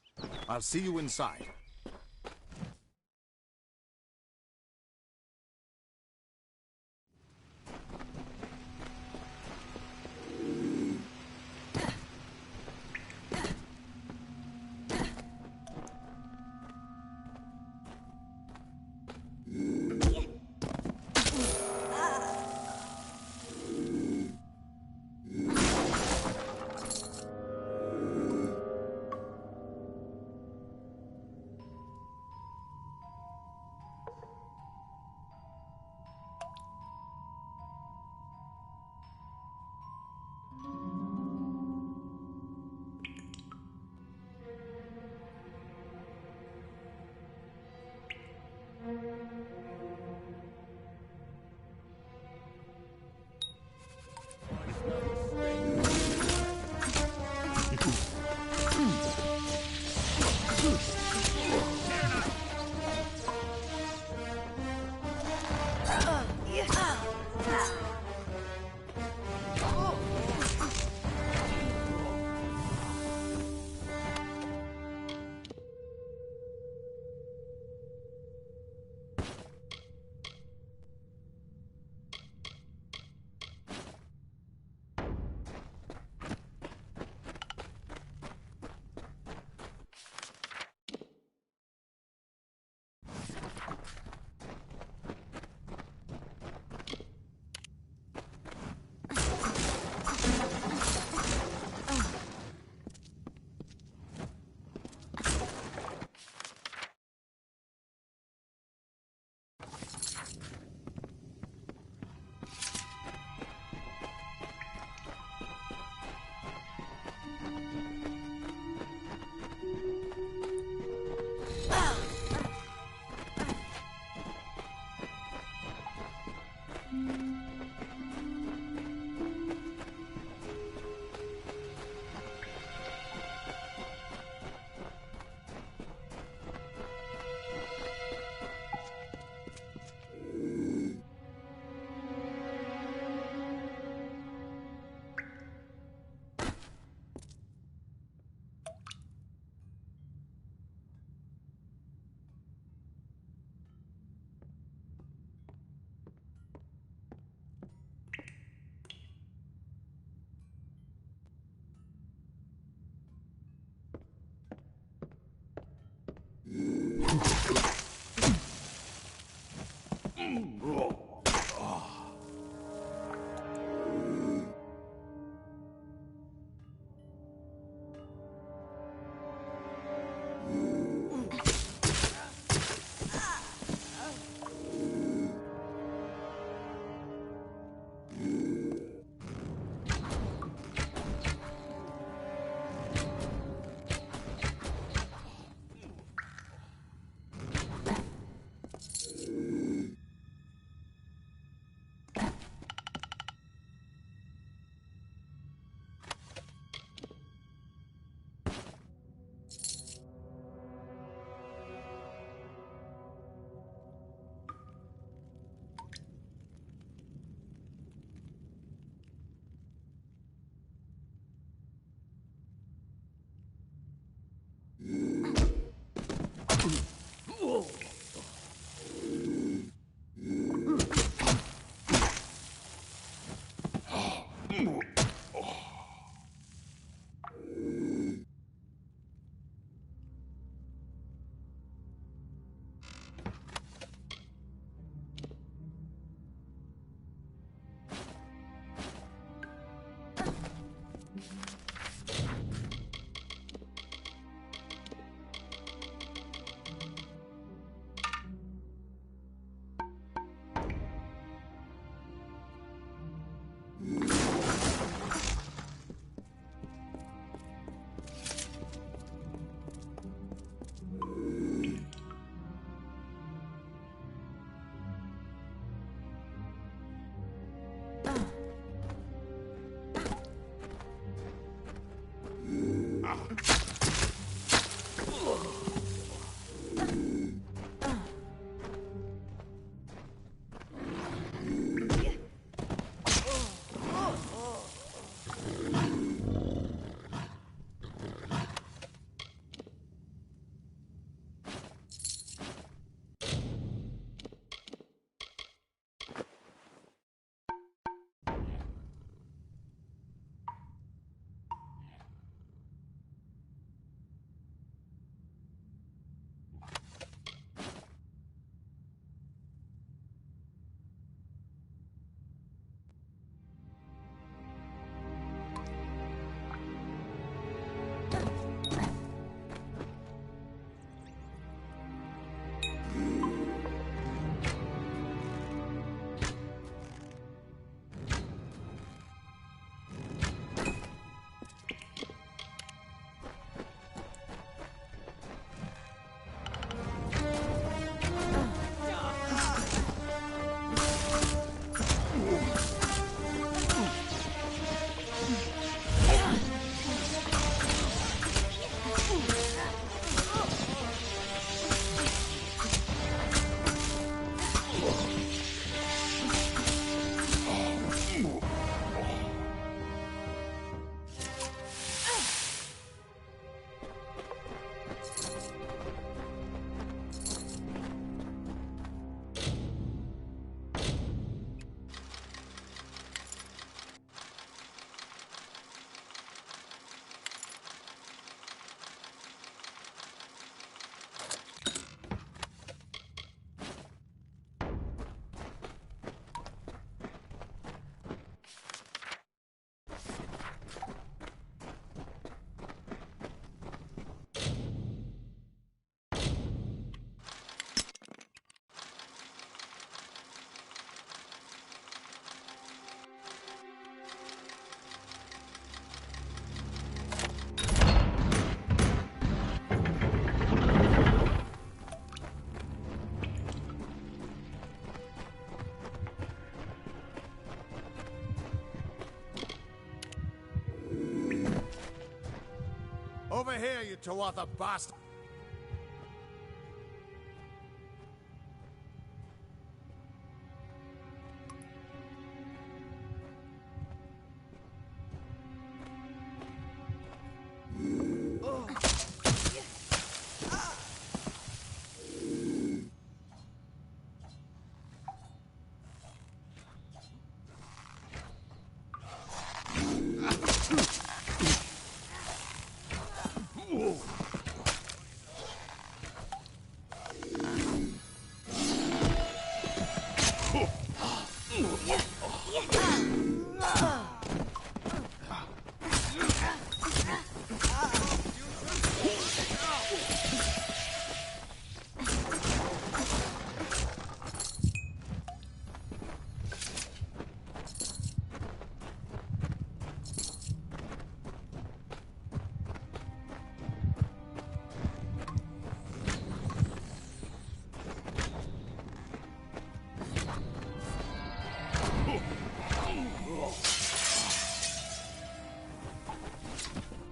I'll see you inside. over here, you Tuatha bastard!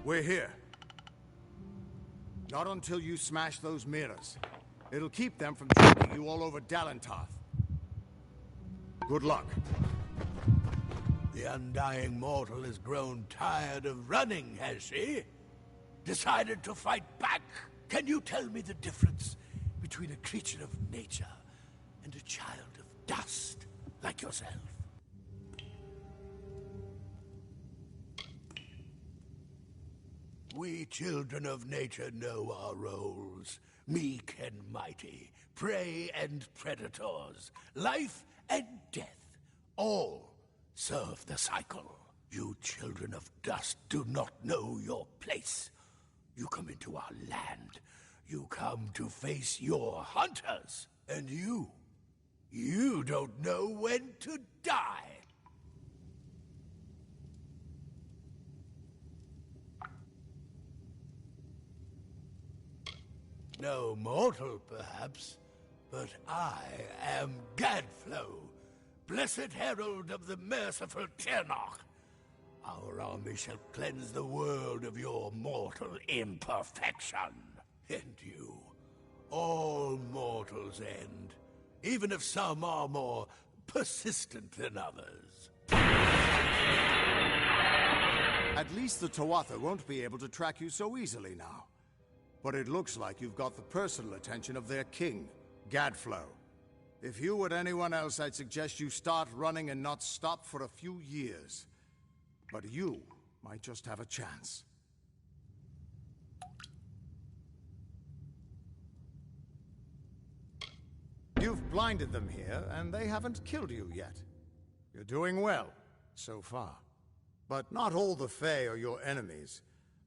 We're here. Not until you smash those mirrors. It'll keep them from dragging you all over Dalentarth. Good luck. The undying mortal has grown tired of running, has she? Decided to fight back? Can you tell me the difference between a creature of nature and a child of dust like yourself? We children of nature know our roles. Meek and mighty, prey and predators, life and death, all serve the cycle. You children of dust do not know your place. You come into our land. You come to face your hunters. And you don't know when to die. No mortal, perhaps, but I am Gadflow, blessed herald of the merciful Ternach. Our army shall cleanse the world of your mortal imperfection. And you, all mortals end, even if some are more persistent than others. At least the Tuatha won't be able to track you so easily now. But it looks like you've got the personal attention of their king, Gadflow. If you were anyone else, I'd suggest you start running and not stop for a few years. But you might just have a chance. You've blinded them here, and they haven't killed you yet. You're doing well, so far. But not all the Fae are your enemies.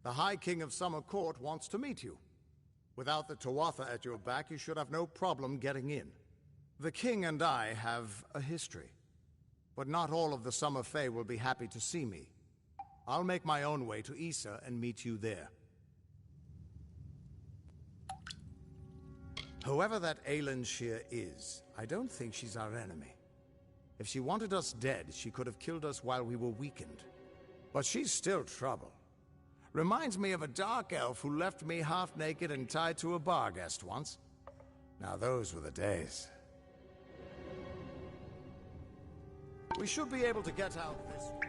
The High King of Summer Court wants to meet you. Without the Tuatha at your back, you should have no problem getting in. The King and I have a history. But not all of the Summer Fae will be happy to see me. I'll make my own way to Issa and meet you there. Whoever that Aelin Shear is, I don't think she's our enemy. If she wanted us dead, she could have killed us while we were weakened. But she's still trouble. Reminds me of a dark elf who left me half naked and tied to a bar guest once. Now those were the days. We should be able to get out this way.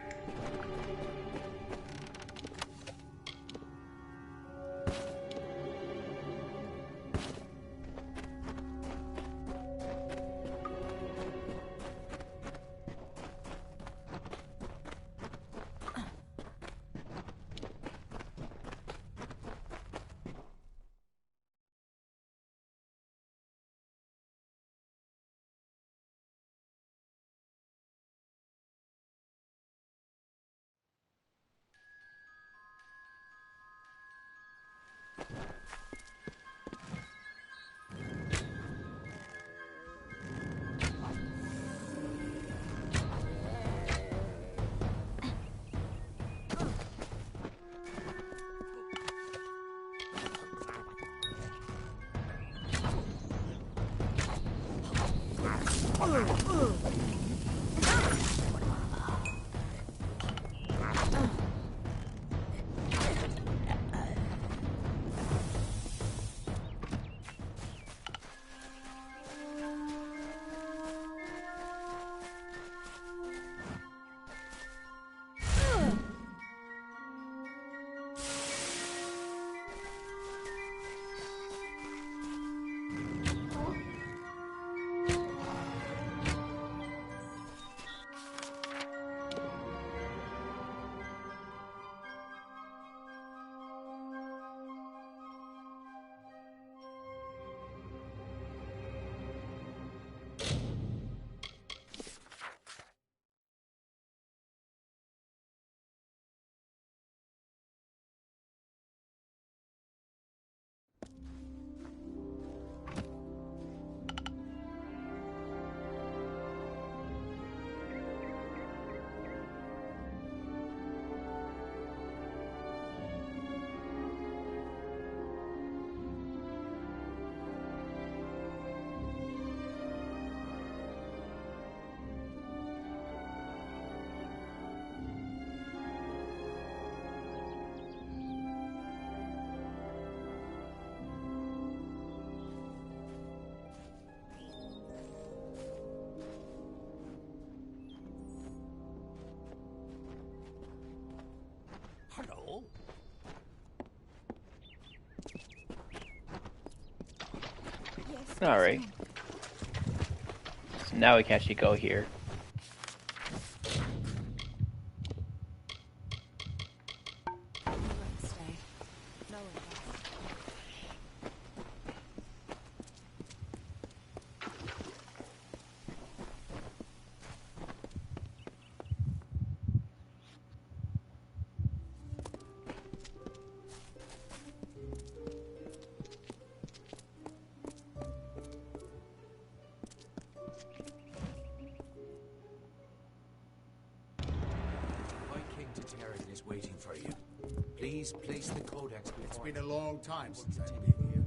Alright. So now we can actually go here. Waiting for you. Please place the codex before. It's been a long time since I've been here.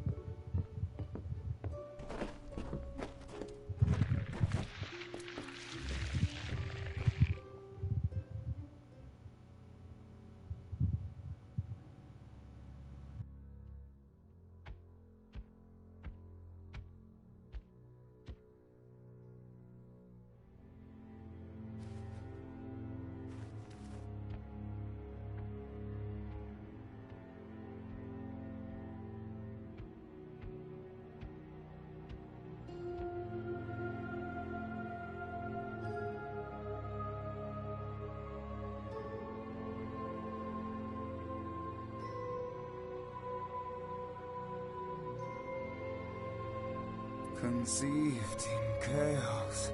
Conceived in chaos,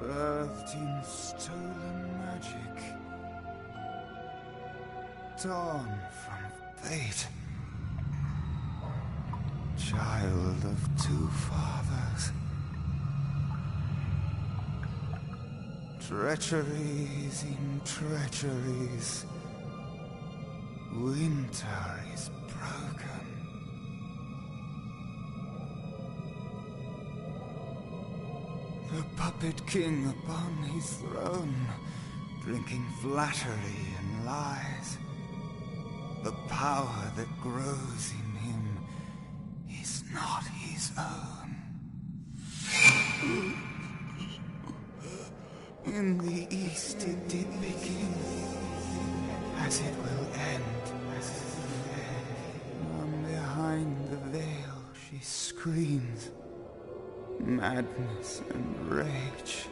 birthed in stolen magic, torn from fate, child of two fathers, treacheries in treacheries, winter is broken. The puppet king upon his throne, drinking flattery and lies. The power that grows in him is not his own. In the east it did begin, as it will end. From behind the veil she screams. Madness and rage.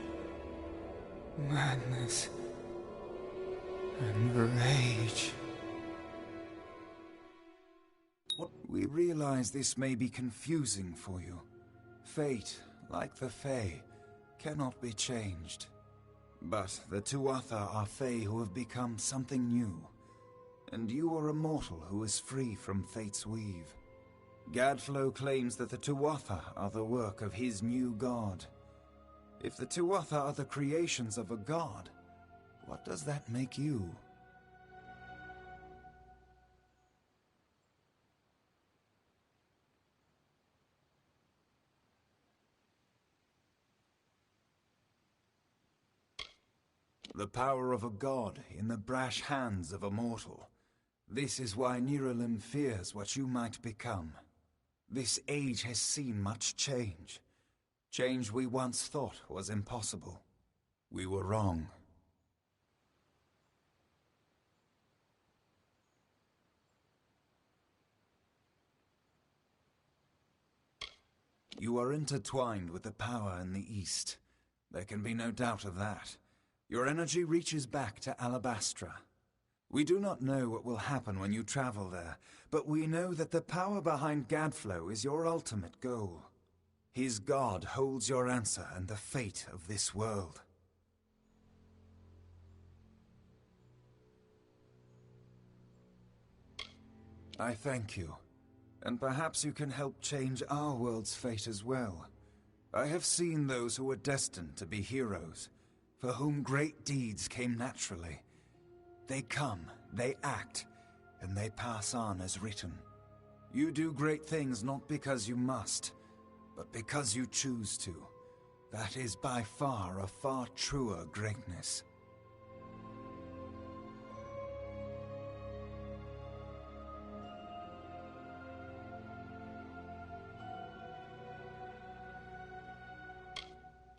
Madness and rage. We realize this may be confusing for you. Fate, like the Fae, cannot be changed. But the Tuatha are Fae who have become something new. And you are a mortal who is free from Fate's weave. Gadflow claims that the Tuatha are the work of his new god. If the Tuatha are the creations of a god, what does that make you? The power of a god in the brash hands of a mortal. This is why Niralim fears what you might become. This age has seen much change. Change we once thought was impossible. We were wrong. You are intertwined with the power in the East. There can be no doubt of that. Your energy reaches back to Alabastra. We do not know what will happen when you travel there, but we know that the power behind Gadflow is your ultimate goal. His god holds your answer and the fate of this world. I thank you, and perhaps you can help change our world's fate as well. I have seen those who were destined to be heroes, for whom great deeds came naturally. They come, they act, and they pass on as written. You do great things not because you must, but because you choose to. That is by far a far truer greatness.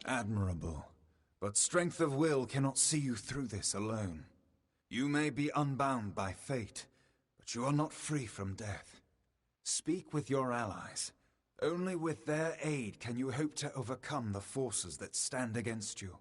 Admirable, but strength of will cannot see you through this alone. You may be unbound by fate, but you are not free from death. Speak with your allies, Only with their aid can you hope to overcome the forces that stand against you.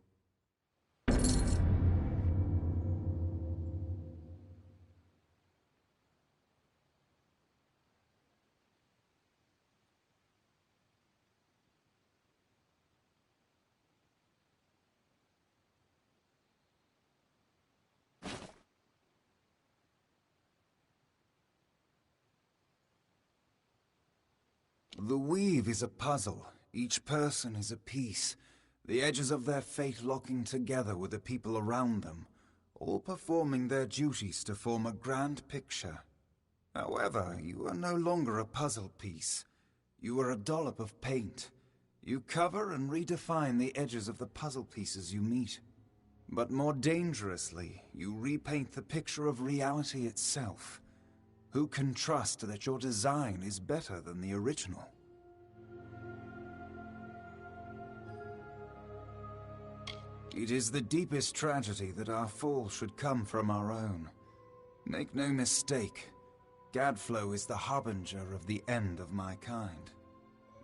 The weave is a puzzle. Each person is a piece, the edges of their fate locking together with the people around them, all performing their duties to form a grand picture. However, you are no longer a puzzle piece. You are a dollop of paint. You cover and redefine the edges of the puzzle pieces you meet. But more dangerously, you repaint the picture of reality itself. Who can trust that your design is better than the original? It is the deepest tragedy that our fall should come from our own. Make no mistake, Gadflow is the harbinger of the end of my kind.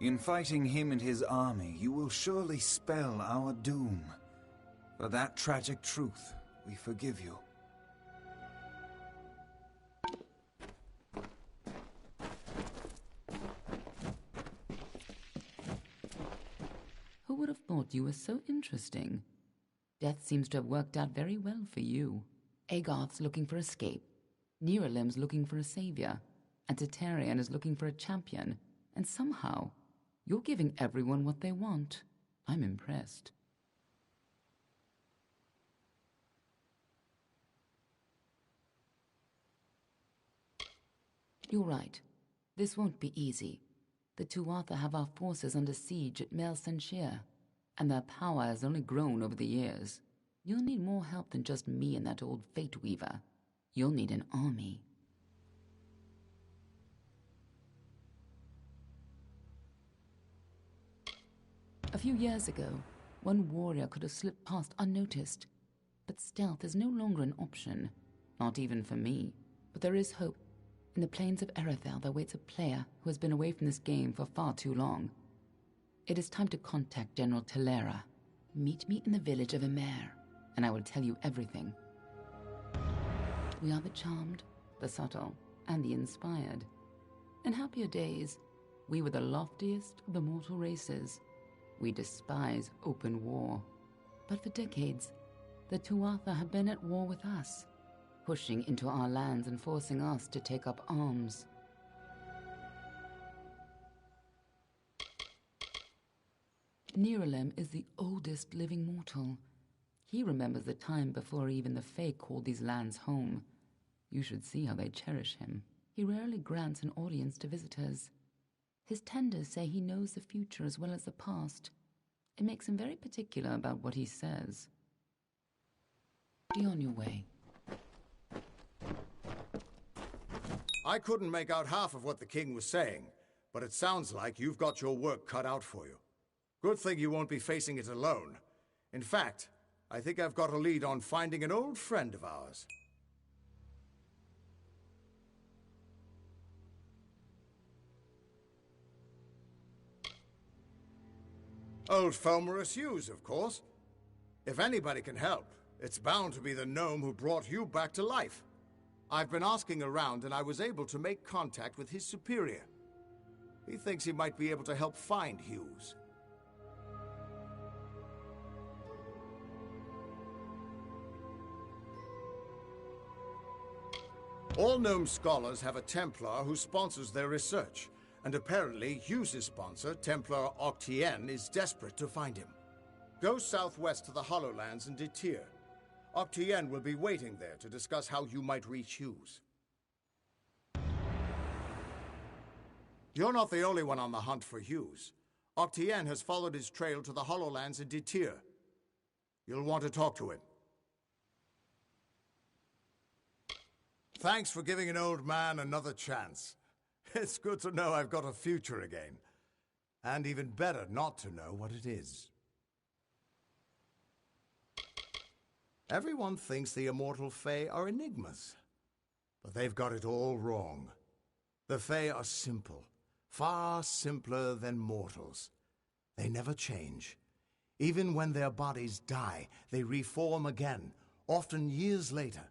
In fighting him and his army, you will surely spell our doom. For that tragic truth, we forgive you. Who would have thought you were so interesting? Death seems to have worked out very well for you. Agarth's looking for escape, Neralim's looking for a savior, and Tatarian is looking for a champion, and somehow, you're giving everyone what they want. I'm impressed. You're right. This won't be easy. The Tuatha have our forces under siege at Mel Senshir, and their power has only grown over the years. You'll need more help than just me and that old Fate Weaver. You'll need an army. A few years ago, one warrior could have slipped past unnoticed, but stealth is no longer an option, not even for me. But there is hope. In the plains of Erethel there waits a player who has been away from this game for far too long. It is time to contact General Telera. Meet me in the village of Emer, and I will tell you everything. We are the charmed, the subtle, and the inspired. In happier days, we were the loftiest of the mortal races. We despise open war. But for decades, the Tuatha have been at war with us, pushing into our lands and forcing us to take up arms. Neralim is the oldest living mortal. He remembers the time before even the Fae called these lands home. You should see how they cherish him. He rarely grants an audience to visitors. His tenders say he knows the future as well as the past. It makes him very particular about what he says. Be on your way. I couldn't make out half of what the king was saying, but it sounds like you've got your work cut out for you. Good thing you won't be facing it alone. In fact, I think I've got a lead on finding an old friend of ours. Old Fomorous Hughes, of course. If anybody can help, it's bound to be the gnome who brought you back to life. I've been asking around and I was able to make contact with his superior. He thinks he might be able to help find Hughes. All gnome scholars have a Templar who sponsors their research, and apparently Hughes' sponsor, Templar Octien, is desperate to find him. Go southwest to the Hollowlands and Detir. Octien will be waiting there to discuss how you might reach Hughes. You're not the only one on the hunt for Hughes. Octien has followed his trail to the Hollowlands in Detir. You'll want to talk to him. Thanks for giving an old man another chance. It's good to know I've got a future again. And even better not to know what it is. Everyone thinks the immortal Fae are enigmas. But they've got it all wrong. The Fae are simple, far simpler than mortals. They never change. Even when their bodies die, they reform again, often years later.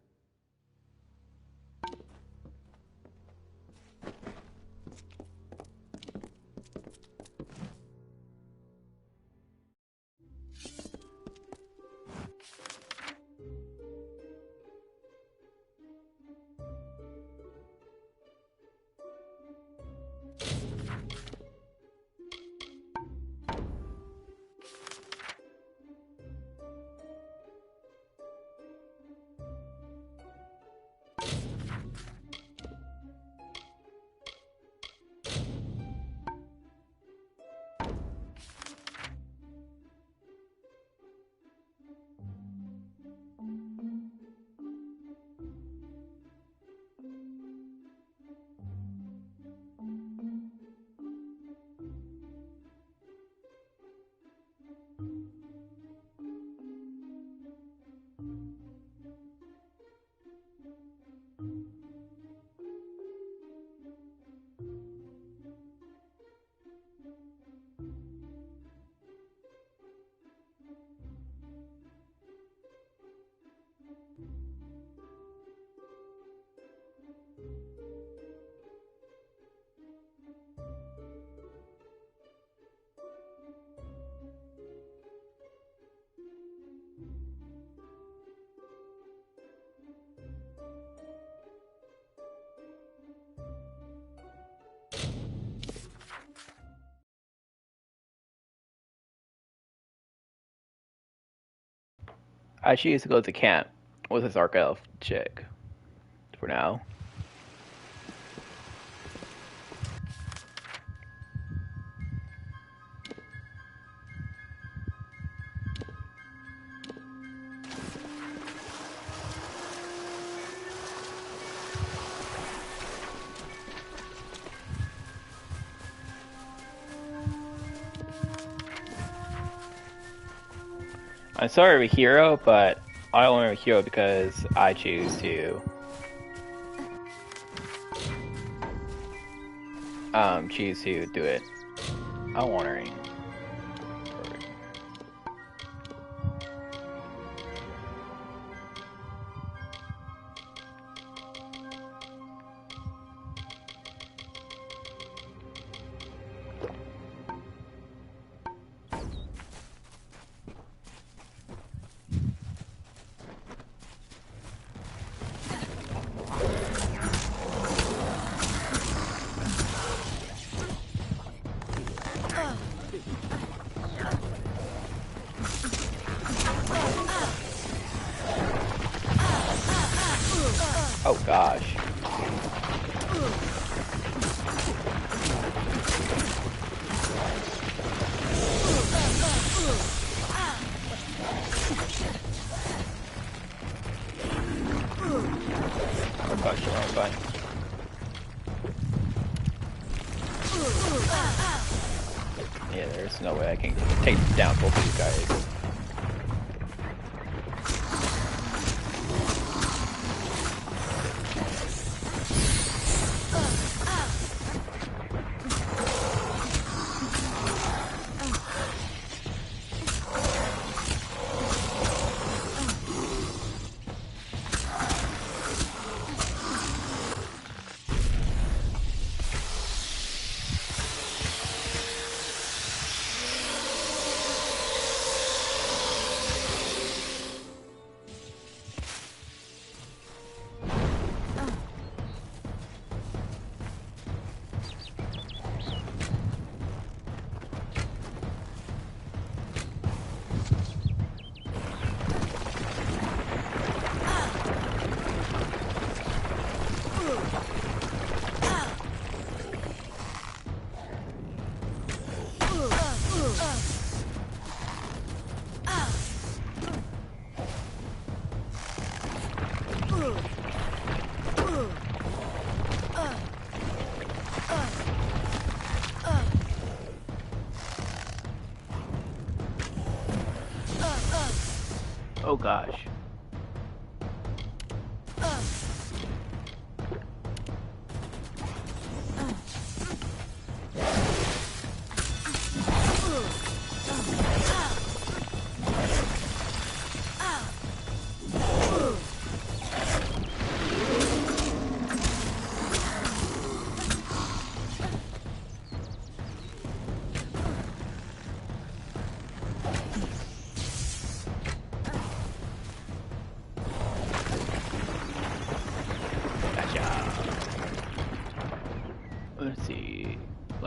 I choose to go to camp with this Arc Elf chick for now. I'm sorry I'm a hero, but I only am a hero because I choose to do it. I'm wondering. Oh gosh. Oh gosh, you're fine. Yeah, there's no way I can take down both of these guys. Oh gosh.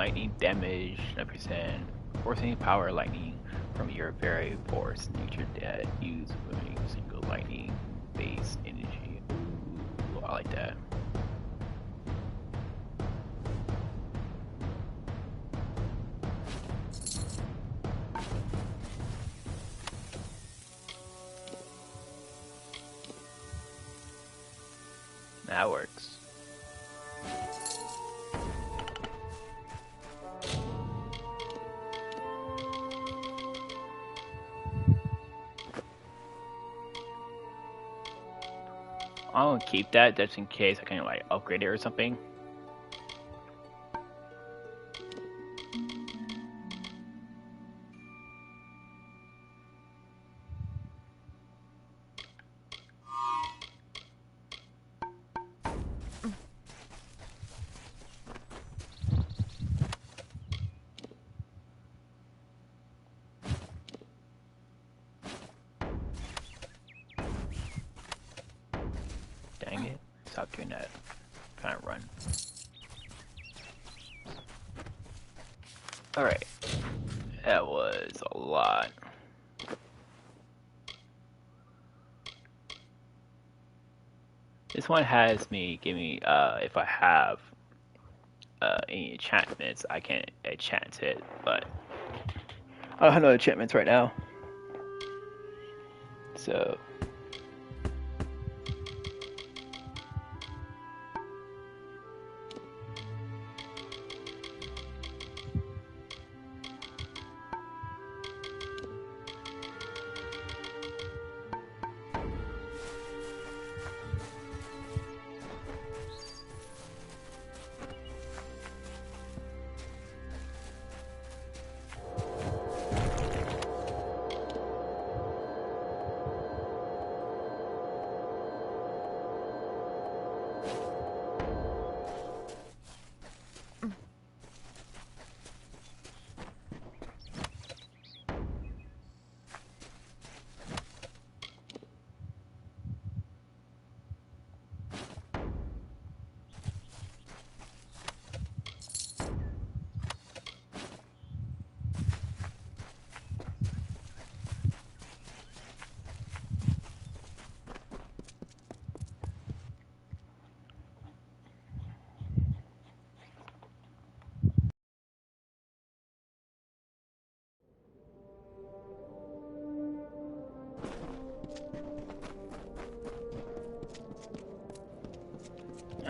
lightning damage 9%, forcing power lightning from your very force nature that use limiting single lightning base energy. Ooh, I like that. That works. I'll keep that just in case I can like upgrade it or something. Dang it. Stop doing that. Trying to run. Alright. That was a lot. This one has me give me if I have any enchantments I can enchant it, but I don't have no enchantments right now. So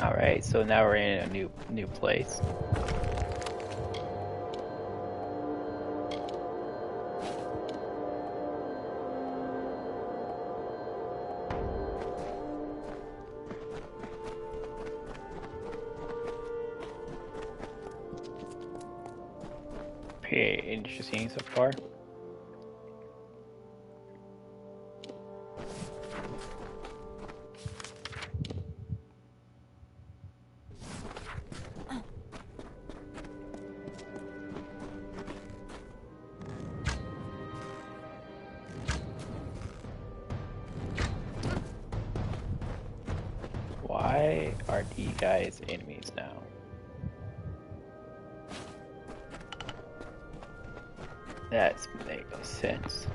alright, so now we're in a new place. Pretty interesting so far. Why are these guys enemies now? That makes no sense.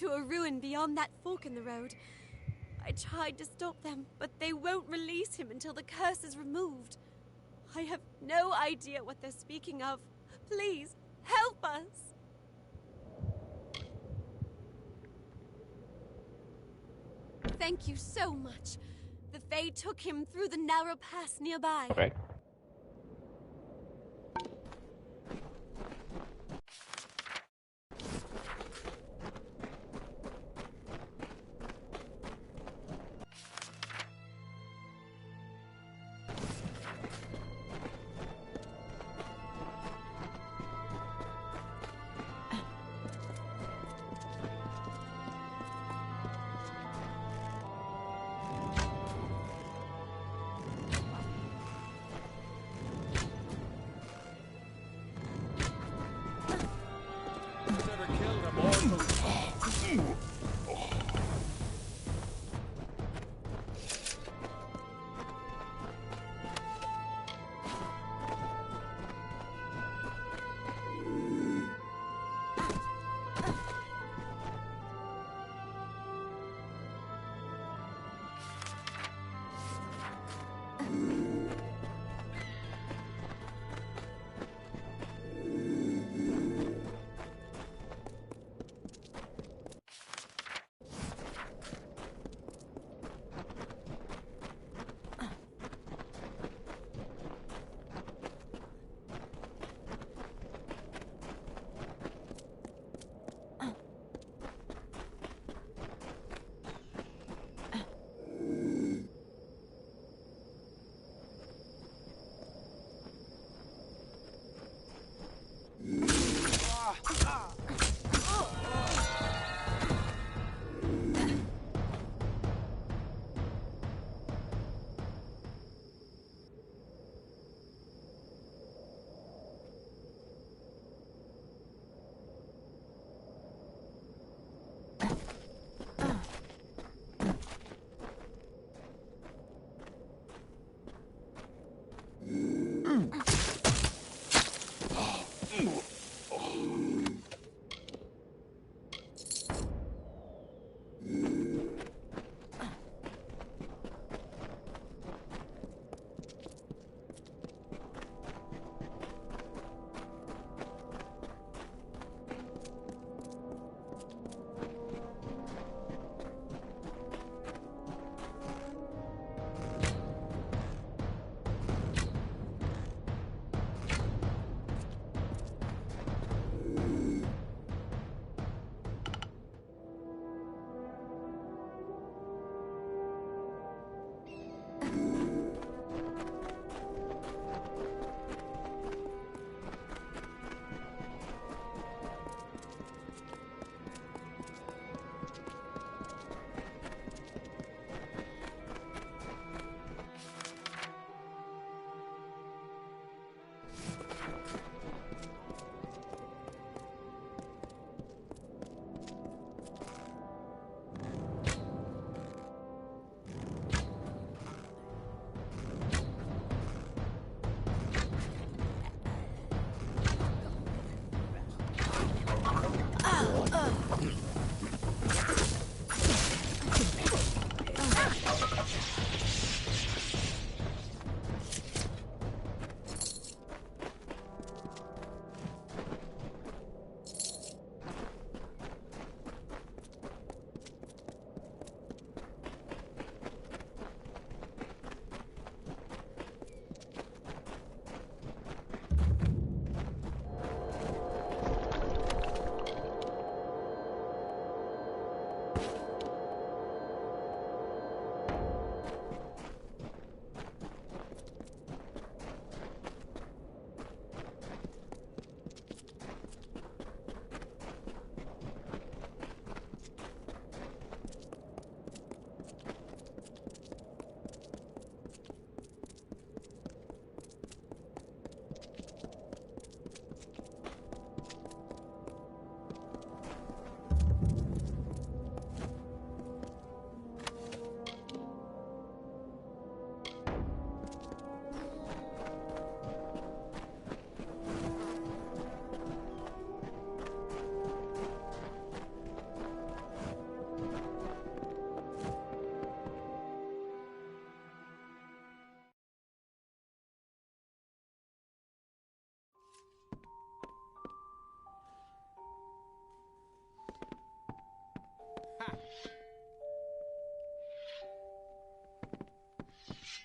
To a ruin beyond that fork in the road. I tried to stop them, but they won't release him until the curse is removed. I have no idea what they're speaking of. Please, help us! Thank you so much. The Fae took him through the narrow pass nearby. Okay.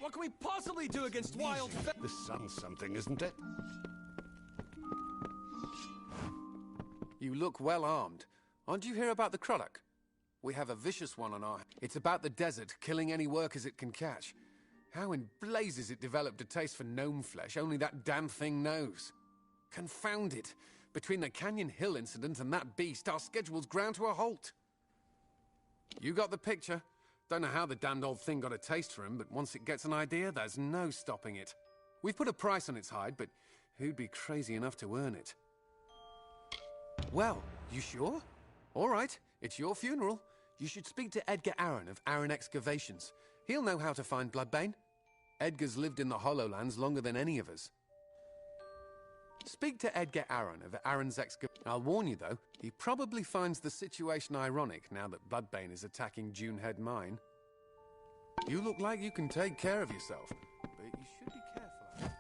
What can we possibly do against wild... The sun's something, isn't it? You look well armed. Aren't you hear about the Croddock? We have a vicious one on our... It's about the desert, killing any workers it can catch. How in blazes it developed a taste for gnome flesh, only that damn thing knows. Confound it. Between the Canyon Hill incident and that beast, our schedule's ground to a halt. You got the picture. Don't know how the damned old thing got a taste for him, but once it gets an idea, there's no stopping it. We've put a price on its hide, but who'd be crazy enough to earn it? Well, you sure? All right, it's your funeral. You should speak to Edgar Aaron of Aaron Excavations. He'll know how to find Bloodbane. Edgar's lived in the Hollowlands longer than any of us. Speak to Edgar Aaron of Aaron's Excavations. I'll warn you, though, he probably finds the situation ironic now that Bloodbane is attacking Dunehead Mine. You look like you can take care of yourself, but you should be careful.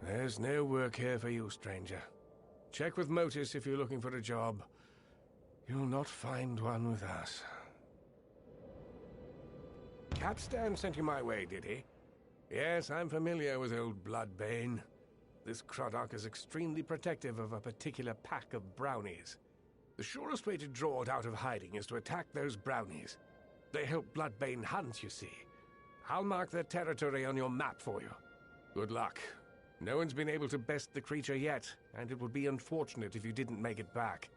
There's no work here for you, stranger. Check with Motus if you're looking for a job. You'll not find one with us. Capstan sent you my way, did he? Yes, I'm familiar with old Bloodbane. This Croddock is extremely protective of a particular pack of brownies. The surest way to draw it out of hiding is to attack those brownies. They help Bloodbane hunt, you see. I'll mark their territory on your map for you. Good luck. No one's been able to best the creature yet, and it would be unfortunate if you didn't make it back.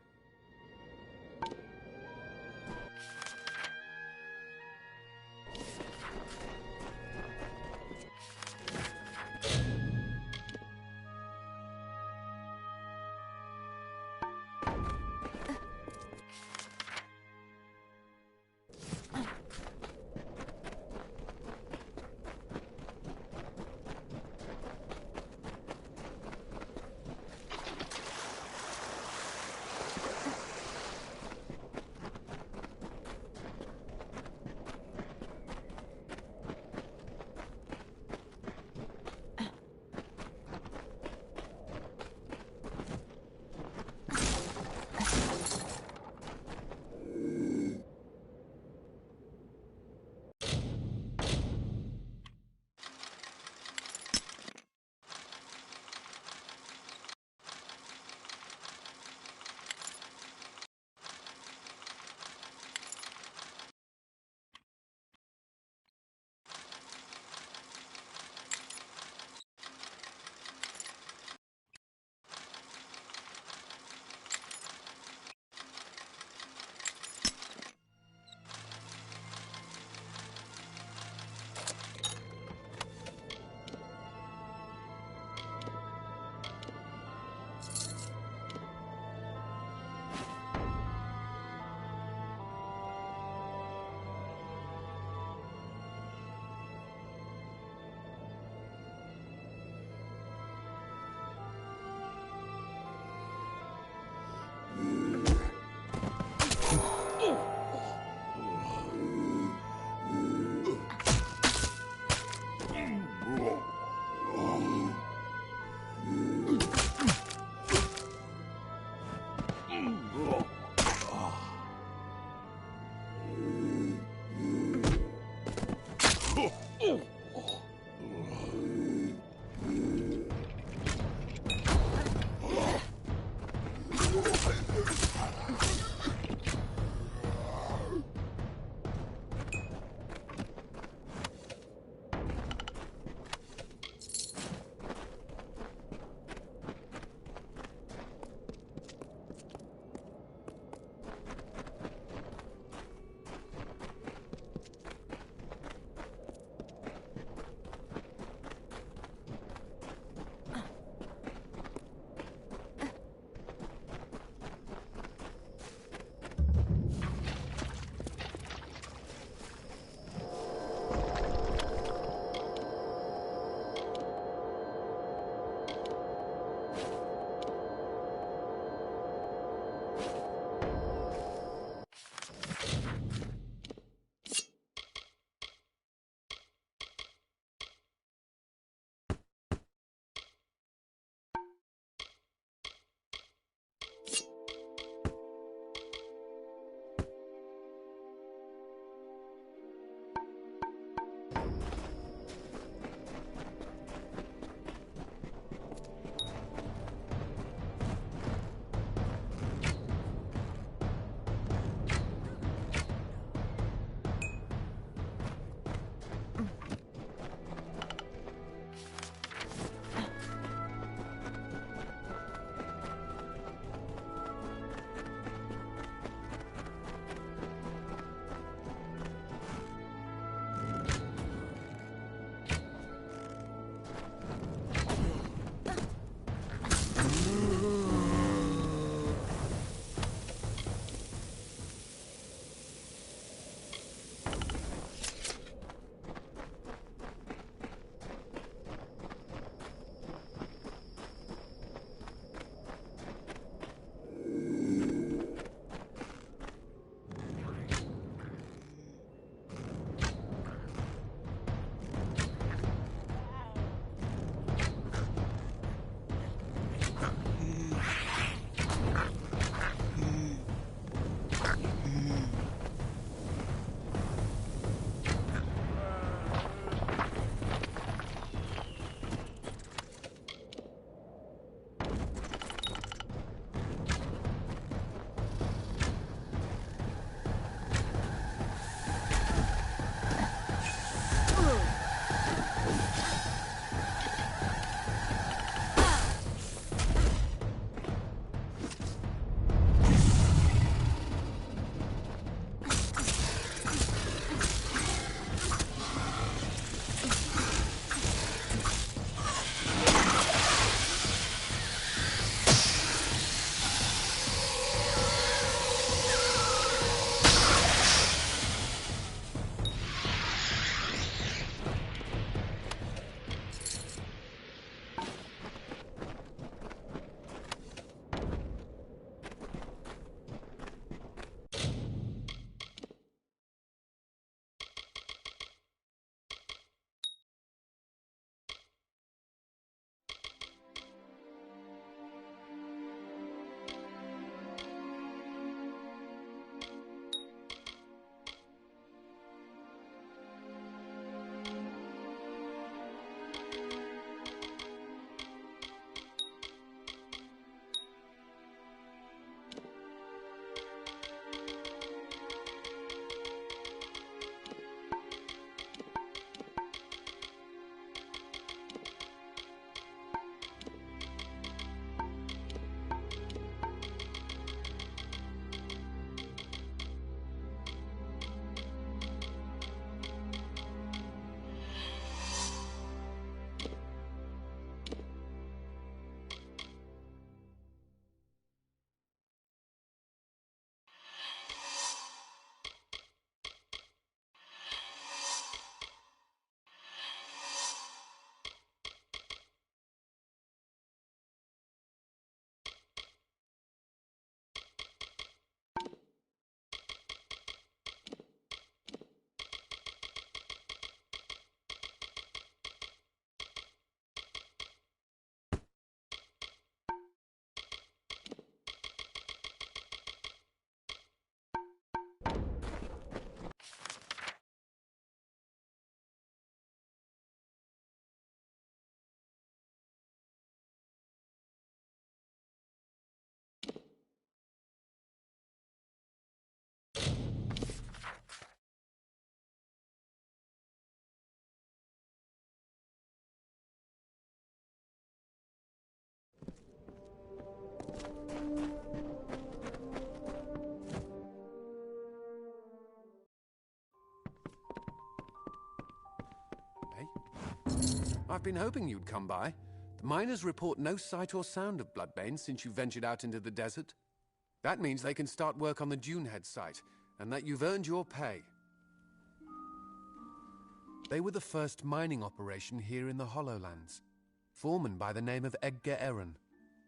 I've been hoping you'd come by. The miners report no sight or sound of Bloodbane since you ventured out into the desert. That means they can start work on the Dunehead site, and that you've earned your pay. They were the first mining operation here in the Hollowlands. Foreman by the name of Edgar Aaron.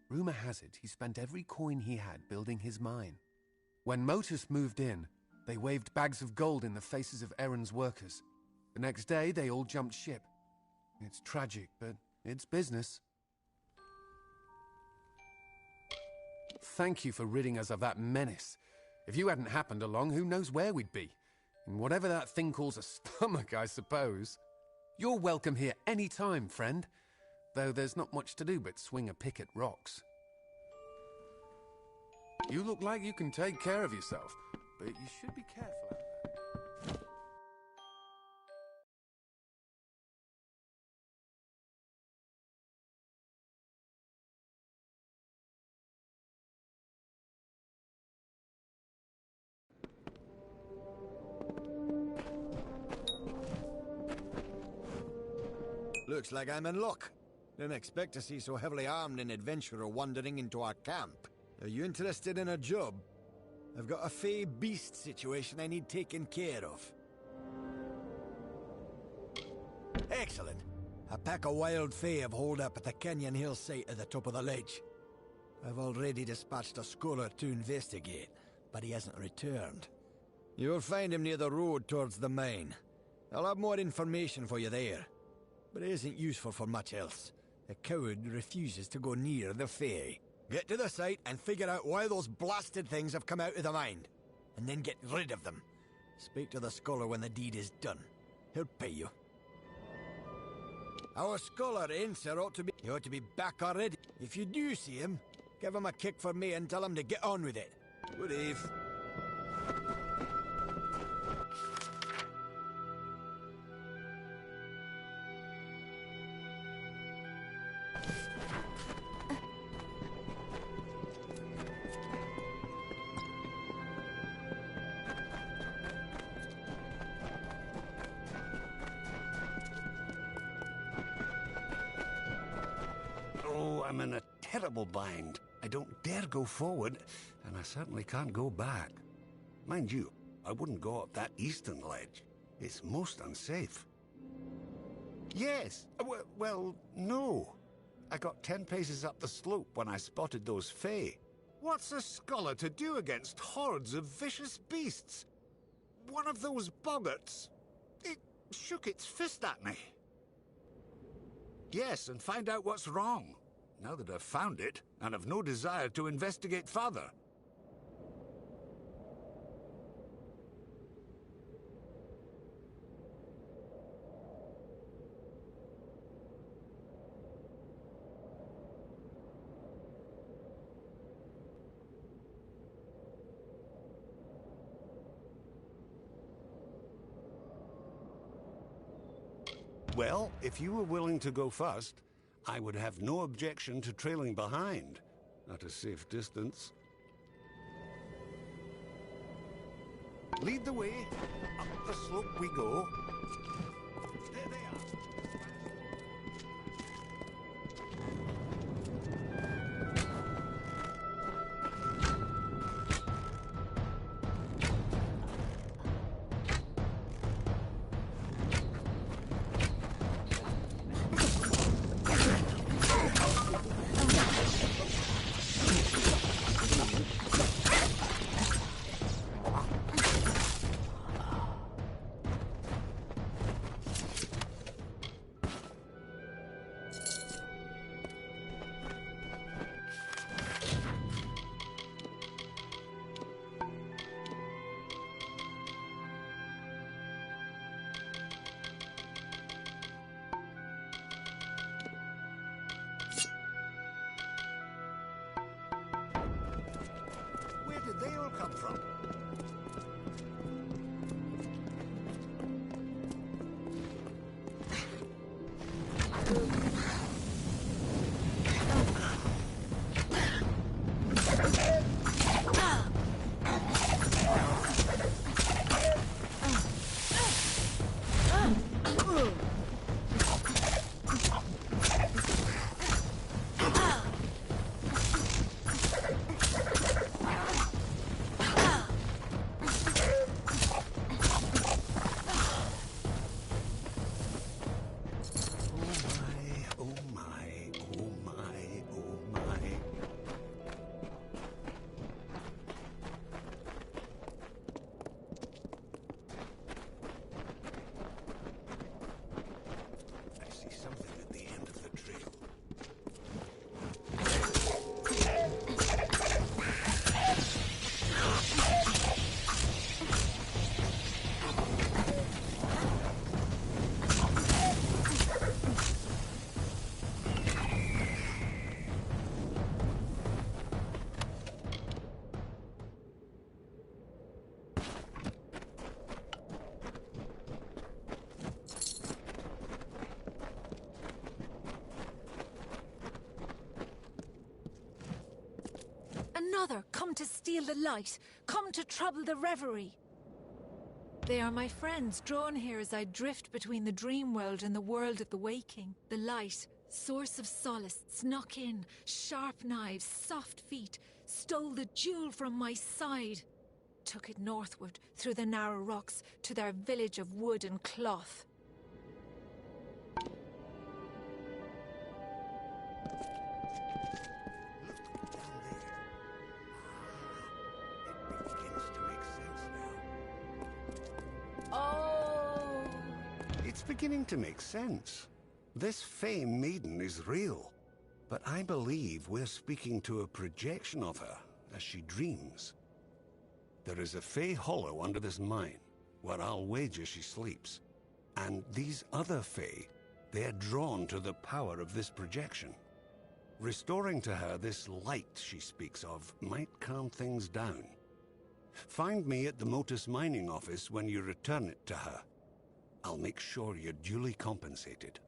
Rumor has it he spent every coin he had building his mine. When Motus moved in, they waved bags of gold in the faces of Aaron's workers. The next day, they all jumped ship. It's tragic, but it's business. Thank you for ridding us of that menace. If you hadn't happened along, who knows where we'd be? In whatever that thing calls a stomach, I suppose. You're welcome here any time, friend. Though there's not much to do but swing a pick at rocks. You look like you can take care of yourself, but you should be careful out there. Looks like I'm in luck. Didn't expect to see so heavily armed an adventurer wandering into our camp. Are you interested in a job? I've got a fey beast situation I need taken care of. Excellent. A pack of wild fey have holed up at the canyon hill site at the top of the ledge. I've already dispatched a scholar to investigate, but he hasn't returned. You'll find him near the road towards the mine. I'll have more information for you there. But it isn't useful for much else. The coward refuses to go near the fey. Get to the site and figure out why those blasted things have come out of the mine. And then get rid of them. Speak to the scholar when the deed is done. He'll pay you. Our scholar, sir, ought to be back already. If you do see him, give him a kick for me and tell him to get on with it. Good eve. I'm in a terrible bind. I don't dare go forward, and I certainly can't go back. Mind you, I wouldn't go up that eastern ledge. It's most unsafe. Yes, well, no. I got 10 paces up the slope when I spotted those Fae. What's a scholar to do against hordes of vicious beasts? One of those boggarts, it shook its fist at me. Yes, and find out what's wrong. Now that I've found it, and have no desire to investigate further. Well, if you were willing to go first, I would have no objection to trailing behind, at a safe distance. Lead the way. Up the slope we go. There they are. Where did they all come from? Another come to steal the light, come to trouble the reverie. They are my friends, drawn here as I drift between the dream world and the world of the waking. The light, source of solace, snuck in, sharp knives, soft feet, stole the jewel from my side, took it northward through the narrow rocks to their village of wood and cloth. It's beginning to make sense. This Fey maiden is real, but I believe we're speaking to a projection of her as she dreams. There is a Fey hollow under this mine, where I'll wager she sleeps. And these other Fey, they're drawn to the power of this projection. Restoring to her this light she speaks of might calm things down. Find me at the Motus mining office when you return it to her. I'll make sure you're duly compensated.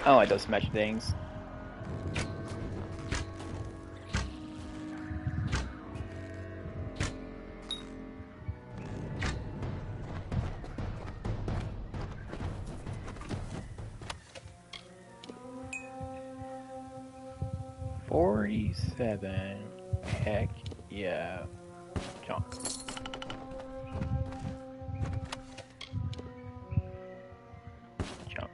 I don't like those smash things. $47. Heck yeah. Junk. Junk.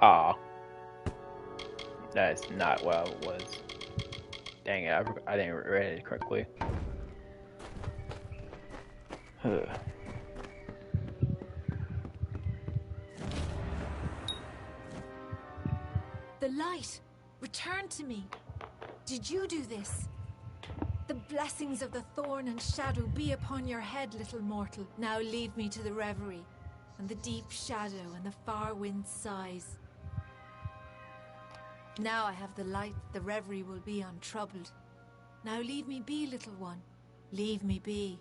Aw. That's not what I was. Dang it, I didn't read it correctly. The light! Return to me! Did you do this? The blessings of the thorn and shadow be upon your head, little mortal. Now leave me to the reverie, and the deep shadow and the far wind sighs. Now I have the light, the reverie will be untroubled. Now leave me be, little one. Leave me be.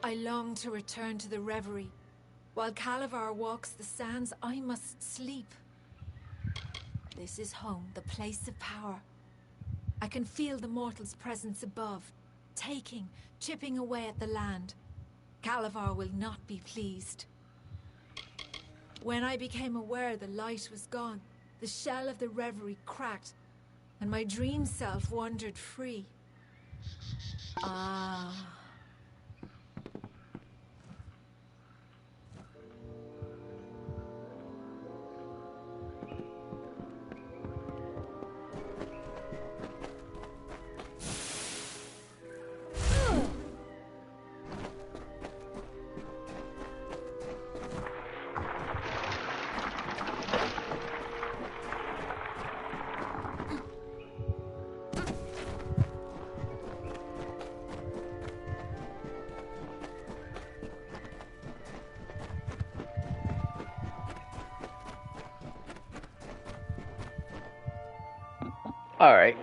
I long to return to the reverie. While Calavar walks the sands, I must sleep. This is home, the place of power. I can feel the mortal's presence above, taking, chipping away at the land. Calavar will not be pleased. When I became aware the light was gone, the shell of the reverie cracked, and my dream self wandered free. Ah. Alright.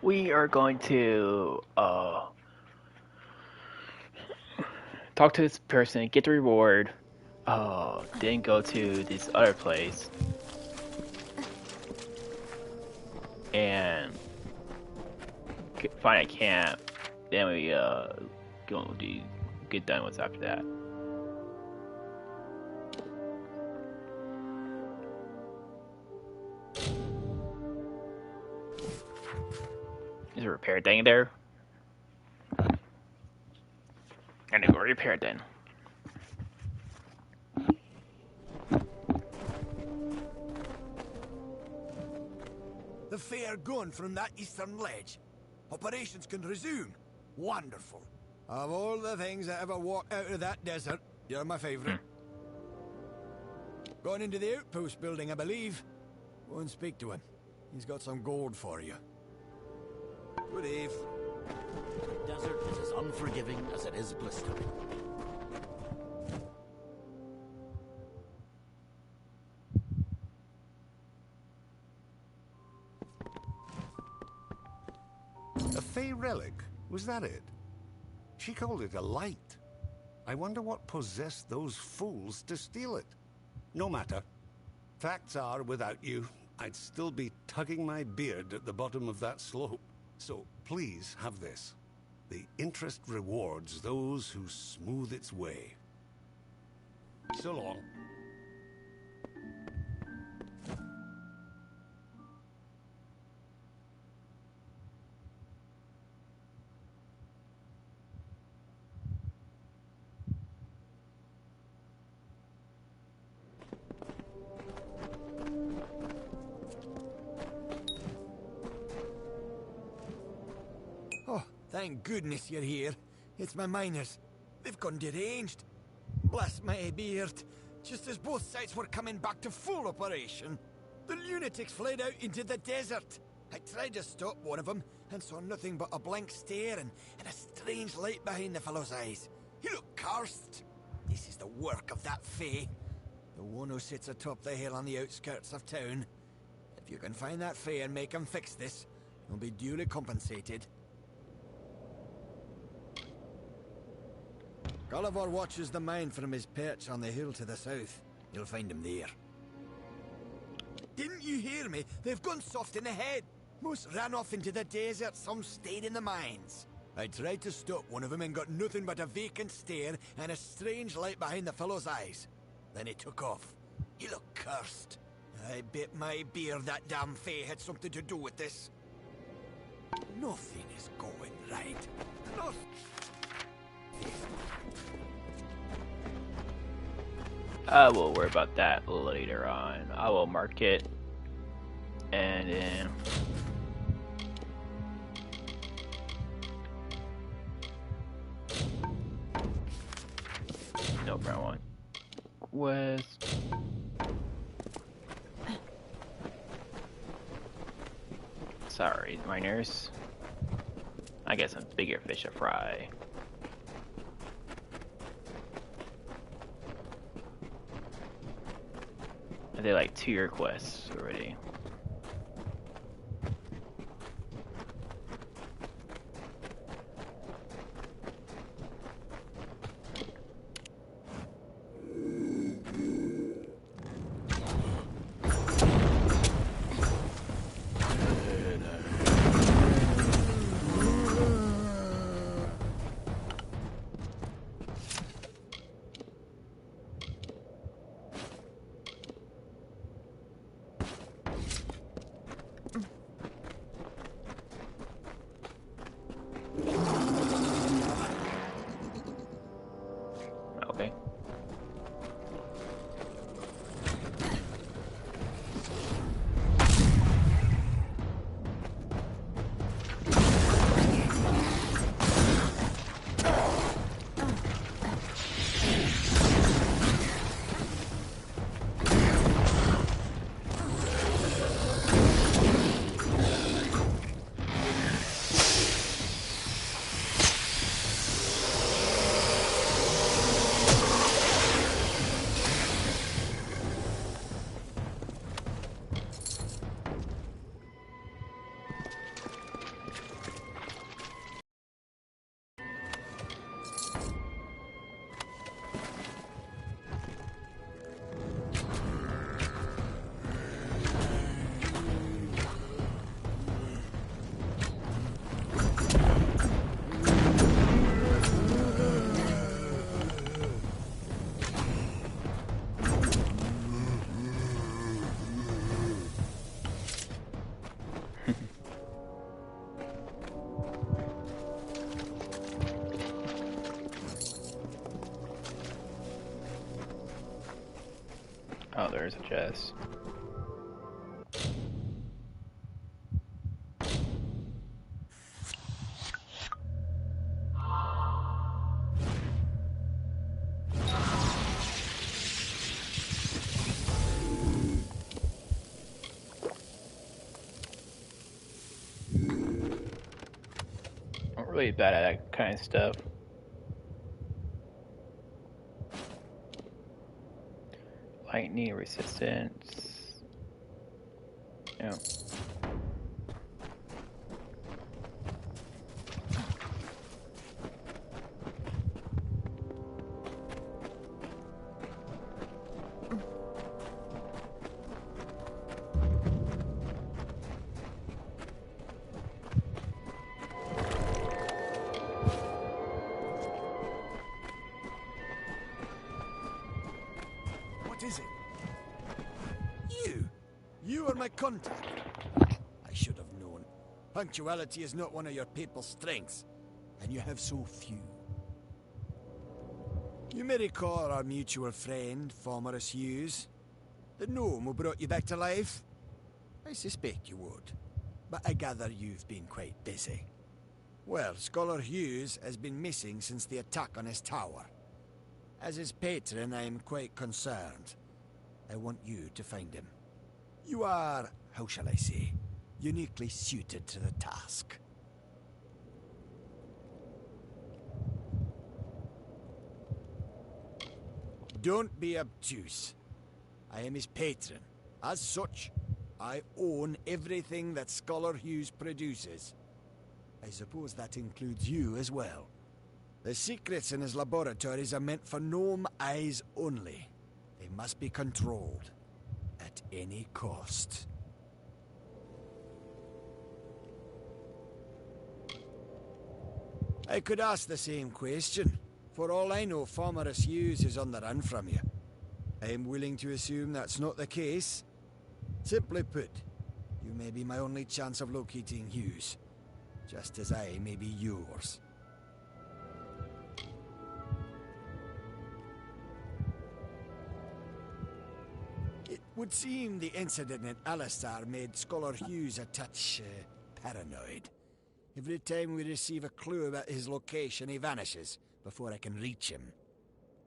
We are going to talk to this person, get the reward, then go to this other place and find a camp. Then we go do get done with after that. Is a repair thing there? I need to go repair it then. The fair gone from that eastern ledge. Operations can resume. Wonderful. Of all the things that ever walked out of that desert, you're my favourite. Gone into the outpost building, I believe. Go and speak to him. He's got some gold for you. Good eve. The desert is as unforgiving as it is blistering. A Fey relic? Was that it? She called it a light. I wonder what possessed those fools to steal it. No matter. Facts are, without you, I'd still be tugging my beard at the bottom of that slope. So please have this. The interest rewards those who smooth its way. So long. Thank goodness you're here. It's my miners. They've gone deranged. Bless my beard. Just as both sides were coming back to full operation, the lunatics fled out into the desert. I tried to stop one of them and saw nothing but a blank stare and a strange light behind the fellow's eyes. He looked cursed. This is the work of that Fey. The one who sits atop the hill on the outskirts of town. If you can find that Fey and make him fix this, you'll be duly compensated. Gulliver watches the mine from his perch on the hill to the south. You'll find him there. Didn't you hear me? They've gone soft in the head. Most ran off into the desert, some stayed in the mines. I tried to stop one of them and got nothing but a vacant stare and a strange light behind the fellow's eyes. Then he took off. He looked cursed. I bet my beard that damn Fey had something to do with this. Nothing is going right. Nothing. I will worry about that later on. I will mark it and then no brown one. West. Sorry, miners. I got some bigger fish to fry. I did like 2 requests already. there's a chest. I'm really bad at that kind of stuff. Lightning resistance. Yeah. What is it? You are my contact. I should have known. Punctuality is not one of your papal strengths, and you have so few. You may recall our mutual friend, Formerus Hughes, the gnome who brought you back to life? I suspect you would, but I gather you've been quite busy. Well, Scholar Hughes has been missing since the attack on his tower. As his patron, I am quite concerned. I want you to find him. You are, how shall I say, uniquely suited to the task. Don't be obtuse. I am his patron. As such, I own everything that Scholar Hughes produces. I suppose that includes you as well. The secrets in his laboratories are meant for gnome eyes only. They must be controlled at any cost. I could ask the same question. For all I know, Formerus Hughes is on the run from you. I am willing to assume that's not the case. Simply put, you may be my only chance of locating Hughes, just as I may be yours. It would seem the incident at Alistar made Scholar Hughes a touch paranoid. Every time we receive a clue about his location, he vanishes before I can reach him.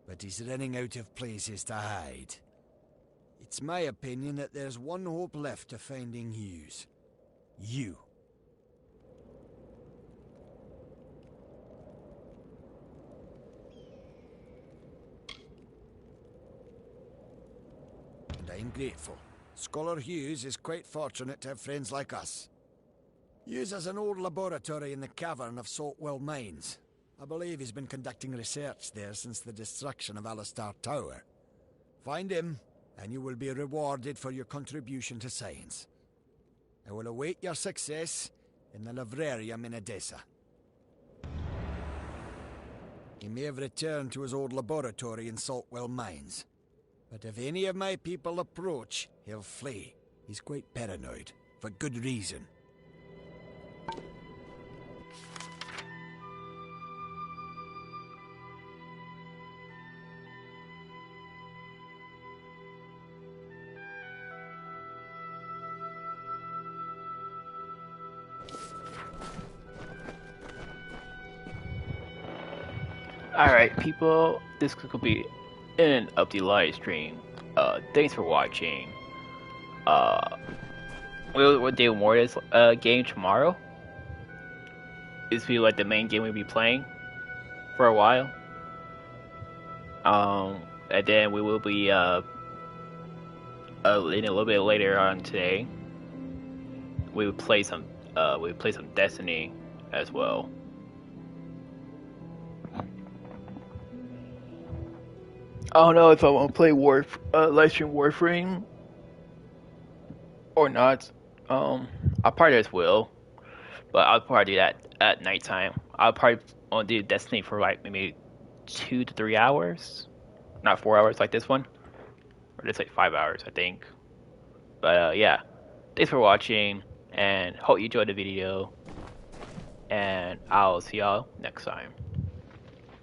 But he's running out of places to hide. It's my opinion that there's one hope left of finding Hughes. You. And I'm grateful. Scholar Hughes is quite fortunate to have friends like us. Hughes has an old laboratory in the cavern of Saltwell Mines. I believe he's been conducting research there since the destruction of Alistar Tower. Find him, and you will be rewarded for your contribution to science. I will await your success in the Librarium in Edessa. He may have returned to his old laboratory in Saltwell Mines. But if any of my people approach, he'll flee. He's quite paranoid, for good reason. Alright, people, this could be end of the live stream. Thanks for watching. We'll do more of this game tomorrow. This will be like the main game we'll be playing for a while. And then we will be in a little bit later on today. We will play some Destiny as well. I don't know if I want to play livestream Warframe or not. I probably just will, but I'll probably do that at nighttime. I'll probably want to do Destiny for like maybe 2 to 3 hours, not 4 hours like this one, or just like 5 hours, I think. But yeah, thanks for watching, and hope you enjoyed the video, and I'll see y'all next time.